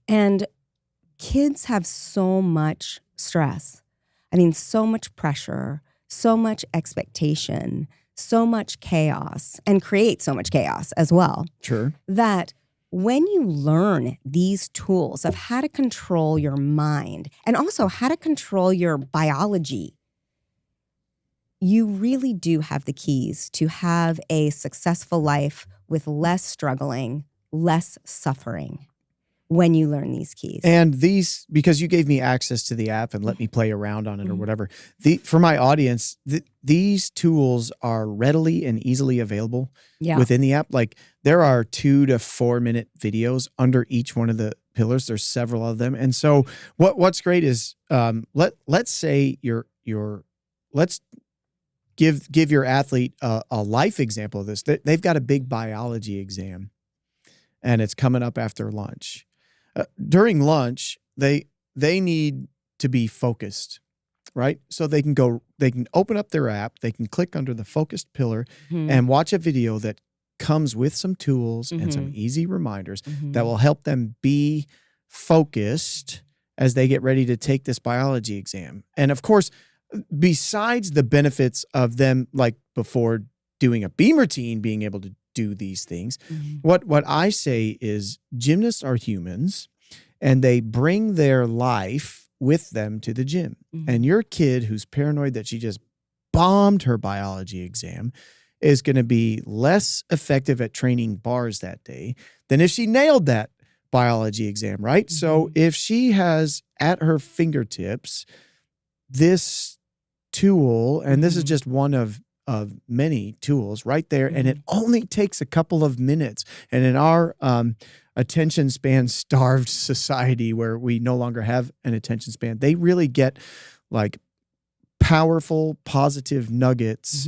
S2: And kids have so much stress. I mean, so much pressure, so much expectation, so much chaos, and create so much chaos as well.
S1: Sure.
S2: That when you learn these tools of how to control your mind and also how to control your biology, you really do have the keys to have a successful life with less struggling, less suffering when you learn these keys.
S1: And these, because you gave me access to the app and let me play around on it or whatever, for my audience, these tools are readily and easily available within the app. Like there are 2 to 4 minute videos under each one of the pillars. There's several of them. And so what's great is let's say let's give your athlete a life example of this. They've got a big biology exam and it's coming up after lunch. During lunch, they need to be focused, right? So they can they can open up their app, they can click under the focused pillar
S2: Mhm.
S1: and watch a video that comes with some tools and some
S2: Mhm.
S1: easy reminders
S2: Mhm.
S1: that will help them be focused as they get ready to take this biology exam. And of course, besides the benefits of them, like before doing a beam routine, being able to do these things,
S2: Mhm.
S1: what I say is gymnasts are humans and they bring their life with them to the gym.
S2: Mhm.
S1: And your kid who's paranoid that she just bombed her biology exam is going to be less effective at training bars that day than if she nailed that biology exam, right? So if she has at her fingertips this tool, and this is just one of many tools right there, and it only takes a couple of minutes. And in our attention span starved society where we no longer have an attention span, they really get like powerful, positive nuggets,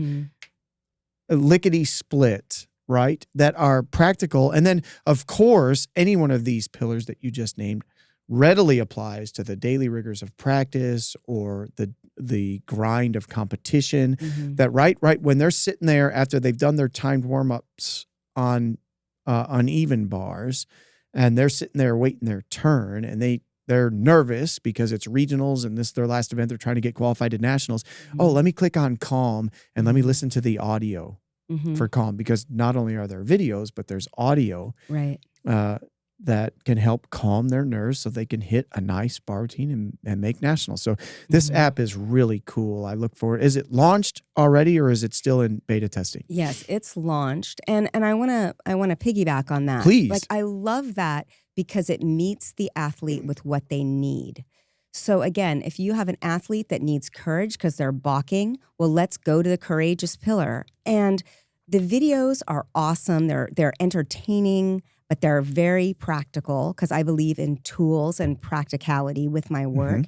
S1: lickety split, right? That are practical. And then, of course, any one of these pillars that you just named readily applies to the daily rigors of practice or the grind of competition. That right when they're sitting there after they've done their timed warm-ups on uneven bars, and they're sitting there waiting their turn, and they're nervous because it's regionals and this is their last event. They're trying to get qualified to nationals. Oh, let me click on Calm and let me listen to the audio for Calm, because not only are there videos, but there's audio
S2: Right.
S1: that can help calm their nerves so they can hit a nice bar routine and make nationals. So this app is really cool. I look forward. Is it launched already or is it still in beta testing?
S2: Yes, it's launched. And I wanna piggyback on that.
S1: Please.
S2: Like, I love that because it meets the athlete with what they need. So again, if you have an athlete that needs courage because they're balking, well, let's go to the courageous pillar. And the videos are awesome. They're entertaining, but they're very practical because I believe in tools and practicality with my work.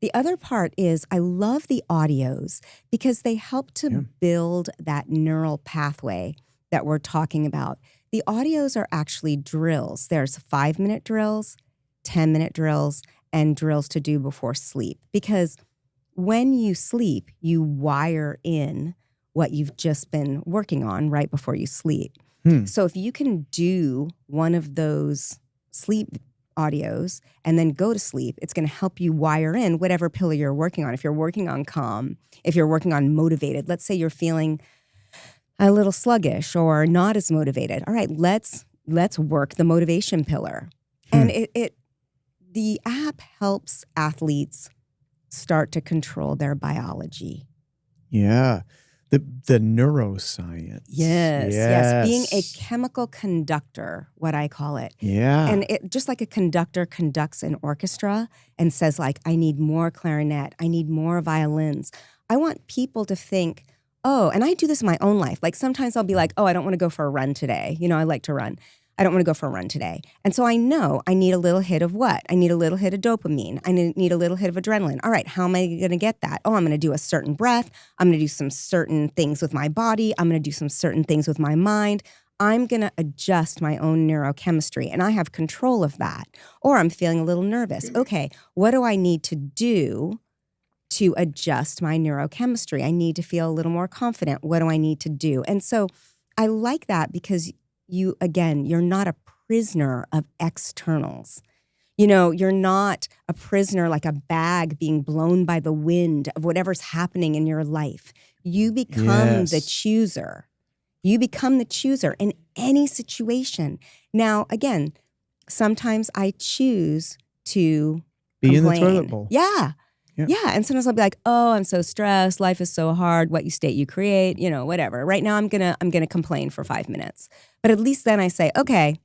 S2: The other part is I love the audios because they help to build that neural pathway that we're talking about. The audios are actually drills. There's 5-minute drills, 10-minute drills, and drills to do before sleep. Because when you sleep, you wire in what you've just been working on right before you sleep. So if you can do one of those sleep audios and then go to sleep, it's going to help you wire in whatever pillar you're working on. If you're working on Calm, if you're working on Motivated, let's say you're feeling a little sluggish or not as motivated. All right, let's work the motivation pillar. And the app helps athletes start to control their biology.
S1: Yeah. The neuroscience.
S2: Yes. Being a chemical conductor, what I call it.
S1: Yeah.
S2: And it just like a conductor conducts an orchestra and says like, I need more clarinet, I need more violins. I want people to think, oh, and I do this in my own life. Like sometimes I'll be like, oh, I don't want to go for a run today. You know, I like to run. I don't want to go for a run today. And so I know I need a little hit of what? I need a little hit of dopamine. I need a little hit of adrenaline. All right, how am I going to get that? Oh, I'm going to do a certain breath. I'm going to do some certain things with my body. I'm going to do some certain things with my mind. I'm going to adjust my own neurochemistry, and I have control of that. Or I'm feeling a little nervous. Okay, what do I need to do to adjust my neurochemistry? I need to feel a little more confident. What do I need to do? And so I like that because you're not a prisoner of externals. You know, you're not a prisoner like a bag being blown by the wind of whatever's happening in your life. You become the chooser. You become the chooser in any situation. Now, again, sometimes I choose to
S1: be
S2: complain.
S1: in the toilet bowl.
S2: Yeah. And sometimes I'll be like, oh, I'm so stressed. Life is so hard. What you state, you create, you know, whatever. Right now I'm gonna complain for 5 minutes. But at least then I say, okay,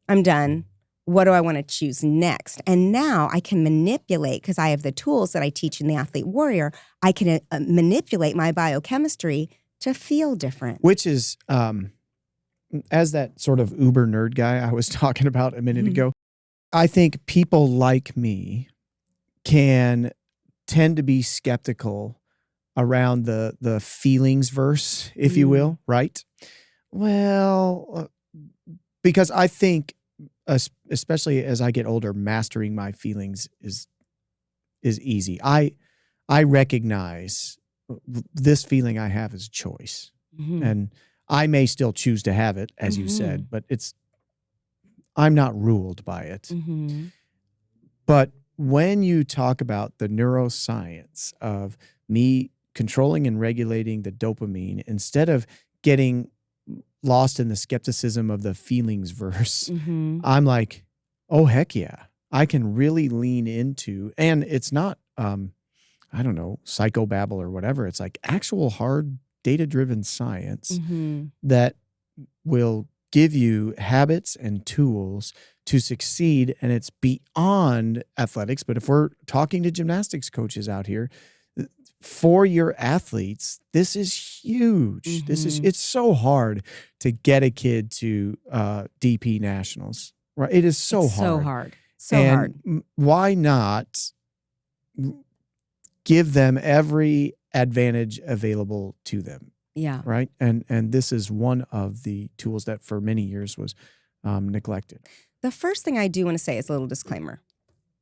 S2: I'm done. What do I want to choose next? And now I can manipulate, because I have the tools that I teach in the Athlete Warrior, I can manipulate my biochemistry to feel different.
S1: Which is, as that sort of uber nerd guy I was talking about a minute ago, I think people like me can tend to be skeptical around the feelings verse, if you will, right? Well, because I think, especially as I get older, mastering my feelings is easy. I recognize this feeling I have is choice.
S2: Mhm.
S1: And I may still choose to have it, as you said, but I'm not ruled by it.
S2: Mhm.
S1: But when you talk about the neuroscience of me controlling and regulating the dopamine, instead of getting lost in the skepticism of the feelings verse,
S2: Mhm.
S1: I'm like, oh, heck yeah. I can really lean into, and it's not, I don't know, psychobabble or whatever. It's like actual hard data-driven science
S2: Mhm.
S1: that will give you habits and tools to succeed. And it's beyond athletics. But if we're talking to gymnastics coaches out here, for your athletes, this is huge.
S2: Mhm.
S1: It's so hard to get a kid to DP nationals, right? It is so
S2: It's so
S1: hard.
S2: hard. So
S1: And
S2: hard.
S1: why not give them every advantage available to them?
S2: Yeah.
S1: Right. And this is one of the tools that for many years was neglected.
S2: The first thing I do want to say is a little disclaimer.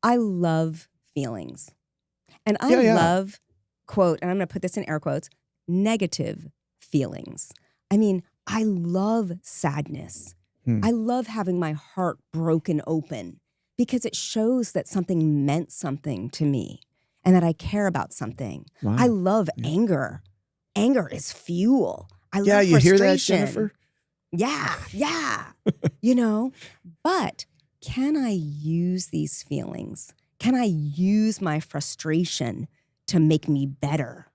S2: I love feelings. And I
S1: Yeah, yeah.
S2: love, quote, and I'm going to put this in air quotes, negative feelings. I mean, I love sadness. I love having my heart broken open because it shows that something meant something to me and that I care about something.
S1: Wow.
S2: I love anger. Anger is fuel. I love
S1: you hear that,
S2: frustration.
S1: Jennifer?
S2: Yeah. But can I use these feelings? Can I use my frustration to make me better?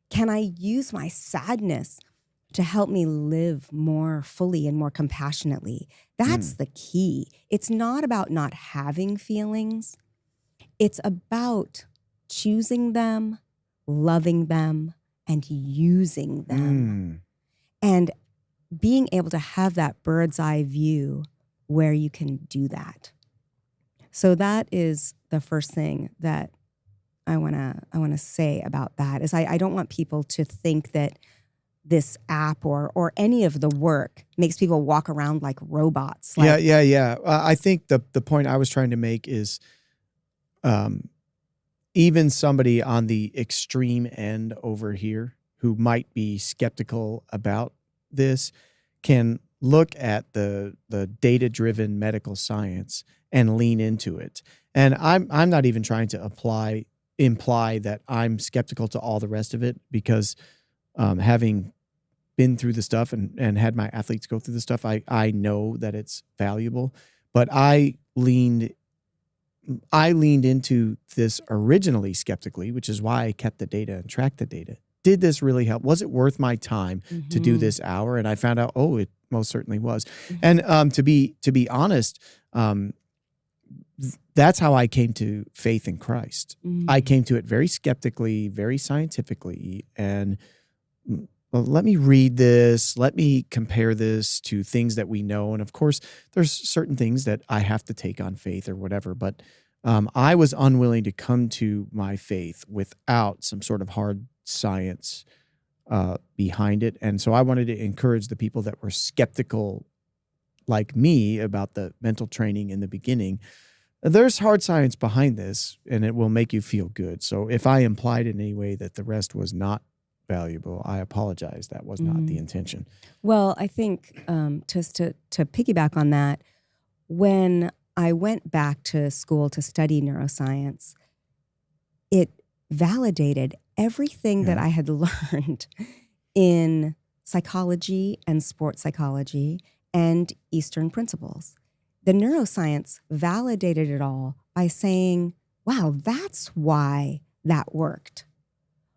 S2: Can I use my sadness to help me live more fully and more compassionately? That's the key. It's not about not having feelings. It's about choosing them, loving them, and using them. And being able to have that bird's eye view where you can do that. So that is the first thing that I wanna say about that is I don't want people to think that this app or any of the work makes people walk around like robots. Like,
S1: Yeah. I think the point I was trying to make is even somebody on the extreme end over here who might be skeptical about this can look at the data-driven medical science and lean into it. And I'm not even trying to imply that I'm skeptical to all the rest of it because having been through the stuff and had my athletes go through the stuff, I know that it's valuable. But I leaned into this originally skeptically, which is why I kept the data and tracked the data. Did this really help? Was it worth my time to do this hour? And I found out, oh, it most certainly was. And to be honest, that's how I came to faith in Christ. I came to it very skeptically, very scientifically, and let me read this. Let me compare this to things that we know. And of course, there's certain things that I have to take on faith or whatever. But I was unwilling to come to my faith without some sort of hard science behind it. And so I wanted to encourage the people that were skeptical like me about the mental training in the beginning. There's hard science behind this, and it will make you feel good. So if I implied in any way that the rest was not valuable, I apologize. That was not the intention.
S2: Well, I think just to piggyback on that, when I went back to school to study neuroscience, it validated everything that I had learned in psychology and sports psychology and Eastern principles. The neuroscience validated it all by saying, wow, that's why that worked.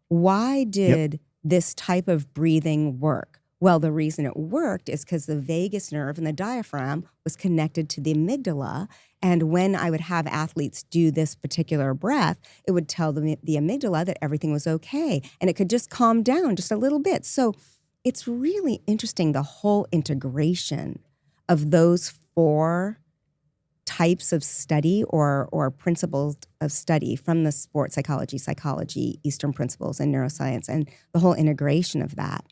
S2: Why did this type of breathing work? Well, the reason it worked is because the vagus nerve in the diaphragm was connected to the amygdala. And when I would have athletes do this particular breath, it would tell the amygdala that everything was okay. And it could just calm down just a little bit. So it's really interesting, the whole integration of those four types of study or principles of study from the sports psychology, Eastern principles, and neuroscience, and the whole integration of that.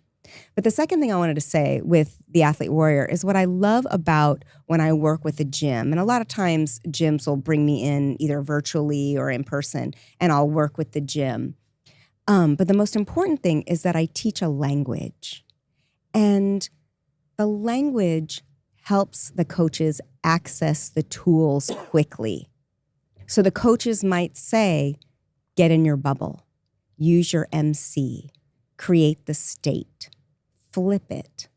S2: But the second thing I wanted to say with the Athlete Warrior is what I love about when I work with a gym, and a lot of times gyms will bring me in either virtually or in person, and I'll work with the gym. But the most important thing is that I teach a language. And the language helps the coaches access the tools quickly. So the coaches might say, get in your bubble, use your MC, create the state, flip it.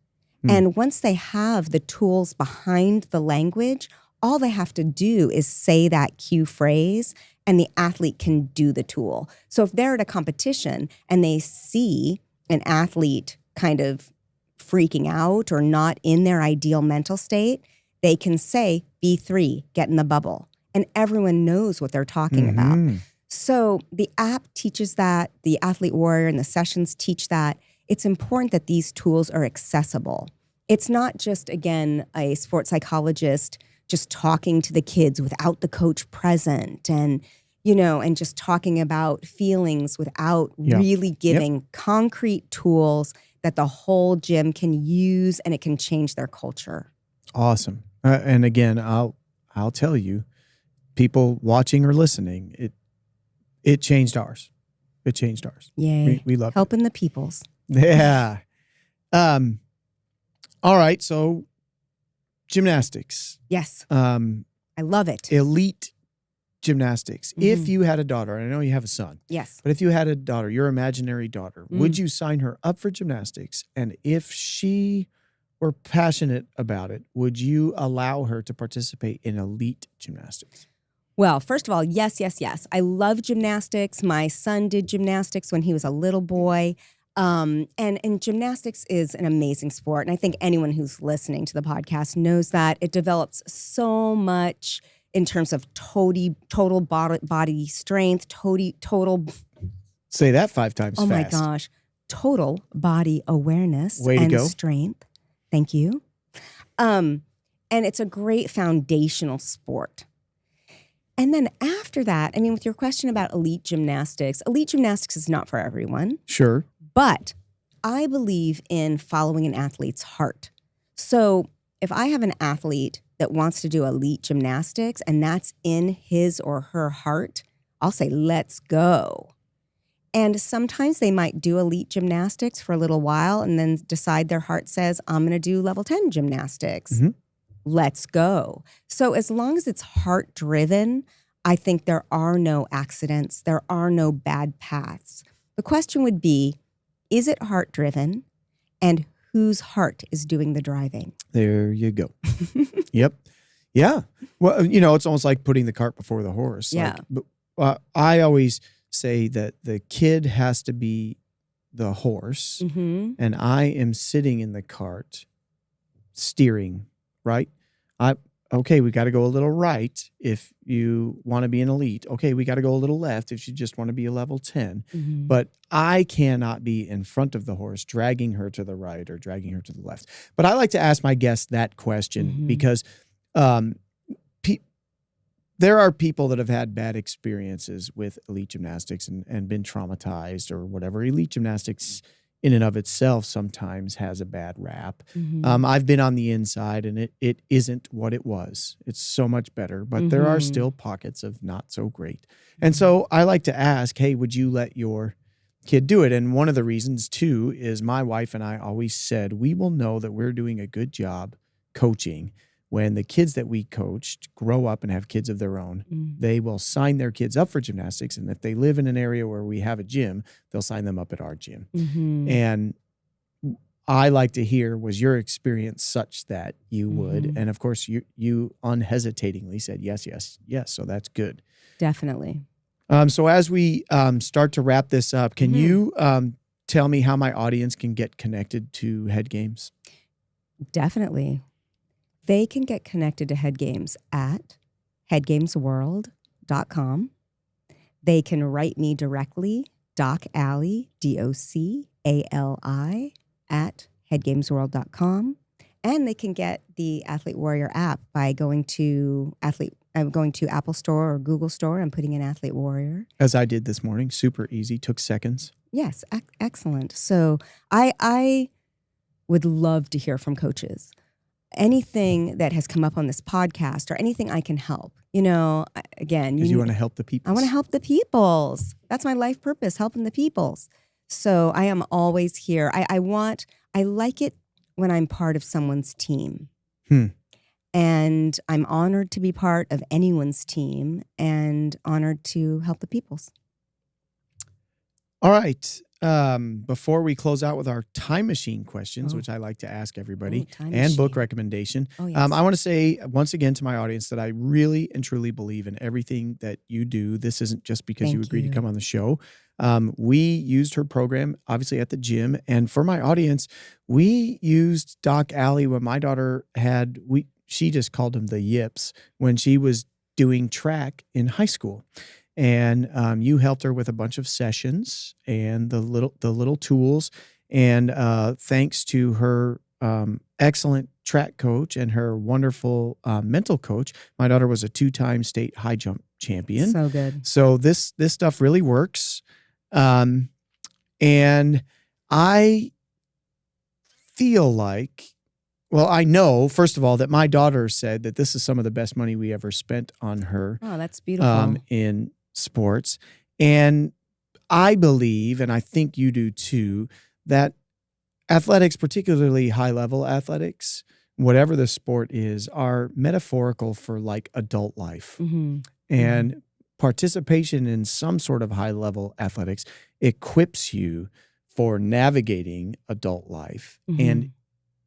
S2: And once they have the tools behind the language, all they have to do is say that cue phrase and the athlete can do the tool. So if they're at a competition and they see an athlete kind of freaking out or not in their ideal mental state, they can say, B3, get in the bubble. And everyone knows what they're talking about. So the app teaches that, the Athlete Warrior and the sessions teach that. It's important that these tools are accessible. It's not just, again, a sports psychologist just talking to the kids without the coach present and, and just talking about feelings without really giving concrete tools that the whole gym can use and it can change their culture.
S1: Awesome. And again, I'll tell you, people watching or listening, it changed ours. It changed ours.
S2: Yay.
S1: We love
S2: helping the peoples.
S1: Yeah. All right. So gymnastics.
S2: Yes.
S1: I
S2: love it.
S1: Elite gymnastics. If you had a daughter, and I know you have a son.
S2: Yes.
S1: But if you had a daughter, your imaginary daughter, would you sign her up for gymnastics? And if she were passionate about it, would you allow her to participate in elite gymnastics?
S2: Well, first of all, yes. I love gymnastics. My son did gymnastics when he was a little boy. And gymnastics is an amazing sport. And I think anyone who's listening to the podcast knows that it develops so much in terms of total body strength, total.
S1: Say that 5 times fast.
S2: Oh my gosh. Total body awareness
S1: Way to
S2: and
S1: go.
S2: Strength. Thank you. And it's a great foundational sport. And then after that, with your question about elite gymnastics is not for everyone.
S1: Sure.
S2: But I believe in following an athlete's heart. So if I have an athlete that wants to do elite gymnastics and that's in his or her heart, I'll say, let's go. And sometimes they might do elite gymnastics for a little while and then decide their heart says, I'm going to do level 10 gymnastics. Let's go. So as long as it's heart driven, I think there are no accidents. There are no bad paths. The question would be, is it heart driven and whose heart is doing the driving?
S1: There you go. Yep. Yeah. Well, it's almost like putting the cart before the horse.
S2: Yeah.
S1: I always say that the kid has to be the horse and I am sitting in the cart steering, right? Okay, we got to go a little right if you want to be an elite. Okay, we got to go a little left if you just want to be a level 10. But I cannot be in front of the horse, dragging her to the right or dragging her to the left. But I like to ask my guests that question because there are people that have had bad experiences with elite gymnastics and been traumatized or whatever. Elite gymnastics in and of itself sometimes has a bad rap. I've been on the inside and it isn't what it was. It's so much better, but there are still pockets of not so great. And so I like to ask, hey, would you let your kid do it? And one of the reasons too is my wife and I always said, we will know that we're doing a good job coaching when the kids that we coached grow up and have kids of their own. They will sign their kids up for gymnastics. And if they live in an area where we have a gym, they'll sign them up at our gym. And I like to hear, was your experience such that you would? And of course, you unhesitatingly said, yes. So that's good.
S2: Definitely.
S1: So as we start to wrap this up, can you tell me how my audience can get connected to Head Games?
S2: Definitely. They can get connected to Head Games at headgamesworld.com. They can write me directly, docali, DOCALI, at headgamesworld.com. And they can get the Athlete Warrior app by going to Apple Store or Google Store and putting in Athlete Warrior.
S1: As I did this morning. Super easy. Took seconds.
S2: Yes, excellent. So I would love to hear from coaches. anything that has come up on this podcast or anything I can help, again,
S1: Because you want to help the people.
S2: I want to help the peoples. That's my life purpose, helping the peoples. So I am always here. I like it when I'm part of someone's team. And I'm honored to be part of anyone's team and honored to help the peoples.
S1: All right. Before we close out with our time machine questions, which I like to ask everybody, and book recommendation,
S2: yes.
S1: I want to say once again to my audience that I really and truly believe in everything that you do. This isn't just because you agreed to come on the show. We used her program, obviously, at the gym. And for my audience, we used Doc Allie when my daughter she just called them the yips when she was doing track in high school. And you helped her with a bunch of sessions and the little tools. And thanks to her excellent track coach and her wonderful mental coach, my daughter was a 2-time state high jump champion.
S2: So good.
S1: So this stuff really works. And I feel like, well, I know, first of all, that my daughter said that this is some of the best money we ever spent on her.
S2: Oh, that's beautiful.
S1: In sports. And I believe, and I think you do too, that athletics, particularly high-level athletics, whatever the sport is, are metaphorical for like adult life. And participation in some sort of high-level athletics equips you for navigating adult life. And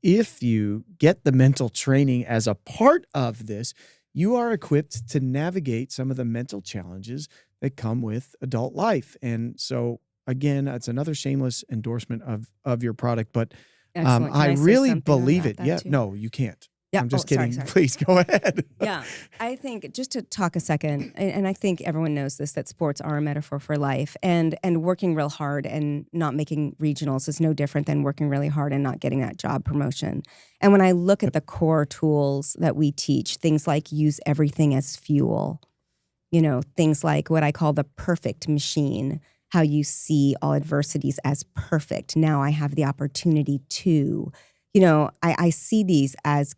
S1: if you get the mental training as a part of this, you are equipped to navigate some of the mental challenges that come with adult life. And so, again, it's another shameless endorsement of your product, but I really believe it. Yeah, no, you can't.
S2: Yeah.
S1: I'm just kidding.
S2: Sorry.
S1: Please go ahead.
S2: Yeah. I think just to talk a second, and I think everyone knows this, that sports are a metaphor for life, and working real hard and not making regionals is no different than working really hard and not getting that job promotion. And when I look at the core tools that we teach, things like use everything as fuel, things like what I call the perfect machine, how you see all adversities as perfect. Now I have the opportunity to, I see these as,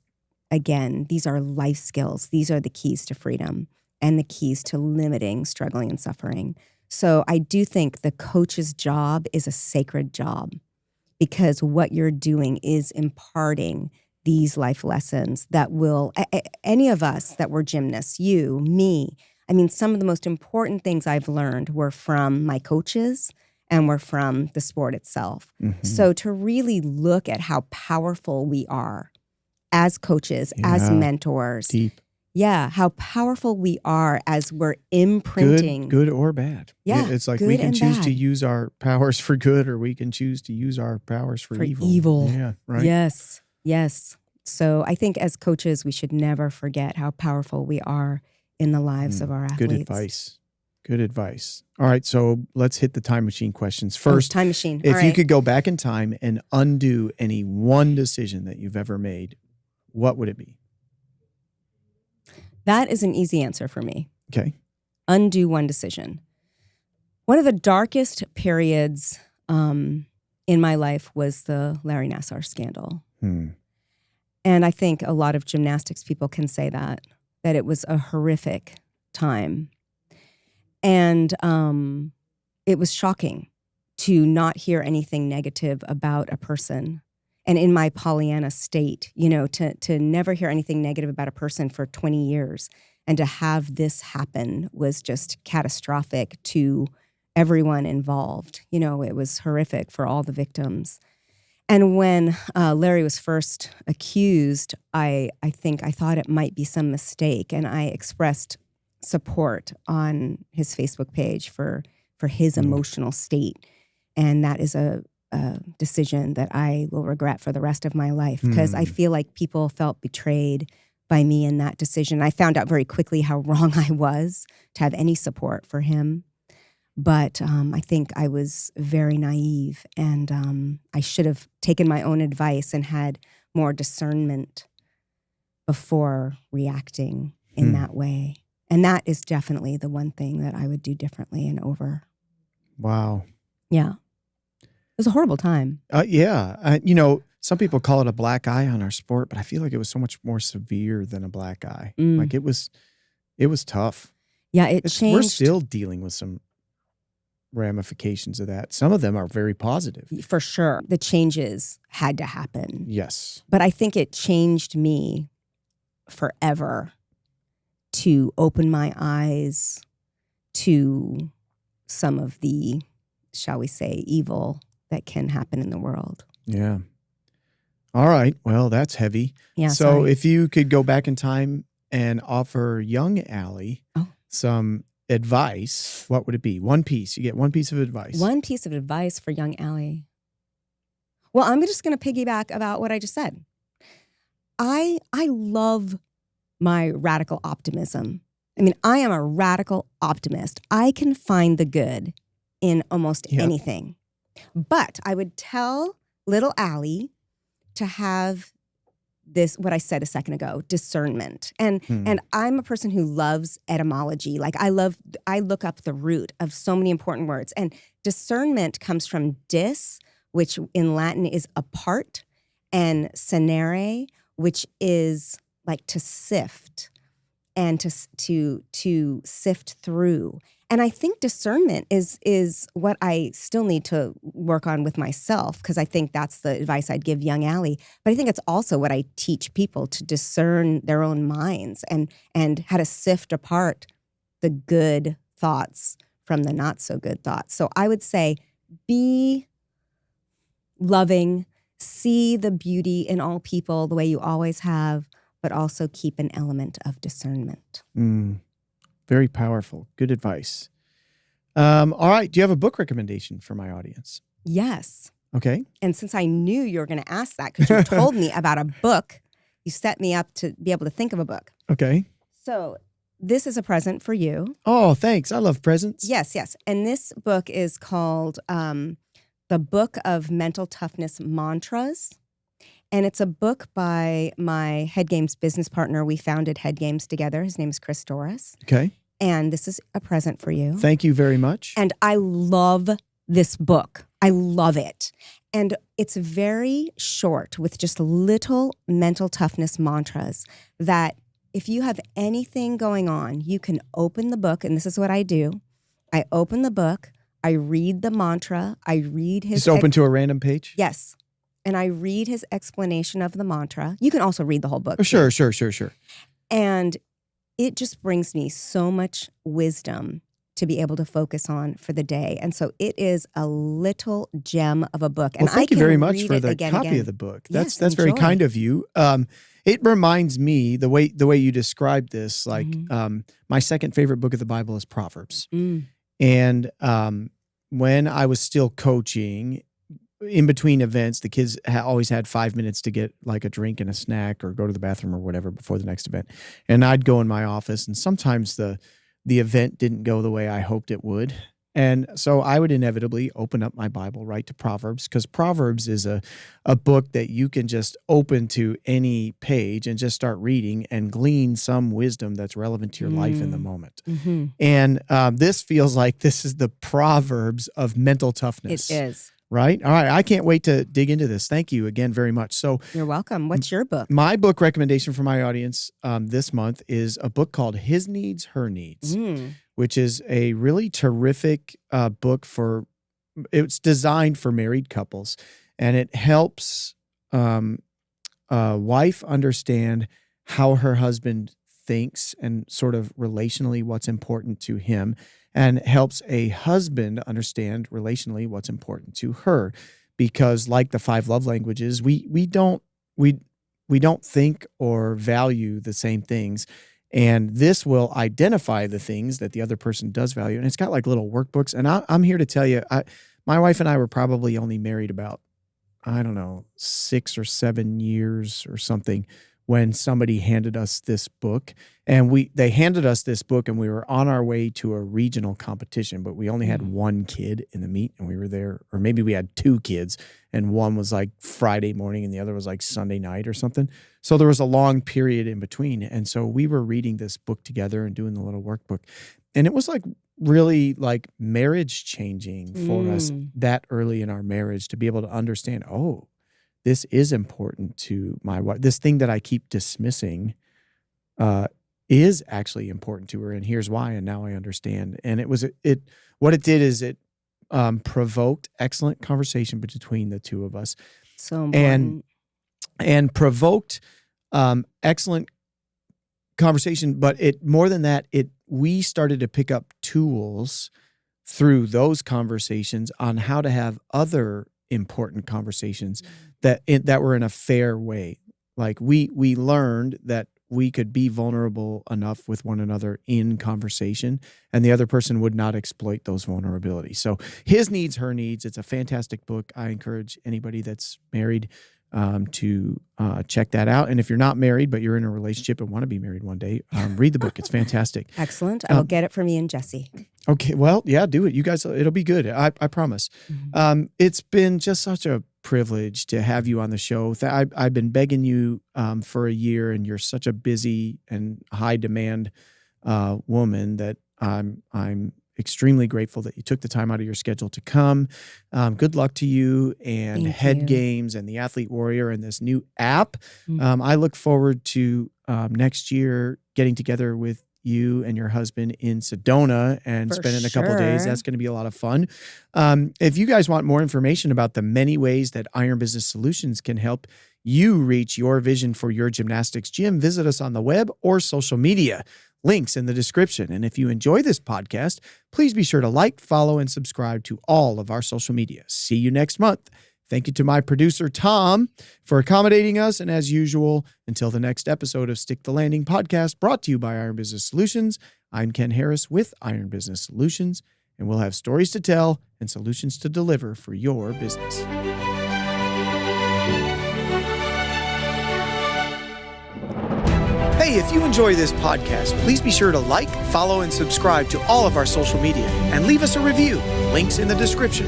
S2: again, these are life skills. These are the keys to freedom and the keys to limiting struggling and suffering. So I do think the coach's job is a sacred job, because what you're doing is imparting these life lessons that will, any of us that were gymnasts, you, me, some of the most important things I've learned were from my coaches and were from the sport itself. So to really look at how powerful we are as coaches, as mentors.
S1: Deep.
S2: Yeah, how powerful we are as we're imprinting.
S1: Good or bad.
S2: Yeah,
S1: it's like we can choose to use our powers for good, or we can choose to use our powers for evil. Yeah, right.
S2: Yes. So I think as coaches, we should never forget how powerful we are in the lives of our athletes.
S1: Good advice. All right, so let's hit the time machine questions. First,
S2: time machine.
S1: If you could go back in time and undo any one decision that you've ever made, what would it be?
S2: That is an easy answer for me.
S1: Okay.
S2: Undo one decision. One of the darkest periods in my life was the Larry Nassar scandal. And I think a lot of gymnastics people can say that it was a horrific time. And it was shocking to not hear anything negative about a person. And in my Pollyanna state, to never hear anything negative about a person for 20 years and to have this happen was just catastrophic to everyone involved. It was horrific for all the victims. And when Larry was first accused, I thought it might be some mistake, and I expressed support on his Facebook page for his emotional state. And that is a decision that I will regret for the rest of my life, because I feel like people felt betrayed by me in that decision. I found out very quickly how wrong I was to have any support for him. But I think I was very naive, and I should have taken my own advice and had more discernment before reacting in that way. And that is definitely the one thing that I would do differently and over.
S1: Wow.
S2: Yeah. It was a horrible time.
S1: some people call it a black eye on our sport, but I feel like it was so much more severe than a black eye. Like it was tough.
S2: Yeah, it
S1: We're
S2: changed.
S1: still dealing with some ramifications of that. Some of them are very positive.
S2: For sure. The changes had to happen.
S1: Yes.
S2: But I think it changed me forever to open my eyes to some of the, shall we say, evil that can happen in the world.
S1: Yeah. All right. Well, that's heavy.
S2: Yeah.
S1: So
S2: sorry.
S1: if you could go back in time and offer young Allie some advice, what would it be? One piece. You get one piece of advice.
S2: One piece of advice for young Allie. Well, I'm just going to piggyback about what I just said. I love my radical optimism. I mean, I am a radical optimist. I can find the good in almost anything. But I would tell little Allie to have this, what I said a second ago, discernment. And I'm a person who loves etymology. Like I look up the root of so many important words. And discernment comes from dis, which in Latin is apart, and cernere, which is like to sift and to sift through. And I think discernment is what I still need to work on with myself, because I think that's the advice I'd give young Allie. But I think it's also what I teach people, to discern their own minds and how to sift apart the good thoughts from the not so good thoughts. So I would say be loving, see the beauty in all people the way you always have, but also keep an element of discernment.
S1: Very powerful. Good advice. All right. Do you have a book recommendation for my audience?
S2: Yes.
S1: Okay.
S2: And since I knew you were going to ask that, because you told me about a book, you set me up to be able to think of a book.
S1: Okay.
S2: So this is a present for you.
S1: Oh, thanks. I love presents.
S2: Yes, yes. And this book is called The Book of Mental Toughness Mantras. And it's a book by my Head Games business partner. We founded Head Games together. His name is Chris Doris.
S1: Okay.
S2: And this is a present for you.
S1: Thank you very much.
S2: And I love this book. I love it. And it's very short with just little mental toughness mantras that if you have anything going on, you can open the book. And this is what I do. I open the book. I read the mantra. I read his...
S1: Just open to a random page?
S2: Yes. And I read his explanation of the mantra. You can also read the whole book.
S1: Sure.
S2: And it just brings me so much wisdom to be able to focus on for the day. And so it is a little gem of a book. And
S1: thank you very much for the
S2: again.
S1: copy of the book.
S2: Yes,
S1: That's very kind of you. It reminds me, the way you described this, like my second favorite book of the Bible is Proverbs. And when I was still coaching, in between events, the kids always had 5 minutes to get like a drink and a snack or go to the bathroom or whatever before the next event. And I'd go in my office, and sometimes the event didn't go the way I hoped it would. And so I would inevitably open up my Bible right to Proverbs, because Proverbs is a book that you can just open to any page and just start reading and glean some wisdom that's relevant to your life in the moment. And this feels like this is the Proverbs of mental toughness.
S2: It is.
S1: Right? All right. I can't wait to dig into this. Thank you again very much. So
S2: you're welcome. What's your book?
S1: My book recommendation for my audience this month is a book called His Needs, Her Needs, which is a really terrific book it's designed for married couples, and it helps a wife understand how her husband thinks and sort of relationally what's important to him, and helps a husband understand relationally what's important to her. Because like the 5 love languages, we don't think or value the same things. And this will identify the things that the other person does value. And it's got like little workbooks. And I'm here to tell you, my wife and I were probably only married about, 6 or 7 years or something when somebody handed us this book. And they handed us this book, and we were on our way to a regional competition, but we only had one kid in the meet, and we were there, or maybe we had 2 kids, and one was like Friday morning and the other was like Sunday night or something. So there was a long period in between. And so we were reading this book together and doing the little workbook. And it was like really like marriage changing for us that early in our marriage, to be able to understand, this is important to my wife. This thing that I keep dismissing is actually important to her, and here's why. And now I understand. And what it did is it provoked excellent conversation between the two of us.
S2: So important.
S1: And provoked excellent conversation, but more than that, we started to pick up tools through those conversations on how to have other important conversations that were in a fair way. Like we learned that we could be vulnerable enough with one another in conversation, and the other person would not exploit those vulnerabilities. So His Needs, Her Needs. It's a fantastic book. I encourage anybody that's married to check that out. And if you're not married, but you're in a relationship and want to be married one day, read the book. It's fantastic.
S2: Excellent. I will get it for me and Jesse.
S1: Okay. Well, yeah, do it. You guys, it'll be good. I promise. Mm-hmm. It's been just such a privilege to have you on the show. I've been begging you for a year, and you're such a busy and high demand woman that I'm extremely grateful that you took the time out of your schedule to come. Good luck to you and
S2: Thank
S1: Head
S2: you.
S1: Games and the Athlete Warrior and this new app.
S2: Mm-hmm.
S1: I look forward to next year getting together with you and your husband in Sedona and spending a couple of days. That's going to be a lot of fun. If you guys want more information about the many ways that Iron Business Solutions can help you reach your vision for your gymnastics gym, visit us on the web or social media. Links in the description. And if you enjoy this podcast, please be sure to like, follow, and subscribe to all of our social media. See you next month. Thank you to my producer, Tom, for accommodating us. And as usual, until the next episode of Stick the Landing podcast, brought to you by Iron Business Solutions, I'm Ken Harris with Iron Business Solutions, and we'll have stories to tell and solutions to deliver for your business. Hey, if you enjoy this podcast, please be sure to like, follow, and subscribe to all of our social media and leave us a review. Links in the description.